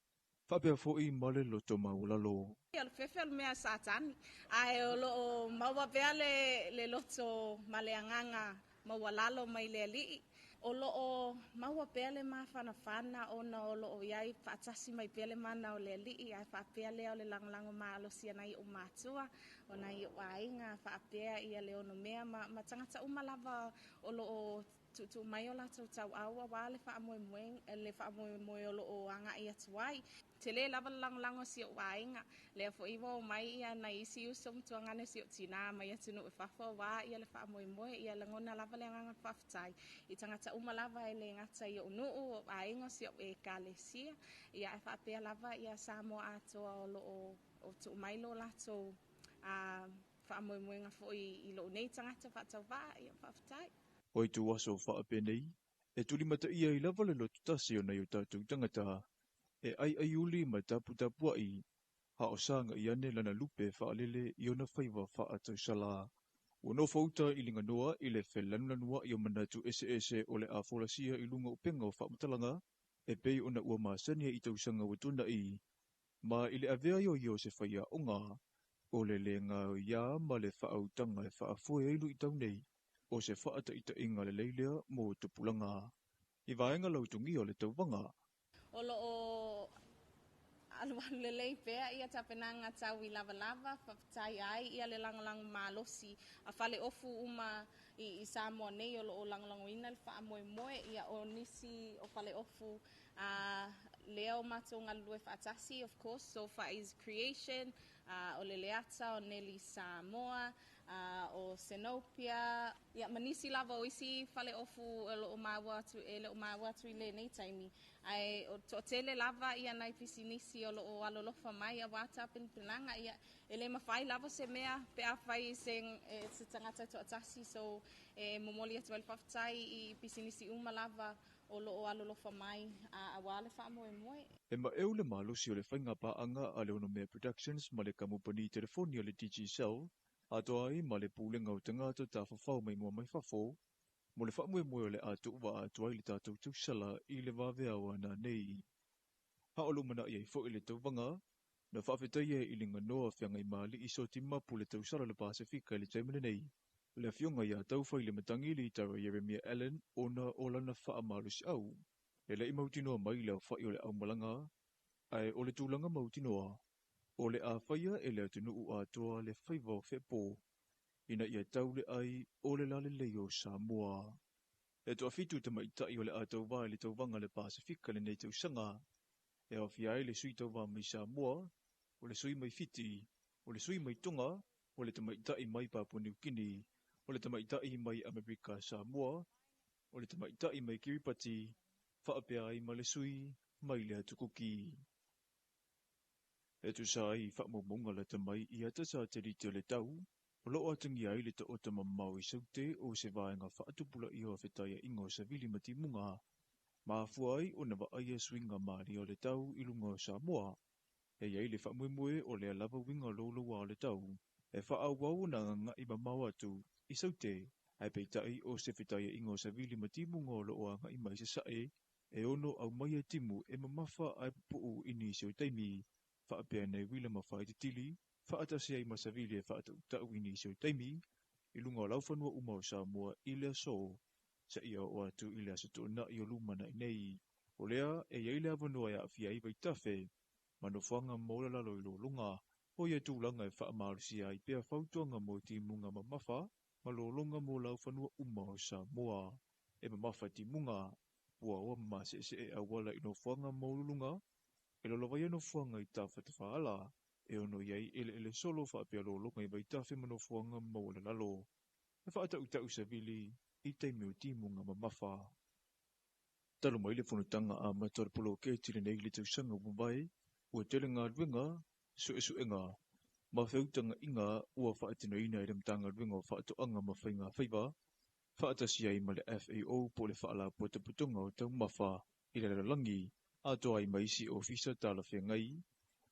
whapea fo i male lo to maulalo. Al fefel mea satani, ai o lo maua vea le loto maleanganga mawalalo mai le li o lo maua pele ma fana o na o lo iai fatasi mai pele mana o le li ai fa pele o le langlango ma lo sia nai o matua o nai o ainga fa pele ia le ono mea ma tangata umalava o lo tu mai o latou tau aua wā le whaamoe o loo anga ia tuai. Te le lava lango si o wainga, le fo iwa o mai ia na isi usum tuangane si o tina mai atunu e whafo wā ia le whaamoe ia le ngona lava le nganga whaftai. I tangata umalava e le ngata i o nuu o wainga si o e kalesia, ia e whaapea lava ia Samoa atoa o loo o tu mai lo latou whaamoe ngā fo i loo nei tangata whaatau wā ia whaftai. Oi tu waso whaape nei, e tuli mata ia I lava le lotu tasi o nei o tātou tangata, e ai uli mai tapu ai, ha o sanga I ane lana lupe whaalele I ona whaiwa whaatau sala. O no fauta I linga noa I le whelanua I o manatu ese o le a folasia I lunga o penga o whamatalanga, e pei ona ua maasania I tausanga watuna I. Ma I le avea yo se whaia o ngā, o le ngā o ia ma le whaautanga e whaafue eilu I tau nei, o se whaata ita inga le leilea mō tupulanga. I vaenga lautungi o le tauwanga. O loo alualu le lei pea ia tapenanga tau I lava whaftai ai ia le langalang malosi a whale ofu uma I Samoa nei o loo langalango ina le whaamoe ia o nisi o whale ofu leo mato ngalue whaatasi of course so far is creation o le leata o Nelly Samoa o Senopia ia manisi lava o isi whale ofu o maua atu I le nei taimi ai o tele lava ia nai pisinisi o loo alolofa mai a wata penanga ia ele mawhai lava se mea pe a whai se tangata to atasi so momoli atu al whaftai I pisinisi uma lava o loo alolofa mai a wale whaamoe. E ma le malusi o le whainga paanga a le Onomea Productions ma le kamupani telefoni o le DG Cell, a toa ai ma le pūlenga o tangata ta whawhau mai mua mai whafo, mo le whaamoe o le atu wa a toa I le tātou tausala I le wawea o ana nei. Ha o lumana I fo I le tauwanga, na whaafetai I linga noa whiangai maali I so tima pu le tausala le Pasifika I le taimane nei. Le fionga ia tauwhai le matangi li tara Jeremiah Allen ona o lana wha malusi au. E le imautinoa mai leo whai o le au malanga, ai o le tūlanga mautinoa, o le a whaia e le atunu u atoa le whaiva o whepo, ina ia taule ai o le lale leo Samoa. E toa fitu te maitai o le atau vai le tauwanga le Pasifika le nei tausanga, e o fiai le sui tauwa mai Samoa, o le sui mai fiti, o le sui mai tunga, o le tamaitai mai Papua New Guinea, o le tamaitai mai Amerika Samoa, o le tamaitai mai Kiribati, whaapea ai ma le sui mai le atukuki. E tu sa ai whaamomunga le tamai I atasa te rite le tau, o loo atangi ai le ta o tamamau I saute o se vaenga whaatupula I o whetaya ingo sa vili mati munga. Maafua ai o na wa aia swinga maari o le tau I lunga o Samoa, e iai le whaamumue o le alava winga loloa o le tau, e whaawau na nga I mamau atu I saute, ai peitai o se whetaya ingo sa vili mati munga o loo anga I mai se sae, e ono au maia timu e mamafa ai puu ini seo taimi, whaapea nei wila mawhai te tili, whaatasi ai masavili e whaatau tau ini seo taimi, I lunga o lauwhanua uma o Samoa I lea so, sa ia o atu I lea sato na I o lumana I nei, o lea e iei lea vanua ia awhia I waitafe, manofanga maula lalo I lo lunga, o ia tūlanga e whaamarusi ai pia whautuanga mo timunga mamafa, ma lo lunga mo lauwhanua uma o Samoa, e mamafa timunga, ua oa mase e awala I no fuanga maulunga, e lo lawai no fuanga I tafa te whaala, e ono iei ele solo whaapea lo longa I waitafe mano fuanga maula lalo. E whaata utau sa vili, I teimeo timunga mamafa. Talo mai le whanutanga a matar polo ke tiri nei le tausanga wumbai, ua tele ngā ruenga, suenga, ma whautanga inga ua whaatino ina I remtanga ruenga o whaatoanga ma whainga whaiva, whaatasi ai ma le FAO po le whaala putunga o tau mawha I le langi, atoa ai maisi o fisa tala whengai,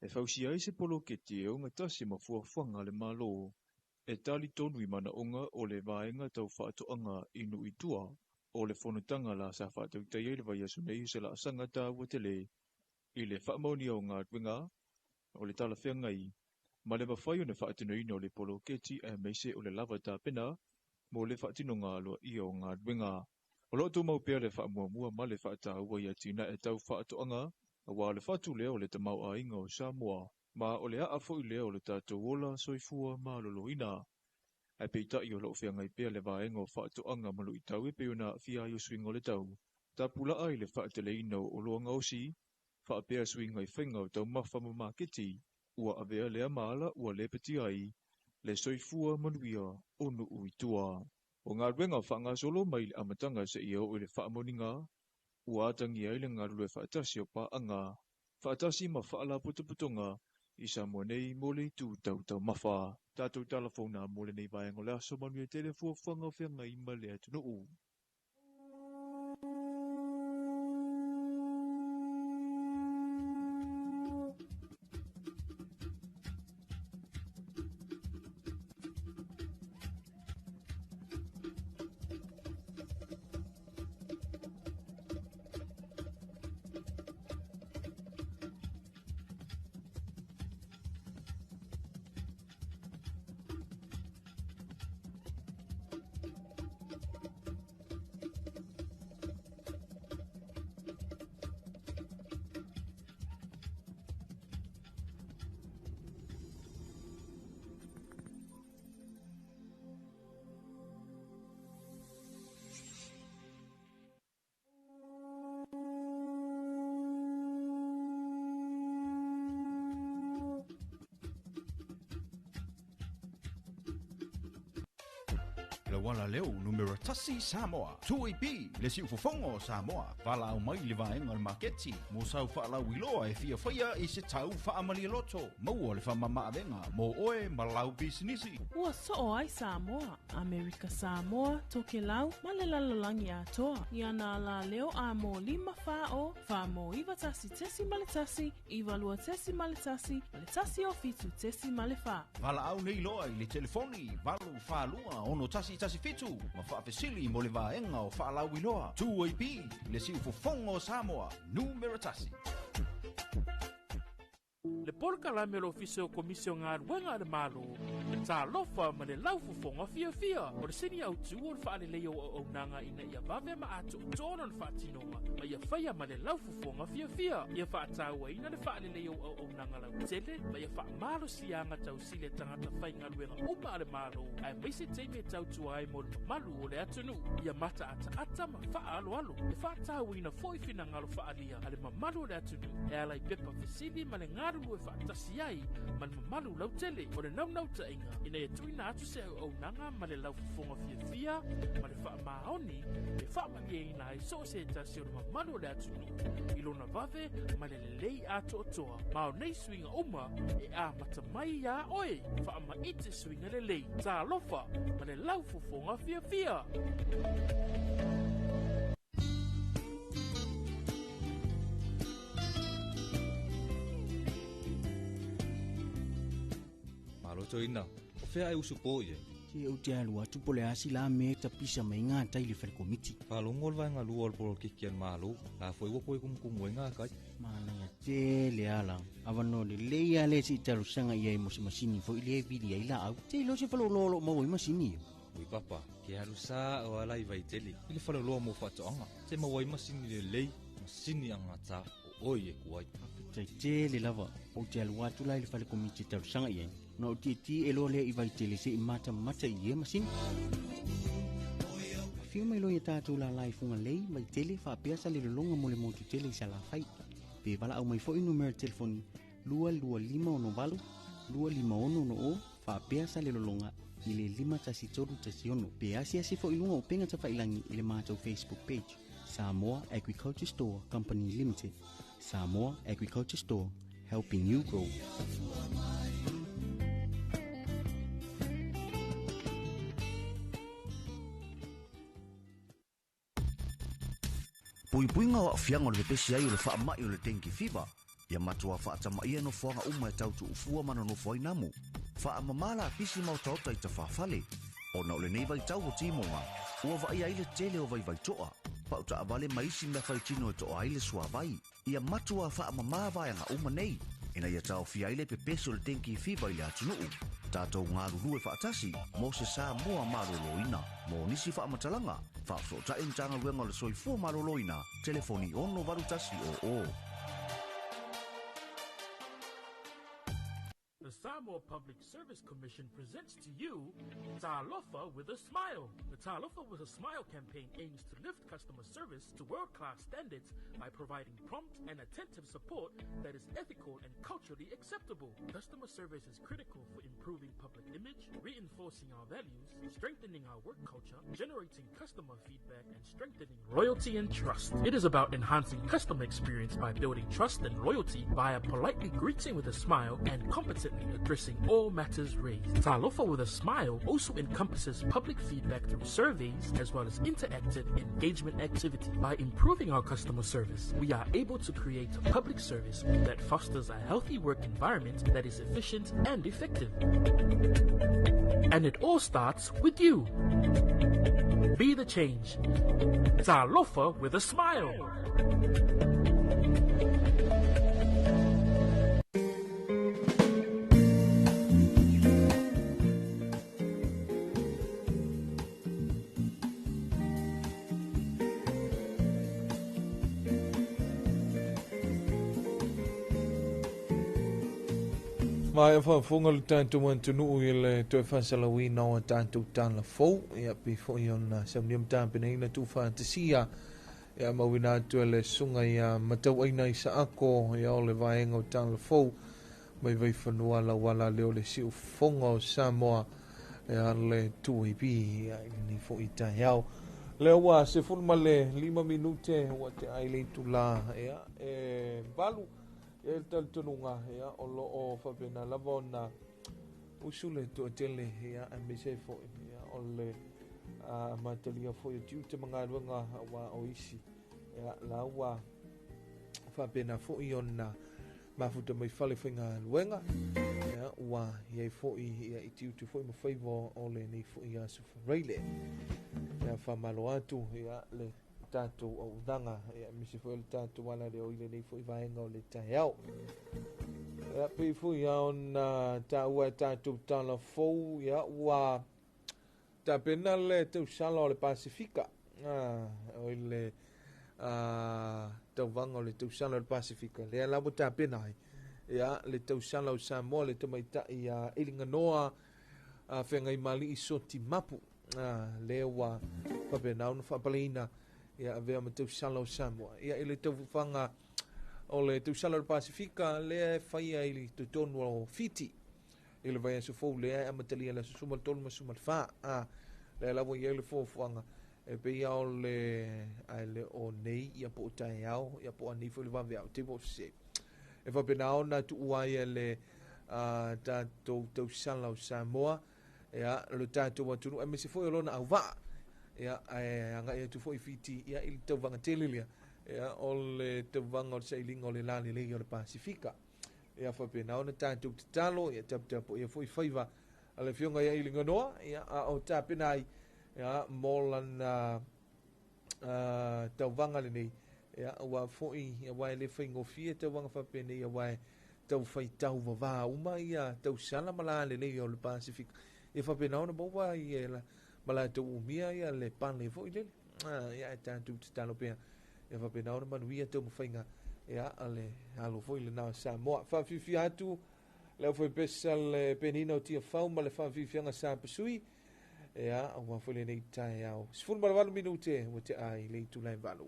e whausi ai se polo ke te o ngatasi ma fuafuanga le malo, e tali tonu I mana onga o le vaenga tau whaatoanga inu I tua, o le whanutanga la sa whaatau tai le vai asu nei se la asanga ta watele, I le whaamoni o ngā ruenga, o le tala whengai, ma le mawhai o ne whaatino ina o le polo ke ti e meise o le lava ta pena, mo le whaatino ngā loa I o ngā ruenga. O loto mau pea le whaamuamua ma le whaata ua ia tina e tau whaatoanga, a wā le whatu lea o le tamau a inga o Samoa, ma o le a fo I lea o le tātou ola soifua ma loloina. Ai peita i o lo fia ngai pea le vaenga o whaatoanga malu i tau e peona fia i o swingo le tau. Ta pula ai le whaateleina o loanga o si, whaapea swinga i whainga o tau mawha mamaketi, ua avea lea maala ua le peti ai, le soifua manuia o nu uitua. O ngā ruenga whanga solo mai le amatanga sa ia o le whaamoninga, ua atangi ai le ngā rue whaatasi o paanga, whaatasi ma whaala putuputunga, i Samoa nei mo le tu tau mawha. Tātou telefona mo le nei vaenga le aso manu e telefua whanga whenga i ma le atunu u. Le wala leo numero tasi Samoa. Tuipi le si ufofongo Samoa. Wala au mai le vaenga le maketi. Mo sau whaala wiloa e fia whaia i se tau whaamali loto. Maua le whamama avenga. Mo oe malau bisinisi. Ua soo ai Samoa, Amerika Samoa, toke lau, malelalolangi atoa. Iana la leo a mo 5 fao, fa mo iwa tasi tesi maletasi, iwa lua tesi maletasi, maletasi o fitu tesi malefa. Wala au nei loa i le telefoni. Walu whalua ono tasi fitu. Ma whaafesili mo le vaenga o whaalau iloa. Tuipi le si ufofongo Samoa. Numero tasi. Le polka la me lo ofisio komisio ngā ruenga le malo, le Talofa ma le laufufonga fia. O le sini au tu o le whaale leo o nanga ina ia vave ma atu tono le whaatinonga, ma ia whaia ma le laufufonga fia. Ia whaataua ina le whaale leo o nanga lau tele, ma ia wha malo sianga tau sile tangata whai ngā ruenga uma le malo, ai maise teime tau tuai mo le malu o le atunu. Ia mata ata ma wha alo. Ia whaataua ina foifina ngalo whaalia, ale ma malu o le atunu, e alai pepa fesili ma le ngaru e whaatasi ai, ma le mamalu lau tele, o le nau ta inga, ina e tuina atu se au nanga ma le lau fufonga fia, ma le wha maoni, e wha mani e ina e so se tasi o le mamalu le atunu, ilona vave, ma le lei ato otoa, ma o nei swinga uma, e a matamai ya oe, wha ma ite swinga le lei, Talofa, ma le lau fufonga fia. Loto ina, o fea e usu po ye. Te au te alua tupo le asi la me ta pisa mai ngā tai le whare komiti. Whalongo le vaenga lua le polo kiki an malo, la foi wapo e kumkumu e ngā kai. Mananga te le ala, awano le leia le si taru sanga ia i mose masini fo ili e vidi ai la au. Te ilo se whalo lolo mau i masini yo. Ui papa, ke haru sa o ala i vaiteli. Ili whalo loa mo whatoanga, te mawai masini le lei, masini anga ta o oi e kuai. Te le lava, o te alua tu lai le whare komiti taru sanga ia. No ti elo le i vai tele se i mata i e masini. Fio mai lo i tātou la lai funga lei, mai tele wha peasa le longa mo le motu tele i sa la whai. Pe wala au mai fo i numero telefoni 225 251 wha peasa le longa i le 5 Pe asia se fo i lunga o penga ta whailangi i le mātou Facebook page. Samoa Agriculture Store Company Limited. Samoa Agriculture Store, helping you grow. Puinga o afianga o le pesi ai o le whaamai o le tenki fiba. Ia matua whaatamaia no whanga uma e tautu ufua mana no whainamu. Whaamamala pisi mau tauta i ta whawhale. O na ole nei vai tau o timonga. Ua vai ai le tele o vai vai toa. Pa uta avale maisi mea whai tino e toa ai le sua vai. Ia matua whaamamala vai anga uma nei. Ina ia tau fia ai le pepesi o le tenki fiba i le atunuu. Tātou ngā ruru e whaatasi, mo se sā mua maroloina, mo nisi whaamatalanga, whaafo ta intanga wenga le soifua maroloina, telefoni ono varutasi o. The Samoa Public Service Commission presents to you Talofa with a Smile. The Talofa with a Smile campaign aims to lift customer service to world-class standards by providing prompt and attentive support that is ethical and culturally acceptable. Customer service is critical for improving public image, reinforcing our values, strengthening our work culture, generating customer feedback, and strengthening loyalty and trust. It is about enhancing customer experience by building trust and loyalty via politely greeting with a smile and competently addressing all matters raised. Talofa with a Smile also encompasses public feedback through surveys as well as interactive engagement activity. By improving our customer service, we are able to create a public service that fosters a healthy work environment that is efficient and effective. And it all starts with you. Be the change. Talofa with a Smile. Mai fa fonga le tanto man tunu ile to fa salawi no tanto tan la fo ya before yon samniam tampe na tu fantasia ya mawina to le sunga ya matau aina isa ako ya ole vaenga tan la fo mai vai fanua la wala le ole si fonga Samoa ya le tu ipi ya ni fo ita yao le wa se fulma le 5 minute wa te ai le tula ya balu el tal tununga ya o lo o fa pena la bona usule to tele ya ambise fo ya o le matalia fo ya tu manga nga wa oisi ya la wa fa pena fo iona mafuta mai fale finga luenga ya wa ye fo ya itu fo mo favor o le ni fo ya su reile ya fa malo atu ya le tato o danga ya misi foi tato wala de oile nei foi vaenga o le taiao ya pe foi ya ona ta ua tato tala fou ya ua ta pena le te usala o le Pasifika oile tau vanga o le te usala o le Pasifika le ala mo ta pena ya le te usala o Samoa le te maita ya ilinga noa whenga i mali i soti mapu le ua whapena ona whapaleina ya avea ma tau sala o Samoa ya ile tau fanga o le tau sala o Pasifika le faia ili tu tonu o fiti ile vai so fo le amatalia la suma tonu ma suma fa le la vo ile fo fanga e pe ya o le ale o nei ya po tai ao ya po ani fo le va vea te vo se e va pena ona tu uai le ta tau sala o Samoa ya lo tatu wa tunu e me se fo lo na ava ya anga e tu foi fiti ya il te vanga telelia ya ole te vanga se lingo le lali le o Pasifika ya fa pena ona tanto talo ya tap tap ya foi faiva ale fionga ya ilinga noa ya o tap nai ya molan te vanga le nei ya wa foi ya wa le fingo fie te vanga fa pena ya wa te fai tau va uma ya te sala mala le o Pasifika e fa pena ona bo wa ya mala te umia ya le pan le foi le ya tanto talo pe e va pena ona manuia te mfainga ya ale alo foi le na Samoa fa fi atu le foi pesal penino tia fau ma le fa fi fianga sa pesui ya wa foi le nei tai au sful ma 20 minute o te ai le tu lai valu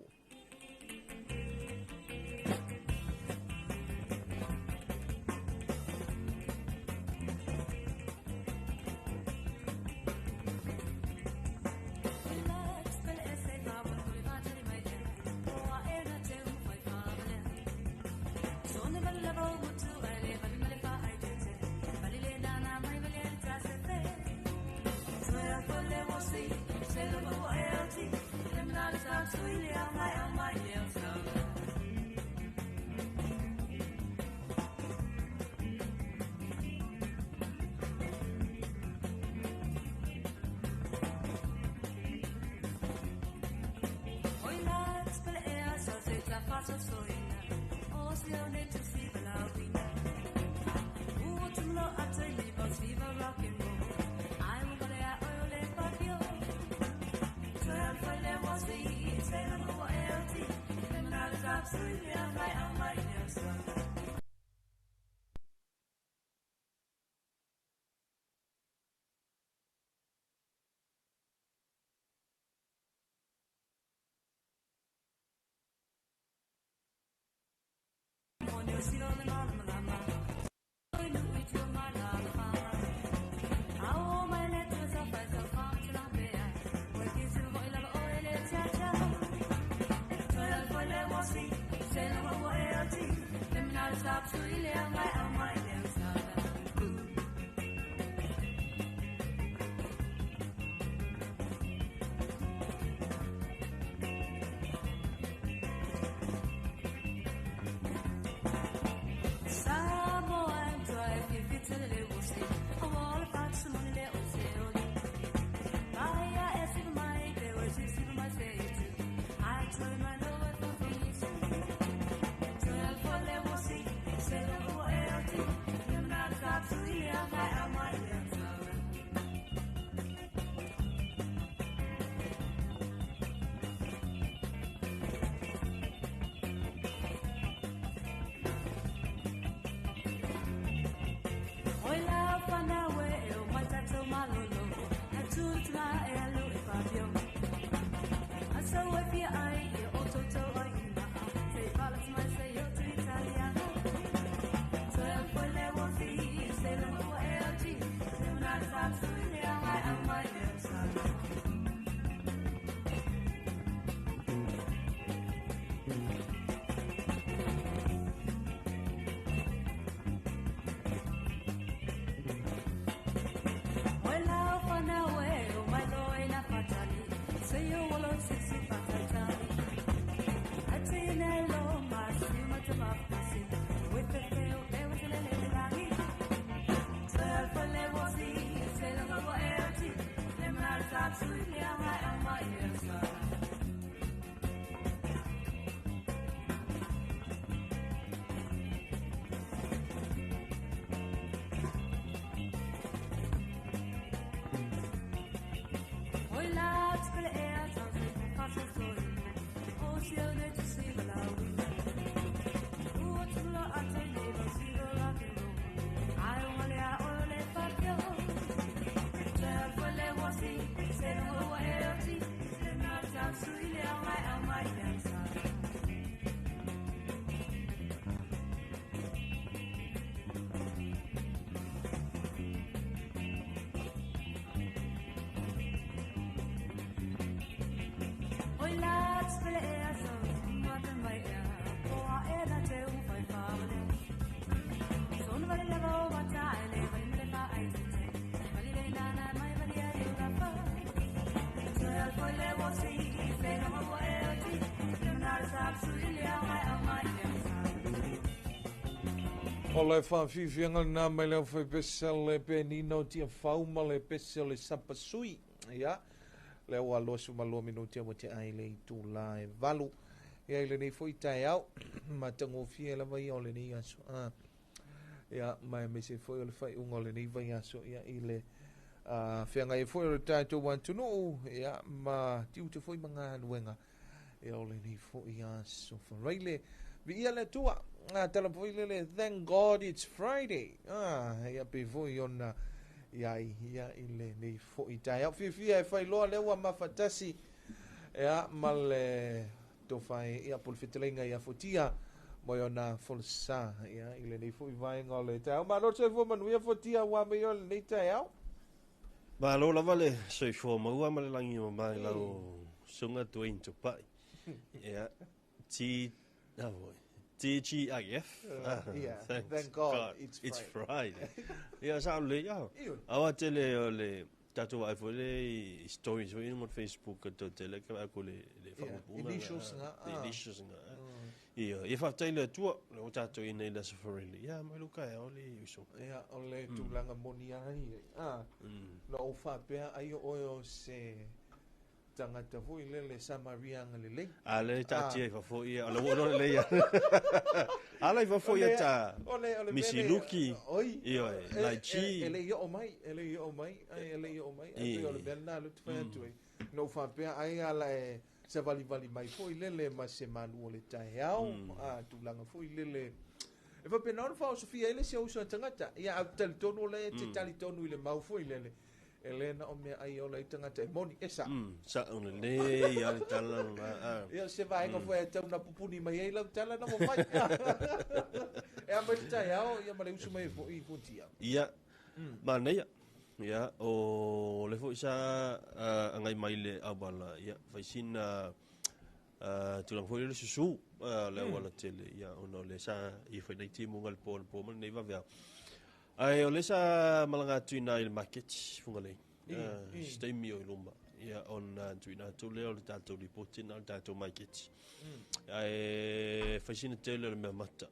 O le whawhiwhianga nā mai leo whai pesa le penino tia whauma le pesa le sapasui. Ia, leo a losu malua minutia wa te aile i tū la e valu. Ia ile nei fwoi tai au, ma tango fia la vai o le nei aso. Ia, mai me se fwoi o le whai unga o le nei vai aso. Ia, ile whianga e fwoi o le tātou wantunu. Ia, ma tiu te fwoi mga luenga. Ia o le nei fwoi aso. Whareile, vi ia le tua. Talofa lele, thank God it's Friday. Ia pe foi ona ia ile nei foi tai. Au fia e fai loa lewa mafatasi. Ia mal to fai ia pol fitelenga ia fotia. Moi ona folsa ia ile nei foi vai ngole tai. Ma no se fo manu ia fotia wa me yo nei tai au. Ba lo la vale se fo ma wa ma langi ma mai la sunga to into pai. Ia ti voi. TGIF. Yeah, thank God it's Friday. Yeah, sa le ya. Awa tele le tatu ai fo le stories o in Facebook to tele ka ko le initials nga. Initials nga. Ia, if I tell you tu le tatu in le safarili. Ya, ma luka e ole iso. Ya, ole tu langa monia ai. No fa pe ai o se tangata fo ile samarianga le le. Ale tati fa fo ia ala wono le ia. Ala fa fo ia ta. Misiluki. Io la chi. Ele yo mai, ele yo mai. Ai ole bella lu fa tu. No fa pe ai ala se vali mai fo ile ma se manu le tai au. Tu langa fo ile. E fa pe non fa Sofia ile se usa tangata. Ia tel tono le te tali tono ile mau fo ile. Elena o mea ai o lai tangata e moni e sa. Sa ona le ia le tala na. Ia se vai nga foi tau na pupuni mai ai lau tala na mo mai. E a mai tai ao ia male usu mai fo i funtia. Ia. Mana ia. Ia o le fo isa angai mai le abala ia faisina tulang foi le susu le wala tele ia ono le sa I foi nei timu ngal po man nei va vea. Ai o le sa malanga tuina il market fungale. Stay mi o lomba. Ia on tuina to le o le tato li potina o tato market. Ai faisina tele le mata.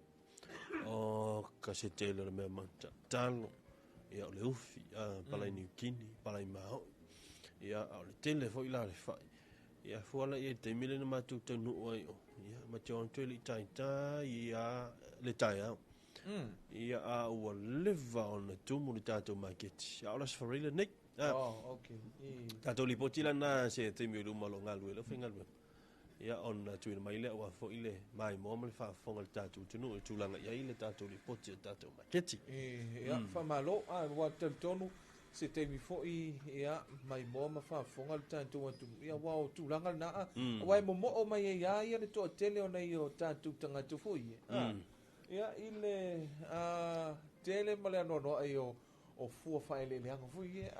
O kasi tele le mata. Talo. Ia o le ufi palai ni kini palai mao. Ia o le tele foi la le fai. Ia fuala ia te mile na matu tanu ai o. Ia ma te on tele taita ia le tai au. Ia a ua leva on le tumu le tato market. Ia o la sfarila nei. Okay. Tato li potila na se te mi luma lo ngalu le fingal. Ia on tuina mai le wa fo ile mai mo le fa fonga le tato tunu tulanga ia ile tato li potila tato market. Ia fa malo wa tonu se te mi fo ia mai mo ma fa fonga le tato tu ia wa tulanga na wa mo o mai ia le to tele o nei o tato tanga tu fo ia ile tele male no ai o fu fa ile le anga fu ia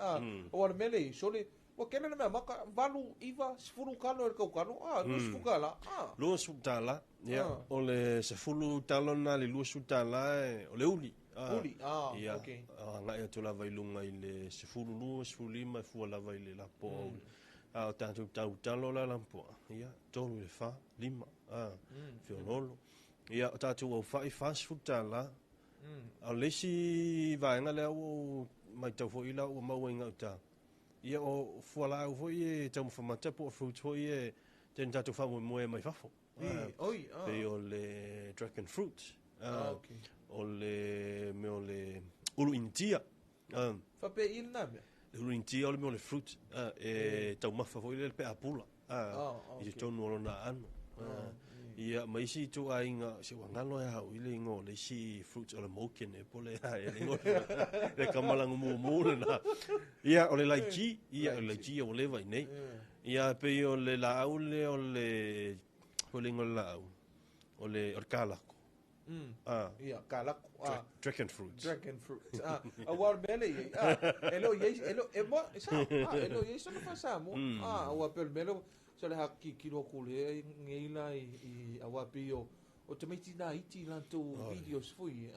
o le mele so le o kena na maka valu iva sfuru kalo e kano lu sfugala lu sfutala ia o le sfulu talona le lu sfutala o le uli ia nga ia tola vai lunga ile sfulu lu sfulima fu la vai le la po a tanto talo la lampo ia tolu le fa lima fiololo ia tatu o fa sfutala a lesi vai nga le o mai tau fo ila o mau inga ta ia o fuala o foi tau famata po fruit foi ten tatu fa mo mai fafo pe o le dragon fruit o le me o le ulu intia fa pe ina me le ulu intia o le me o le fruit e tau mafa foi le pe apula i tonu o na ano ia mai si tu ainga se wangalo ya ile ngo le si fruits o le moken e pole ai ngo le kamalang mu na ia o le laiki ia o le ji o le vai nei ia pe o le laule o le ngol lau o le kalako ia kalako dragon fruit a war mele elo mo sa elo so fa sa mo wa per melo so le haki kilo kule ngeila I awapi o te meti na iti lanto videos fui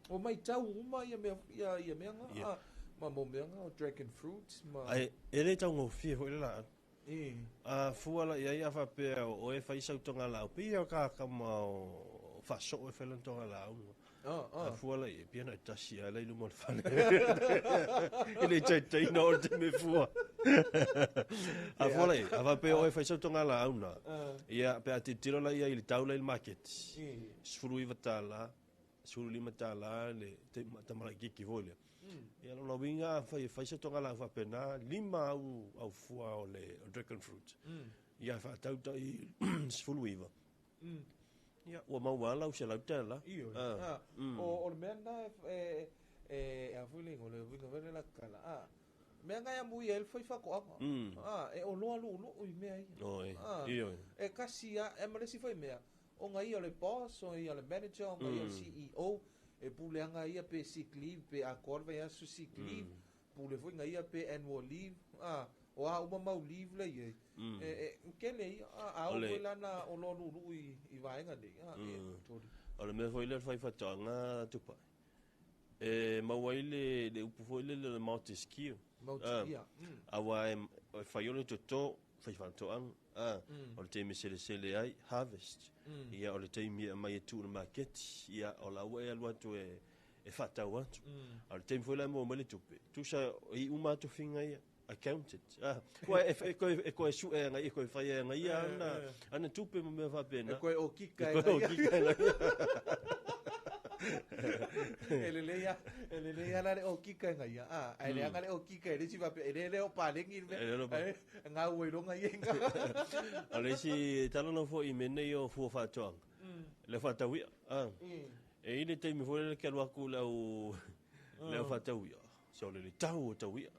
o mai tau uma ia meanga ma mo meanga o dragon fruit ma ai ele tau ngo fie ho la fuala ia fa pe o e fa isa tonga la pe o ka ma o fa so e felan tonga la fuala e piano tashi ala ilu mo fa ele tai no te me fua fuala e va pe o e fa isa tonga la una ia pe ati tiro la ia il taula il market sfuru I vatala sfuru lima tala le te tamara ki volia ia lo winga fa isa tonga la fa pena lima au fua o le dragon fruit ia fa tau I sfuru iva ia o mawala o se la tela o mena a fuling o le winga vele la kala menga ya mui el foi fa ko e o lo o me ai e kasia e male si foi me o ngai o le boss o ia le manager o ngai o CEO e puleanga ia pe sick leave pe acorda ia su sick leave pule foi ngai ia pe annual leave o uma mau leave le ia ke le o la na o lo lu I vai nga de o le me foi le fai fatanga tupa e mawaile le upu foi le Montesquieu awa fai ole to fai fanto an o le temi sele ai harvest ia o le temi mai tu le market ia o la we alwa to e fata watu o le temi foi la mo mele tupe tu sa I uma to finga ia accountant ko su e ngai ko fai ngai ana tupe mo me va pena ko o kika ele leia la o kika ngai ele anga le o kika ele si va ele o palengi nga o ilo ngai nga ale si talo no fo I mene yo fo fa tong le fa tawi e ile te mi fo le kelwa ku la o le fa tawi so le tau o tau ia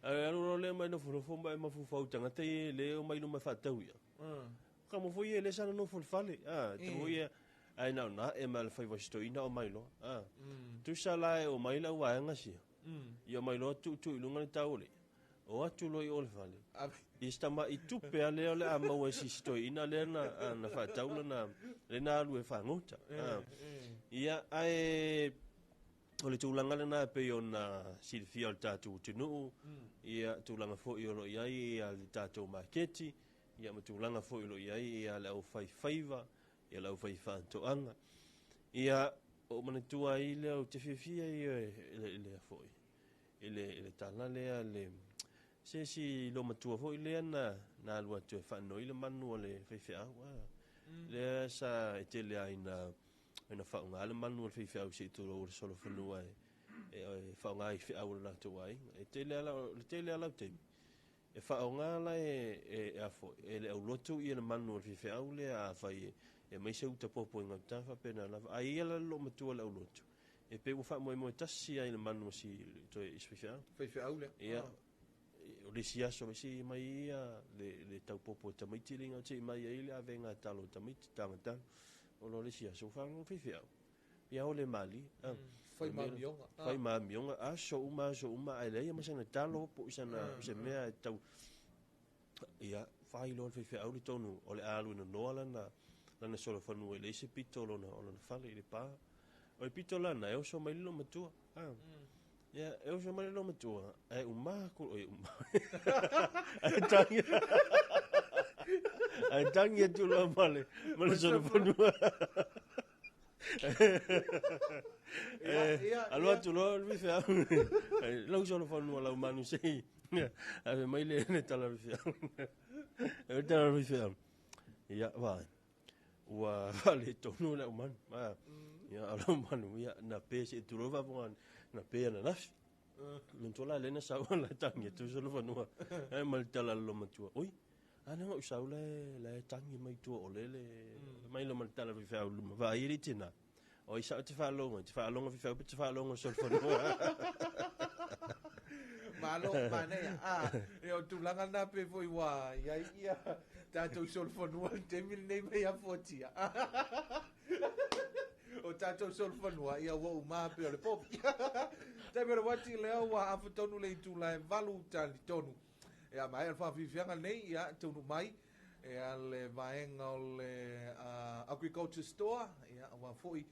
alo le mai no fo mai mafu fau tanga te le o mai no mai fa tau ia ka mo foi le sana no fo fale tu ia ai na e mal fai was to ina o mai lo tu sala o mai la wa nga si ia mai lo tu lunga tau le o atu lo i o le fale istama i tupe ale ole a mau e sisto ina le na fa tau na le na lu e fa ngota ia ai o le tūlanga lena pe ona silfia o tātou tunu ia tūlanga fo i olo iai ia le tātou maketi ia ma tūlanga fo i olo iai ia le au fai faiva ia le au fai whantoanga ia o manatua i le au te whiwhia i le fo i le tāna lea le se si lo matua fo i lea na alua tu e whanno i le manu o le whiwhia lea sa e te lea ina whaunga le manu o le whiwhia au se tu lo solo whanua e whaunga i whiau la tu ai e te lea lau te e whaunga la e afo e le au lotu i le manu o le whiwhia au le a whai e mai se uta popo i ngau tafa pena lava a ia la lo matua le au lotu e pe mo wha moe tasi ai le manu si to e whiwhia au le ia o le siaso le si mai ia le tau popo tamaiti le ngau te mai ai le a venga talo tamaiti tangata o lo le siaso whangu whiwhia ia o le mali fai mamionga a so uma ai leia masana talo po isana se mea tau ia fai lo whiwhia au le tonu o le alu ina noa lana solo whanua le se pito lona o lana whale i le pā o le pito lana e o so mai lilo matua ia e o so mai lilo matua e uma ko e uma ai tangi tu lo male solo whanua alua tu lo whiwhia lau solo whanua lau manu sei ave mai le tala whiwhia e tala whiwhia ia vai ua le tonu le man ia alo manu ia na pe se tu lo va na pe na nafi mentola le na sa la tangi tu solo fanua e mal tala lo matua oi ana ngo sa le tangi mai tu o le mai lo mal tala vi fa lu va iri tina oi sa te fa longa vi fa te fa longa solo fanua malo mane e tu langa na pe foi wa ia tato sol fonua te mil nei me a fotia o tato sol fonua ia wo ma pe le pop te me wati le wa a fotonu le tu la valu tali tonu ia mai al fa fianga nei ia tonu mai ia le vaenga o le agriculture store ia wa foi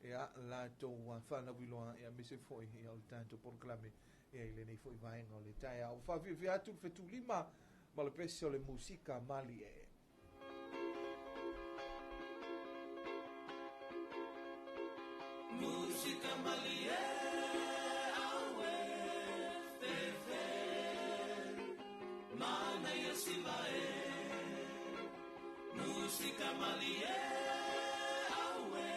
ia la to wa fa na wiloa ia me se foi ia o tanto proclame ia ile nei foi vaenga o le tai au fa tu fetu lima ma le pese o le musica mali Musica mali awe fefe mana ya sivae Musica mali awe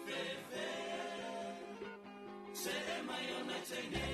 fefe se mayona tene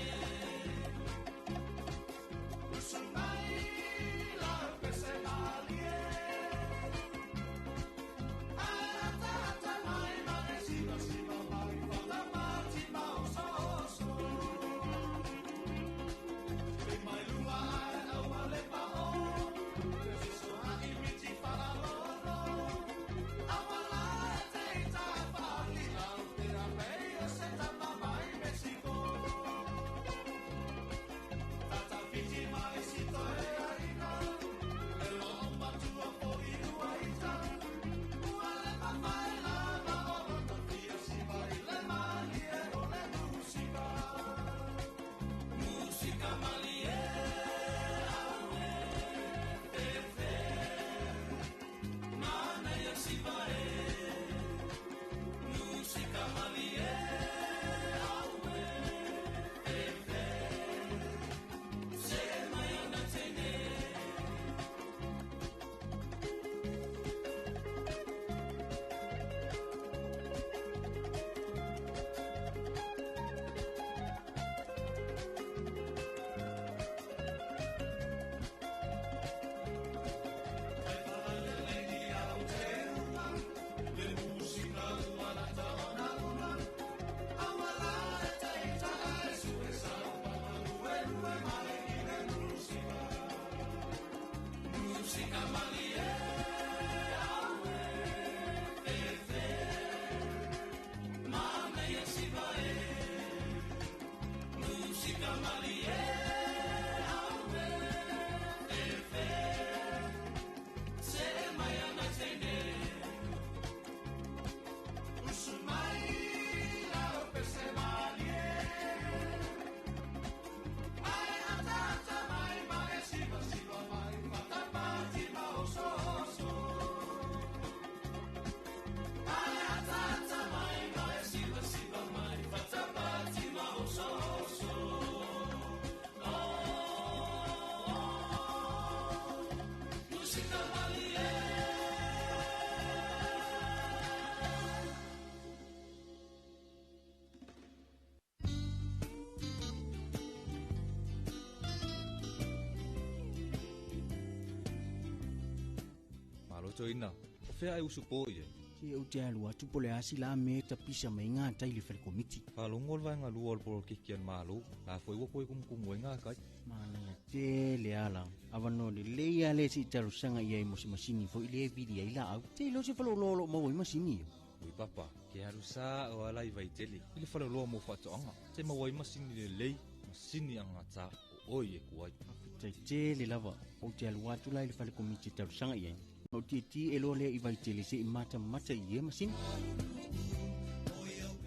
soina. O fea ai usu po ia. Ke o te alua tupo le asi la me ta pisa mai ngā tai le whare komiti. Whalongo le vaenga lua polo kikian malu. La foi wako e kumkumu e ngā kai. Mana te le ala. Awano le leia le si taru sanga ia i mosi masini fo i le vidi ai la au. Te lo se whalo lolo mau i masini ia. Ui papa, ke haru sa o alai vai tele. Ili whalo loa mo whatoanga. Te mawai masini le lei, masini anga ta o oi e kuai. Tai te le lava. O te alua tu lai le whare komiti taru sanga ia. O ti e lo le i vai tele se i mata i e masini.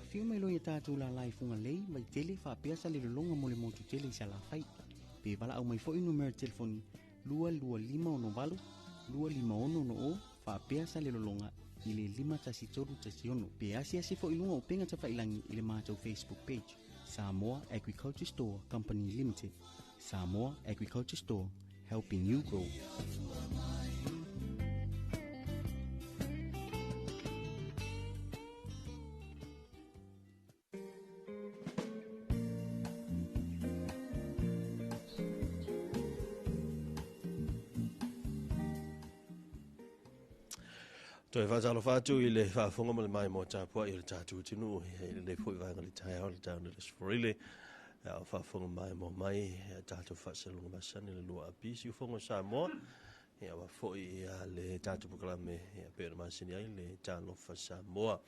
Fiu mai lo ia tātou la lai funga lei, mai tele whapeasa le longa mo le motu tele i sa la whai. Pe wala au mai fo i numero telefoni 225 251 o whapeasa le longa i le 5-3-1. Pe asi fo i lunga o penga ta whailangi i le mātou Facebook page. Samoa Agriculture Store Company Limited. Samoa Agriculture Store, helping you grow. Toi Talofa tu i le whaafonga mo le mai mo tāpua i le tātu tinu i le pui vanga le tai au le tāu le sforile au whaafonga mai mo mai tātu whaasalunga masani le lua api si ufonga Samoa ia wa foi ia le tātu pukalame ia pēra masini ai le Talofa Samoa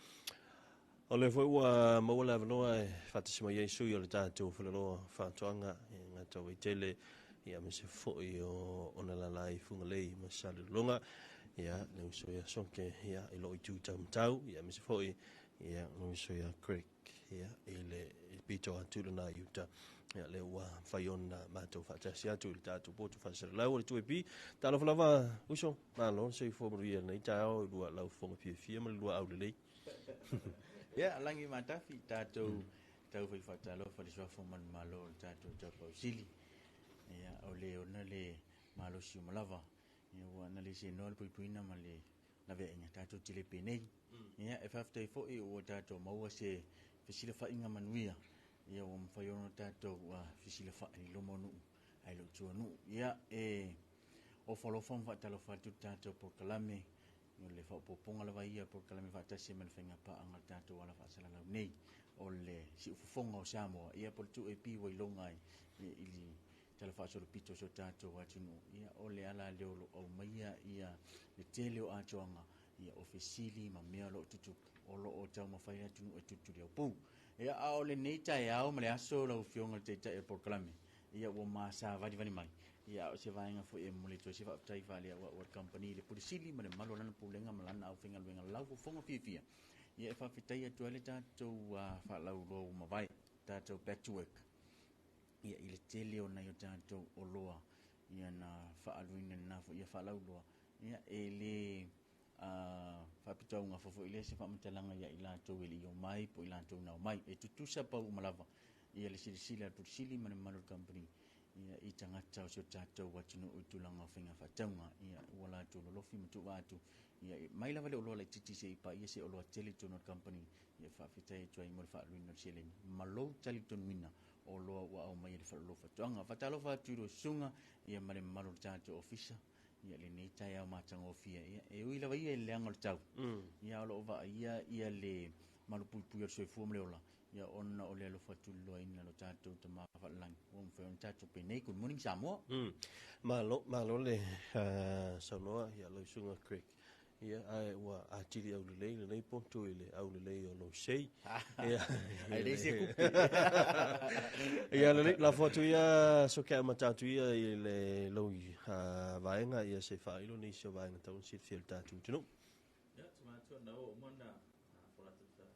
o le foi ua maua vanoa e whatasima Iesu i o le tātu whalaloa whaatoanga i ngā tau i tele ia me se foi o ona lalai funga lei masali lunga ia le uso ia sonke ia i lo i tu tau ia me se foi ia no uso ia creek ia i le pito atu na yuta ia le ua faiona matou fatasi atu le tatu potu fasere lau le tuepi talo flava uso malo se fo mo ia nei tao lua lau fonga pia ma lua au le lei ia langi matafi tatu tau fai fatalo fa le sofo man malo tatu tau sili ia ole ona le malo si mo lava ia wana le se nol puipuina ma le na ve'enga tātou tile penei ia e whaftai fo i o tātou maua se whisila whainga manuia ia o mwhaiono tātou whisila whaini lomonu ai lo tuanu ia e o whalofam whatalo whatu tātou porkalame ia le whaopoponga lawa ia porkalame whatasi ma le whainga paanga tātou wala whaasala lau nei o le si ufufonga o Samoa ia por tu e pi wailongai ili tala whaasoro pito so tātou atunu ia o le ala leolo au maia ia le tele o atoanga ia ofisili ma mea lo tutu o lo o tau mawhai atunu e tutu leo pū ia a o le neita e au ma le aso lau fionga te ta e porkalame ia o maasa vani mai ia o se vaenga fo e mole to se whaptai whale a o company le purisili ma le malo lana pulenga ma lana au whenga luenga lau fonga fia ia e whawhitai atu ale tātou whalau lo mawai tātou back to work ia i le tele o na i o tātou o loa ia na whaaluina na fo ia whalau loa ia e le whapitau ngā fofo i le se whamatalanga ia i lātou e li o mai po i lātou nao mai e tutusa pau umalawa ia le silisili al purisili ma le Malur Company ia i tangata o se tātou watino o tulanga o whenga whataunga ia ua lātou lolofi matu wātu ia mai lava le o loa le titi se i pa ia se o loa tele Malur Company ia whawhitai tua i mo le whaaluina se le malou tali tonuina o loa ua au mai le whalalofa tuanga. Whatalofa tūro sunga ia mare maro tātou ofisa ia le nei tai au mātanga o fia ia e ui lawa ia e leanga le tau ia o loo wa ia le maru pui o soifua mle ola ia ona o le alofa tūloa ina lo tātou ta mawhalangi o mwhai on tātou penei good morning Samoa malo le Samoa ia lau sunga creek ia ai wa atiri au lei le nei ponto ile au lei o lo sei ia ai le se ku ia le la foto ia so ke matatu ia le lo vaenga ia se failo ni so vaenga tau sit fiel tatu tino ia tomato na o mona fora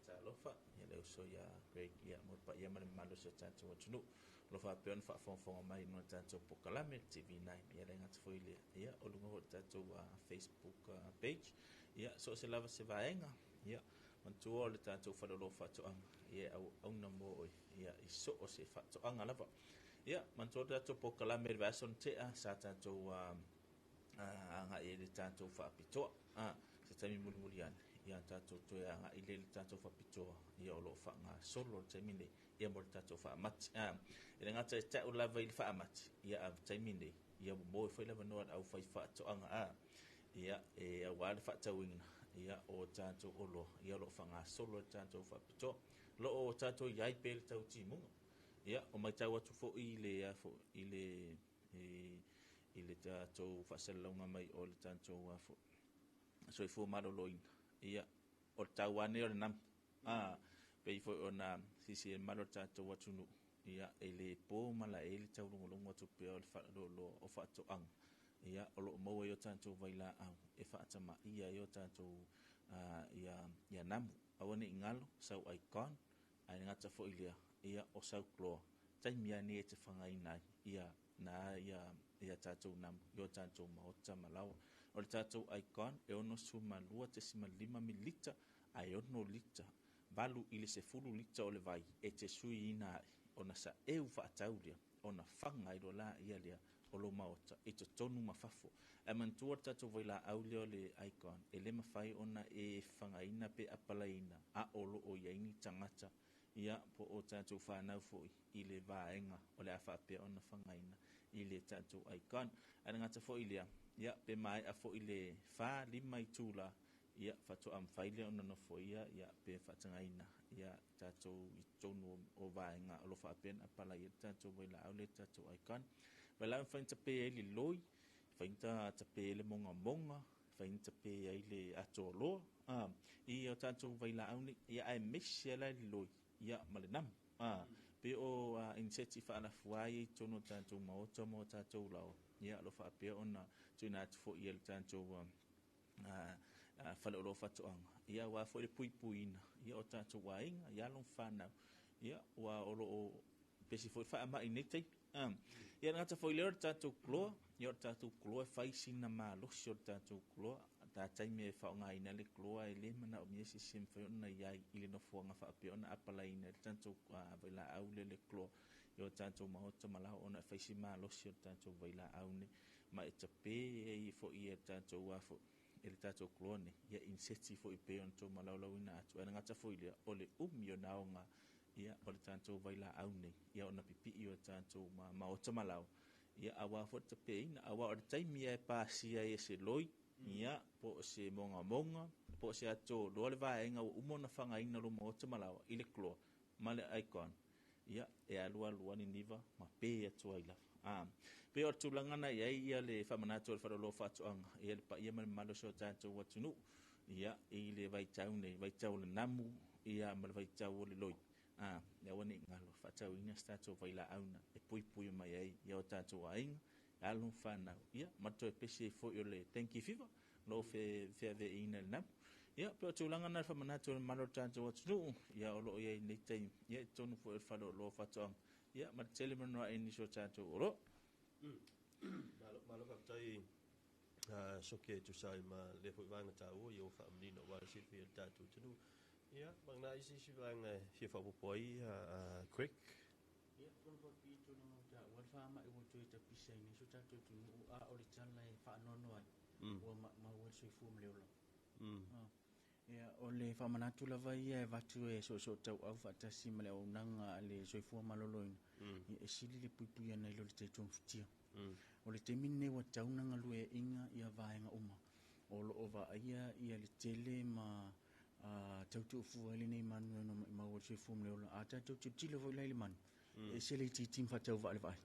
ta lofa ia le so ia great ia mo pa ia male malo so tatu tino lo fa peon fa fon mai no tatu pokalame TV9 ia le ngat foi le ia o lungo tatu Facebook page ia so se lava se vaenga ia man tu o le tatu fa lo fa to ia au na mo ia i so o se fa to anga lava ia man tu tatu pokalame version te sa tatu anga e le tatu fa pito se tami mulmulian ia tatu to anga i le tatu fa pito ia o lo fa nga solo tami ia mo tatu fa mat ia ngata ta o lava i fa mat ia a taimine ia mo foi lava no au fai fa to anga ia e awale whaatauina ia o tātou olo ia lo whanga solo tātou whapito lo o tātou iai pēle tau timunga ia o mai tau atu fo i le afo i le tātou whaasalaunga mai o le tātou afo so i fo maroloina ia o tau ane o le nam pei fo o na sisi e maro tātou atu nu ia e le pō mala e le tau longolongo atu pēo le whaarolo o whaato ang ia o lo maua i o tātou waila au e whaatama ia i o tātou ia namu awane i ngalo sau aikon ai ngata fo ilia ia o sau kloa taimia ni e te whangai nai ia na ia tātou namu i o tātou maota malawa o le tātou aikon e ono suma lua te sima 5 mililita ai ono lita valu i le se fulu lita o le vai e te sui ina ai ona sa eu whaatau lia ona whanga i lo la ia lia o lo maota e to tonu mafafo e mantua tātou waila au leo le aikon e le mawhai ona e whangaina pe apalaina a olo o iaini tangata ia po o tātou whanau foi i le vaenga o le awhapea ona whangaina i le tātou aikon ana ngata foi lia ia pe mai a foi le wha lima i tūla ia whato am whaile ona no foi ia pe whatangaina ia tātou i tonu o vaenga o lo whapea apala ia tātou waila au le tātou aikon Wala whainta pe e li loi, whainta ta pe le monga monga, whainta pe e le ato loa. I o tātou waila auni, ia ai mesi ala li loi, ia male nam. Pe o inseti whaana fuai i tono tātou maota mo tātou lao. Ia lo whaapea ona tuina atu fo i le tātou whale o lo whatoanga. Ia wa fo le pui puina, ia o tātou wainga, ia long whanau. Ia wa o lo o pesi fo wha ama i netei. Ia ngata foi leo tātou kloa, ia o tātou kloa whai sina mā losi o tātou kloa, tā taimi e whaonga ina le kloa e le mana o miesi sim whai ona iai ili no fuanga whaapea ona apala ina le tātou waila au le kloa, ia o tātou mahota malau ona whai si mā losi o tātou waila au ne, ma e tape e i fo i e tātou wafo, e le tātou kloa ne, ia inseti fo i pe on tō malau lau ina atu, e ngata foi lea, o le o naonga, ia o le tātou waila au nei, ia ona pipi i o tātou maota malau, ia awa fota peina, awa o le taimi e pāsia e se loi, ia po se monga monga, po se ato loa le vaenga o umona whangaina lo maota malau, i le kloa, ma le aikon, ia e alua ni niva, ma pe ato aila. Pe o tūlangana ia le whamanato le wharalo whatoanga, ia le pa ia male malo so tātou watunu, ia i le vaitau nei, vaitau le namu, ia ma le vaitau le loi. Ia wane ngalo whatau ina stato waila auna e pui mai ai ia o tātou ainga alun whanau ia mato e pese fo i le tenki fiva lo fe ave ina le namu ia pe o tūlanga na whamanato le malo tātou atunu ia o lo ia nei teim ia e tonu fo e whalo lo whatoang ia ma tele manua e niso tātou oro malo kaptai soke tu sai ma le fo vanga tau i o whaamnino wa sifi el tātou tunu ia bangna isi si vanga si fa poi quick ia kon ko pi tu no ta wa fa ma e wo tu ta pisa ni so ta tu a o le tala e fa no no ai o ma wo so fu me lo ia o le fa manatu la vai e va tu e so tau au fa ta si male o nanga le so fu ma lo lo e sili le pupu ia nei lo te tu futia o le te mine wa tau nanga lu e inga ia vaenga uma o lo ova ia le tele ma tau tu fu ele nei manu no ma wo se fu mle a tau tu tilo vo ile man e se le ti tim fa tau va le vai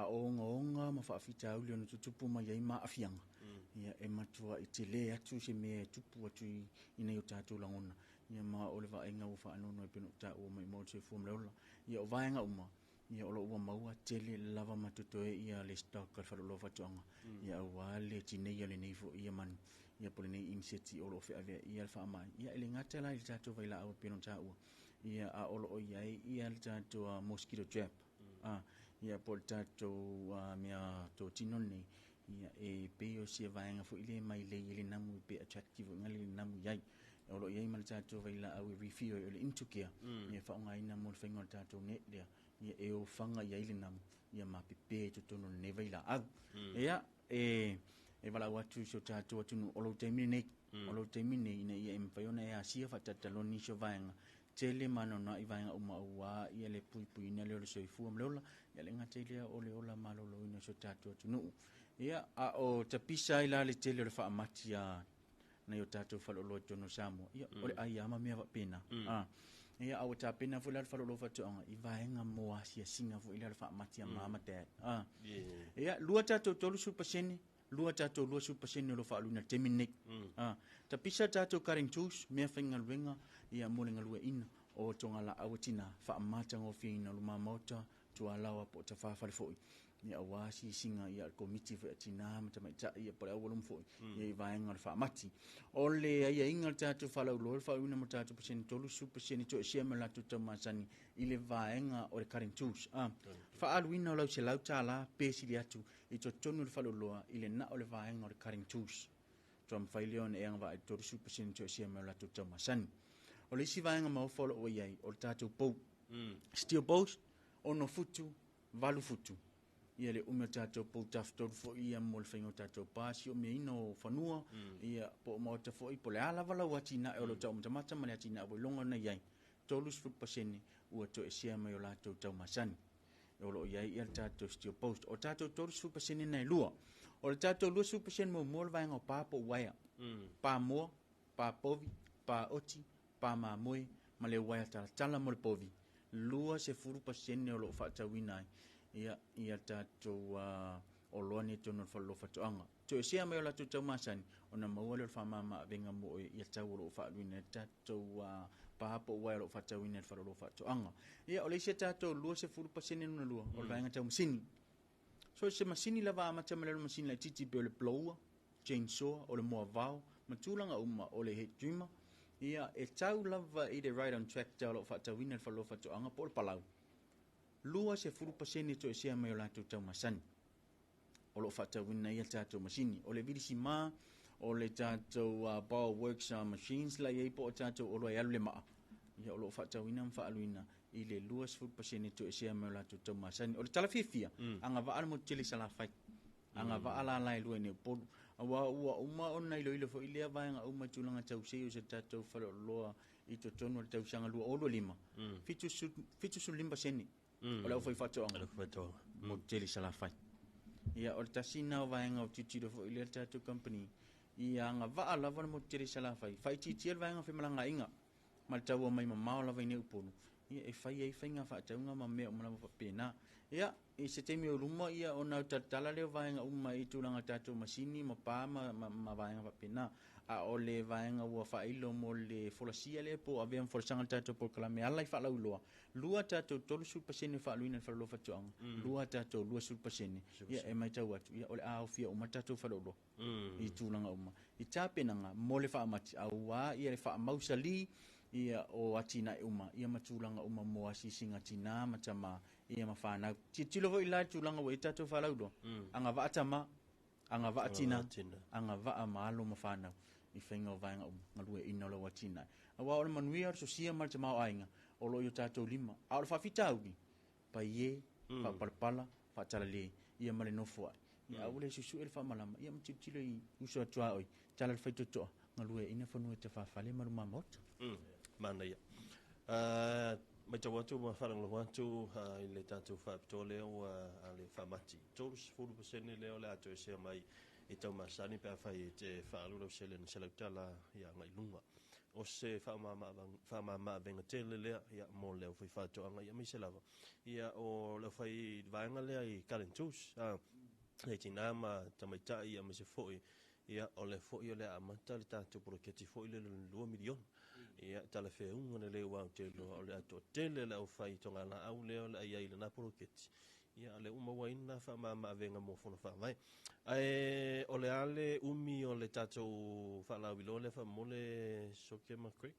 a onga ma fa fita u le no tu pu ma ye ma afianga ia e matua i tele atu se me tu pu atu ina yo tatu langona ia ma o le va inga u fa no no pe no ta o ma se fu mle ia o va nga uma ia o lo wa maua tele lava matuto ia le stock ka fa lo fa tonga ia wa le tine ia le nei fo ia man ia pole nei inseti o lo fe ave ia fa mai ia le ngata la il tato vai la o pino ta u ia a o lo ia le tato mosquito trap ia pol tato mia to tinoni ia e pe o se vai nga fo ile mai le namu pe attractive ngali namu yai o lo ia mal tato vai la au refill o le intukia ia fa nga ina mo fe ngol tato ne ia e o fanga ia ile namu ia ma pepe to tono ne vai la au ia e wala watu so tato watu o lo termine ina ia e mfaiona e asia fa tataloni so vaenga tele manona i vaenga uma ua ia le pui na le soifua mleola ia le ngata ile o le ola malolo ina so tatou tunu ia a o tapisa ila le tele le faamati a na yo tatou falolo tono Samoa ia o le ai ama mea pena ia au tapena fu le falolo fatoanga i vaenga mo asia singa fu ila le faamati a mama te ia lua tatou tolu supaseni lua tatou lua supaseni lo faaluna teminik tapisa tatou karing tus mea fainga luenga ia mo le ngalua ina o tonga la awatina faamata ngofina luma mota tualawa po ta fa foi ia wasi singa ia komiti fa tina mata mai ta ia por awolum foi ia vaenga fa mati ole ia inga tatou fa lo fa una mata tatou percent tolu super percent to sia mala tu masani ile vaenga o le karing tus fa aluina lo se lau tala pesili atu i to tonu fa lo ile na o le vaenga o le karing tus tom failion e anga va tolu super percent to sia mala tu masani o le si vaenga mau follow o ia o tatou po steel post ono futu valu futu ia le ume tatou po taftor fo ia mo le faingo tatou pasi o me ino fanua ia po mo te fo i po le ala vala watina e lo tau mata ma le atina o longa na ia tolus fut paseni ua to esia mai o latou tau masani e lo ia ia tatou steel post o tatou tolus fut paseni na lua o le tatou lua fut paseni mo le vaenga o pa po waia pa mo pa povi pa oti pa mamoe ma le waia tala mo le povi lua se furu paseni o lo faatauina ia tatou o loa ni tono falo fatoanga to sia mai o latou tau masani ona maua le famama venga mo ia tau lo faaluina tatou pa po waia lo fatauina le falo fatoanga ia o le sia tatou lua se furu paseni na lua o le vaenga tau masini so se masini lava amata ma le masini la titi pe o le ploua chainsaw o le moavao matulanga uma o le head trimmer ia e tau lava i le ride on track tau lo fatauina le falo fatoanga po le palau lua se furu paseni to sia mai o latou tau masani o lo fatauina ia tatou masini o le vilisi ma o le tatou power works machines la ia po tatou o lo ia le maa ia o lo fatauina mfaaluina i le lua se furu paseni to sia mai o latou tau masani o le talafifia anga va al mo tele sala fai anga va ala lai lua ne polu awa ua uma ona ilo fo ile vaenga uma tulanga tau sei o se tatou falo loa i to tonu le tau sanga lua o lo lima fitu su limba seni o le foi fatoanga mo tele sala fai ia o tasina o vaenga o titiro fo ile tatou company ia nga va ala va mo tele sala fai titi vaenga fe malanga inga mal tau mai mama la vai ne upolu ia e fai nga fa taunga ma me o mala fa pena ia i se temi o luma ia ona tatala le vaenga uma i tulanga tatou masini ma pa ma vaenga fa pena a o le vaenga ua failo mo le folasia le po ave am forsanga tatou por kalame ala i fa lauloa lua tatou tolu sul paseni fa luina fa lo fatuanga lua tatou lua sul paseni ia e mai tau atu ia o le a fia o tatou fa lo i tulanga uma i tapenanga mo le fa mati aua ia le fa mausali ia o atina uma ia matulanga uma mo asisinga tina matama ia mafana titilo vo ila tulanga wo tatou fa laulo anga va atama anga va atina anga va amalo mafana i fenga vaenga ngalue ina lo watina awa o manuia so sia mal tama ainga o lo yo tatou lima a o fa fitaudi pa ye pa palpala fa talale ia male no fo ia ule susu el fa malama ia mtitilo i uso tua oi tala fa toto ngalue ina fa no te fa fale malu mamot mana ia mai tau atu ma wharanga watu i le tātou whaapito leo a le whamati. Tōrus 40% leo le atu e sea mai i tau masani pe a whai te whaalura usele na selautala ia ngai lunga. O se whaamama venga tele lea ia mo leo whai whātoanga ia mai se lava. Ia o leo whai vaenga lea i Karentus. Hei tina ma tamaitai ia mai se fhoi. Ia o le fhoi o le amata le tātou poroketi fhoi le 2 miliona. Ia tala fe unga le wa te lo le ato tele le au fai tonga la au le le ai le na poroketi ia le uma wa ina fa ma venga mo fona fa vai ai o le ale umi o le tato fa la wilo le fa mo le Sokema Creek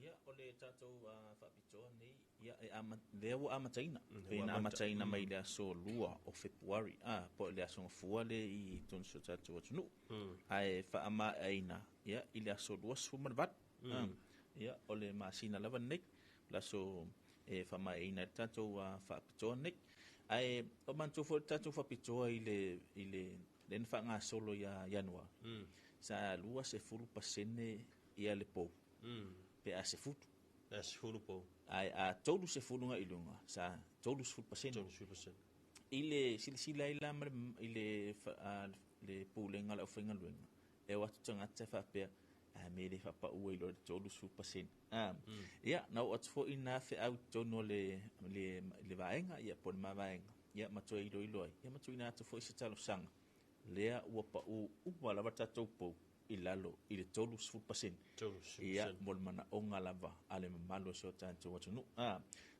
ia o le tato fa pito nei ia e ama le wa amataina pena amataina mai le so lua o February po le aso fua le i ton so tato tunu ai fa ama aina ia ile aso lua so marbat ia o le masina lava nei la so e fa mai ina tatou fa pito nei ai o manto fo tatou fa pito ile len fa nga solo ya Januar sa lua se fulu pasene ia le po pe a se futu Sefulu po. Ai a tolu se fulunga ilunga sa tolu 10%. Ile silsila ila ile le pulenga la ofenga luenga. E watu tanga te fa pe a me le fa pa u ilo tolu 10%. Ya na watu fo ina fe au tono le vaenga ya pon ma vaenga. Ya mato ilo ya mato ina to fo isi talo sanga. Lea ua pa u wala wata taupo ilalo ile tolu 10%. Ia mol mana onga lava ale malo so tanto watu nu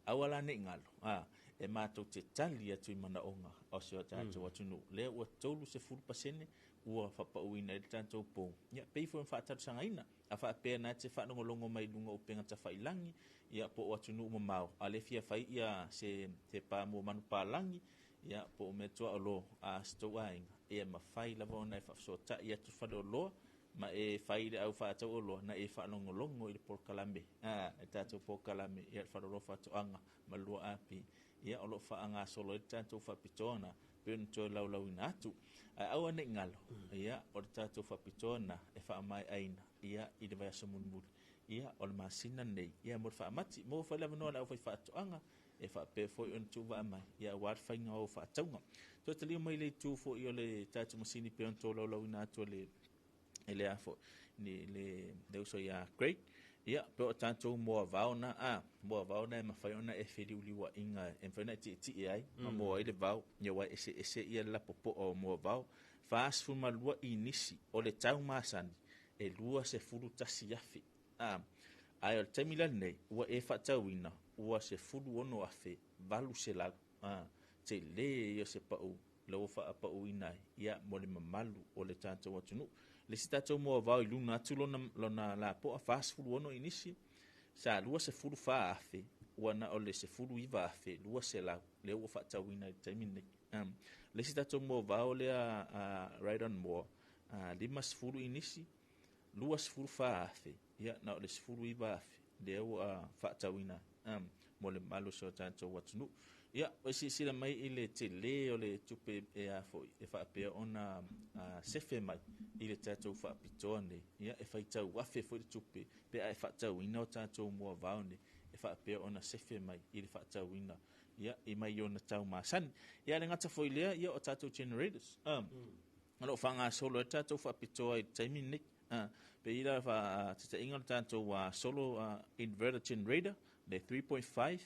awala ne ngalo e mato te tali atu I mana onga o so tanto watu nu le ua tolu 10% ua fa pa uina ile tanto po ya pei fo fa tatu sanga ina afa pe na te fa ngolongo mai lunga upenga ta failangi ia po watu nu mamau ale fia fai ia se te pa mo manu pa langi ia po me toa lo a stoainga ia mafai lava ona fa so ta ia tu fa lo ma e faile au fa tau lo na e fa longo I por kalambe e tatu por kalambe ia fa lo fa toanga ma lo api ia o lo fa anga solo tatu fa pitona pen to lau inatu au ane ngalo ia o tatu fa pitona e fa mai aina ia I de va somun ia o masina nei ia mo fa mati mo fa la no la fa toanga e fa pe fo on tu va mai ia war fa ngo fa tonga to te li mai le tu fo io le tatu masini pe on to lau inatu le ele afo ni le deuso ya great ia pe tanto mo vauna mo vauna e mafai ona e feli uliwa inga e fena ti ai mo ile vau ia wa ese ia la popo o mo vau fast fu malua inisi o le tau masani e lua se fulu tasi afi ai o temila nei wa e fa tauina wa se fulu ono afe valu se la te le ia se pau lo fa pa uina ia mo le mamalu o le tanto watunu le sitato mo va I luna tu lona la po fast food ono inisi sa lua se fulu fa afe wana o le se fulu iva afe lua se la le o fa tawina temine le sitato mo va o le right on more lima se fulu inisi lua se fulu fa afe ia na o le se fulu iva afe le o fa tawina mo le malo so tanto watunu ia o si la mai ile te le o le tupe e afo e fa pe ona sefe mai ile tatou fa pitone ia e fai tau afe fo le tupe pe ai fa tau ina o tatou mo vaone e fa pe ona sefe mai ile fa tau ina ia e mai ona tau masan ia le ngata foi le ia o tatou generators lo fanga solo tatou fa pito ai taimini pe ila fa te inga tatou wa solo inverter generator le 3.5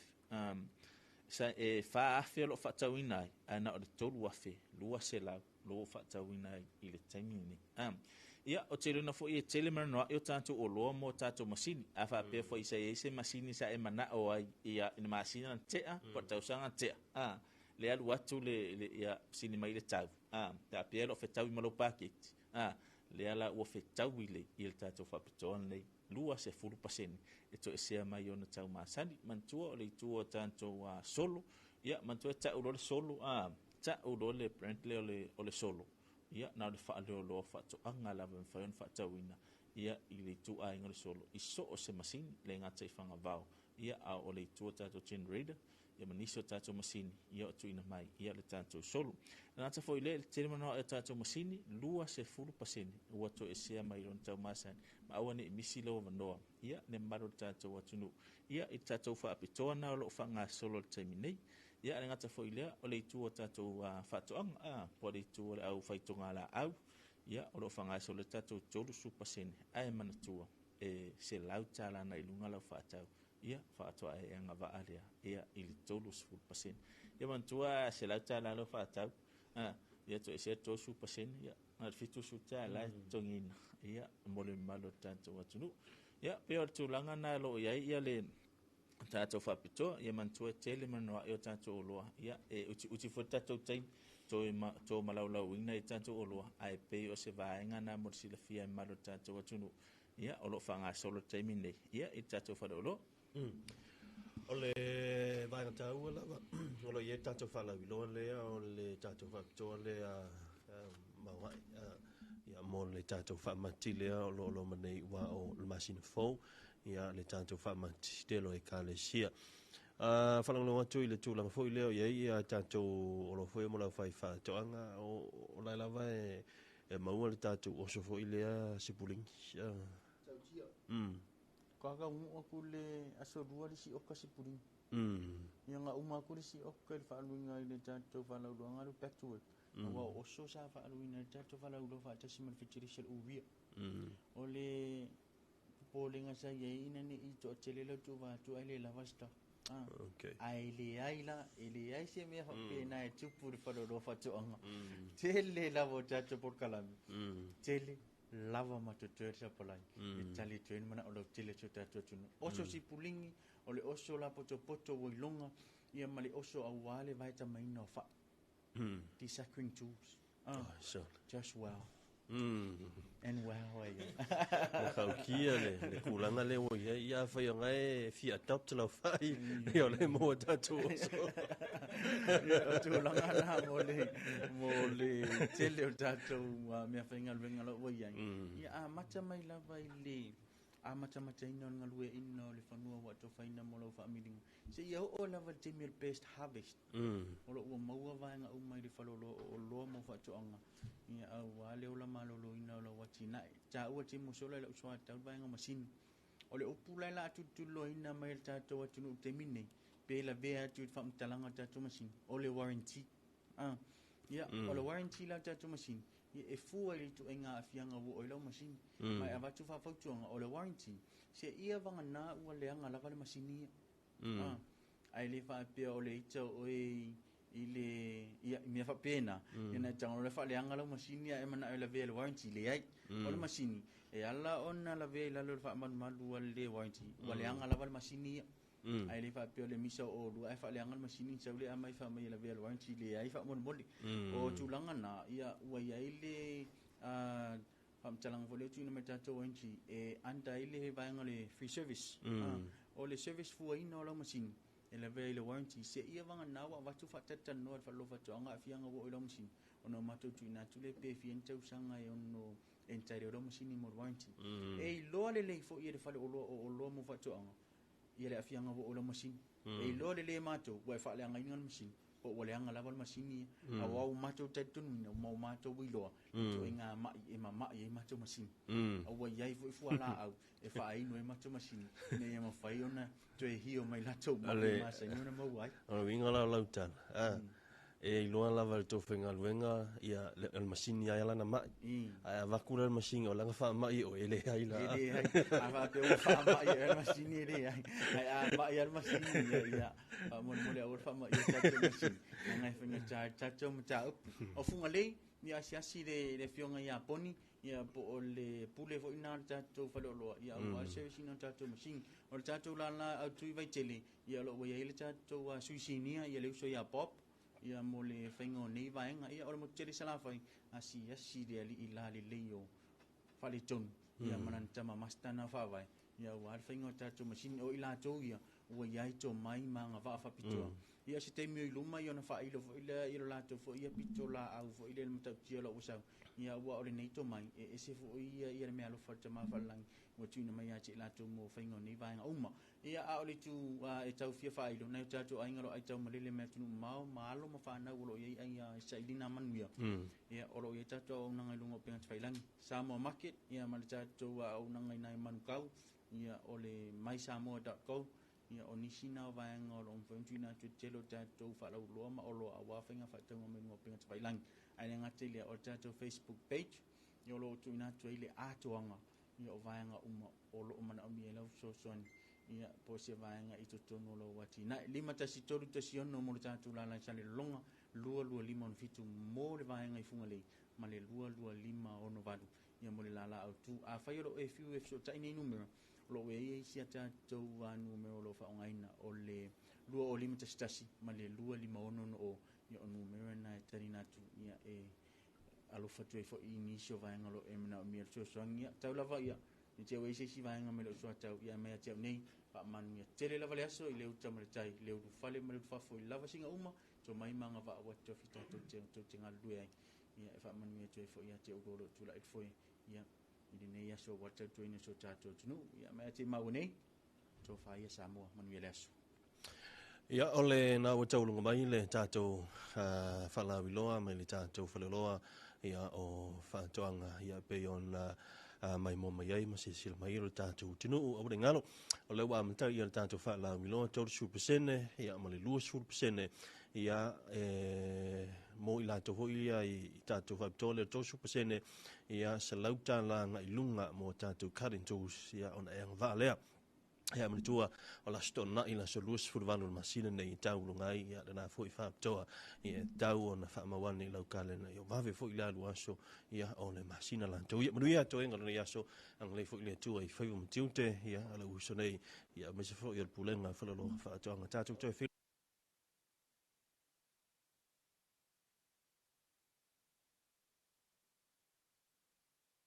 sa e fa afe lo fa tawina ana o tolu afe lua se la lo fa tawina I le taimini ia o tele na fo e tele mana no tanto o lo mo tanto masini afa pe fo se masini sa e mana o ia ina masina te po tau sanga te le alu atu le ia sini mai le tau ta pe lo fe tau malo packet le ala o fe tau ile il tanto fa piton le lua se fulu paseni e to se mai ona tau masani mantua o le tuo tanto wa solo ia mantua ta o le solo ta o le brand le o le solo ia na le fa le lo fa to anga la ben fa fa tawina ia I le tu ai ngol solo I so o se masini le ngata I fanga vao ia o le tuo tanto generator ia maniso tanto masini ia o tu ina mai ia le tanto solo na ta foi le te mano e tanto masini lua se fulu paseni o to e se mai ron tau masani ma awane misi lo vanoa ia ne maro tanto watunu ia I tanto fa pitona lo fanga solo terminate ia le ngata foi le o le tuo tanto fa to po le tuo le au fai tonga la au ia o lo fanga solo tanto tolu su paseni ai mana tuo e se lauta la na ilunga lo fa tau ia fa to ai anga va alia ia I tolu su paseni ia mantua se lauta la lo fa tau ia to se to su paseni ia na fitu su ta la tongina ia mo le malo tanto watunu ia pe o tu langa na lo ia le tato fa pito ia mantua tele mano ia tato lo ia e uti fo tato tai to malaulau ina I tato lo ai pe o se vaenga na mo sila fia malo tato watunu ia o lo fanga solo taimine ia I tato fa lo o le vaenga tau la o lo ia tato fa la lo le o le tato fa pito le ma ia mo le tato fa matile o lo manei wa o le machine fo ia le tanto fa mati de lo e kalesia falanga tu ile tu lang foi leo ia tanto o lo foi mo la fai fa to anga o la lava e mau le tanto o so foi le se puling whakaungu aku le asorua si oka si puring. Ia ngā uma aku si oka i whaaluinga i le tātou whalauruanga lu back to work. Wa oso sa whaaluina i tātou whalauruanga whaatasi manwhitiri sel uwia. O le pōlenga sa iei ina ni i to tele lau tu wātu ai le lavasta. Ai le ai la, ele ai se mea whapena e tupu le whalauruanga whatuanga. Tele lavo tātou porkalami. Tele lava matutua sa palai e tali tuen mana o lau tele so tātou tunu oso si pulingi o le oso la poto wailonga ia mali oso au wale vai tamaina o wha desuckering tools just wow and wow le kaukia le kulanga le o ia whai ngai fi adopt lau whai ia le mo tātou oso ia tūlanga na mo le tele o tātou mea whainga luenga lau o iai ia a mata mai lava i le a mata ina o ngalue ina o le whanua wato whaina mo lau whaamiringa se ia o lava te mea best harvest o lo ua maua vaenga umai le whalolo o loa mo whatoanga ia au wale o la malolo ina o la wati nai ta ua te mo sola la usua tau vaenga masini o le upulai la atu tulo ina mai le tātou atu no te mine pe la vea atu i whaamtalanga tātou masini o le warranty ia o le warranty la tātou masini e fua i tu inga afianga wo o lau masini mai avatu whawhautuanga o le warranty se ia vanga nā ua leanga lava le masini ai le whaapea o le ita o i le ia mea whapena ina tanga o le whaaleanga lau masini e mana o le vea le warranty le ai o le masini e ala ona la vea i lalo le whaamalu a le warranty ua leanga lava le masini ai le whaapea o le misa o lua e whaaleanga le masini sa ule amai whaamai la vea le warranty le ai whaamoli o tūlanga na ia ua iai le whaamtalanga whole tu ina mai tātou warranty e anda i le vaenga le free service o le service fua ina o lau masini e la vea i le warranty se ia vanga nawa watu whatata noa whalofa toanga a fianga wo i lau masini o na matou tu ina tule pe fien tau sanga e ono entire o lau masini mo warranty e i loa le lei fo i le whale o loa mo whatoanga ia le a fianga wo o lau masini e i loa le le matou wa e whale anga inga masini po wale anga lava le masini a wau matou taitonu ina mau matou wiloa to inga mai e mamai e matou masini a wa iai fo i fuala au e whaaino e matou masini ne ia mawhai ona to e hio mai latou mai masa inona mau ai o winga lau tana e iloa lava le tau whenga luenga ia le masini ai alana mai a wakura le masini o langa wha mai o ele ai la a whape o wha mai e masini ele ai a mai al masini ia mole a wha mai e tatou masini ngai whenga tatou mata upu o funga lei ni asi le fionga ia poni ia po o le pule fo ina tatou whaloloa ia o al service ina tatou masini o le tatou lala au tui vai tele ia lo ia ele tatou suisinia ia le uso ia pop ia mo le whaingo nei vaenga ia ora mo tere salawhai asi le ali i la le leo whale tonu ia manan tama mastana whawai ia wale whaingo tātou masini o i la tau ia ua iai tō mai maanga whaafapitoa ia si teimi o i luma i ona whailo fo ila i la tau fo ia pito la au fo ila matau tia la usau ia ua ole nei tō mai e se fo ia le mea lo whata maa whalangi ua tuina mai ati la tau mo whaingo nei vaenga uma ia a ole tu e tau fia whailo na tātou aingaro ai tau malele mea tunu maalo ma whanau olo iai ai sa ilina manuia ia olo ia tātou au nangai lungo penga tawhailangi Samoa Market ia mali tātou au nangai nai manukau ia ole mysamoa.co ia o nisina o vaenga o lo mwentuina tu telo tātou whalau loa ma olo a wawhenga whatau ngā menua penga tawhailangi ai ngate lea o tātou Facebook page ia o lo tu ina tu ile atoanga ia o vaenga uma o lo mana o mie lau sosoani ia po se vaenga i to tono lo wati na lima tasi toru tasi ono mo le tātou lalai sale longa lua lima on fitu mo le vaenga i funga lei ma le lua lima ono vadu ia mo le lala au tu a whai o lo e fiu e fso tainei numero lo e ia isi ata tau a numero lo whaongaina o le lua o lima tasi ma le lua lima ono o ia o numero na e tarina tu ia e alofa tu e fo i nisio vaenga lo e mena o mia so soangia tau lava ia ni te wei se si vaenga me lo so tau ia mea te nei pa manu ia tele lava le aso i leu tama le tai leu du fale ma le fafo i lava singa uma to mai manga va wa to fita to te ngalu ai ia e fa manu ia te fo ia te o tu la e fo ia i nei aso wa tau to ina so tato tunu ia mea te mau nei to fa ia Samoa manu ia le aso ia ole na wa tau lunga mai le tato whalawiloa mai le tato whaleloa ia o whatoanga ia pe on mai mo mai ai ma se sil mai o tātou tino o le ngalo o le wa mata ia tātou fa la milo tau su pesene ia ma le lu su pesene ia mo ila to ho ia I tātou fa tole tau su pesene ia se lauta la nga ilunga mo tātou karin tools ia ona e va lea ia me tua o la stona ila so lus fu vanu masina nei tau lungai ia na foi fa toa ia tau ona fa mawani lau kale na yo vave foi la lu aso ia ona masina la to ia manu ia to enga ia so ang le foi le tua I foi um tiute ia ala uso nei ia me se foi il pulenga fa lo fa to anga tatu to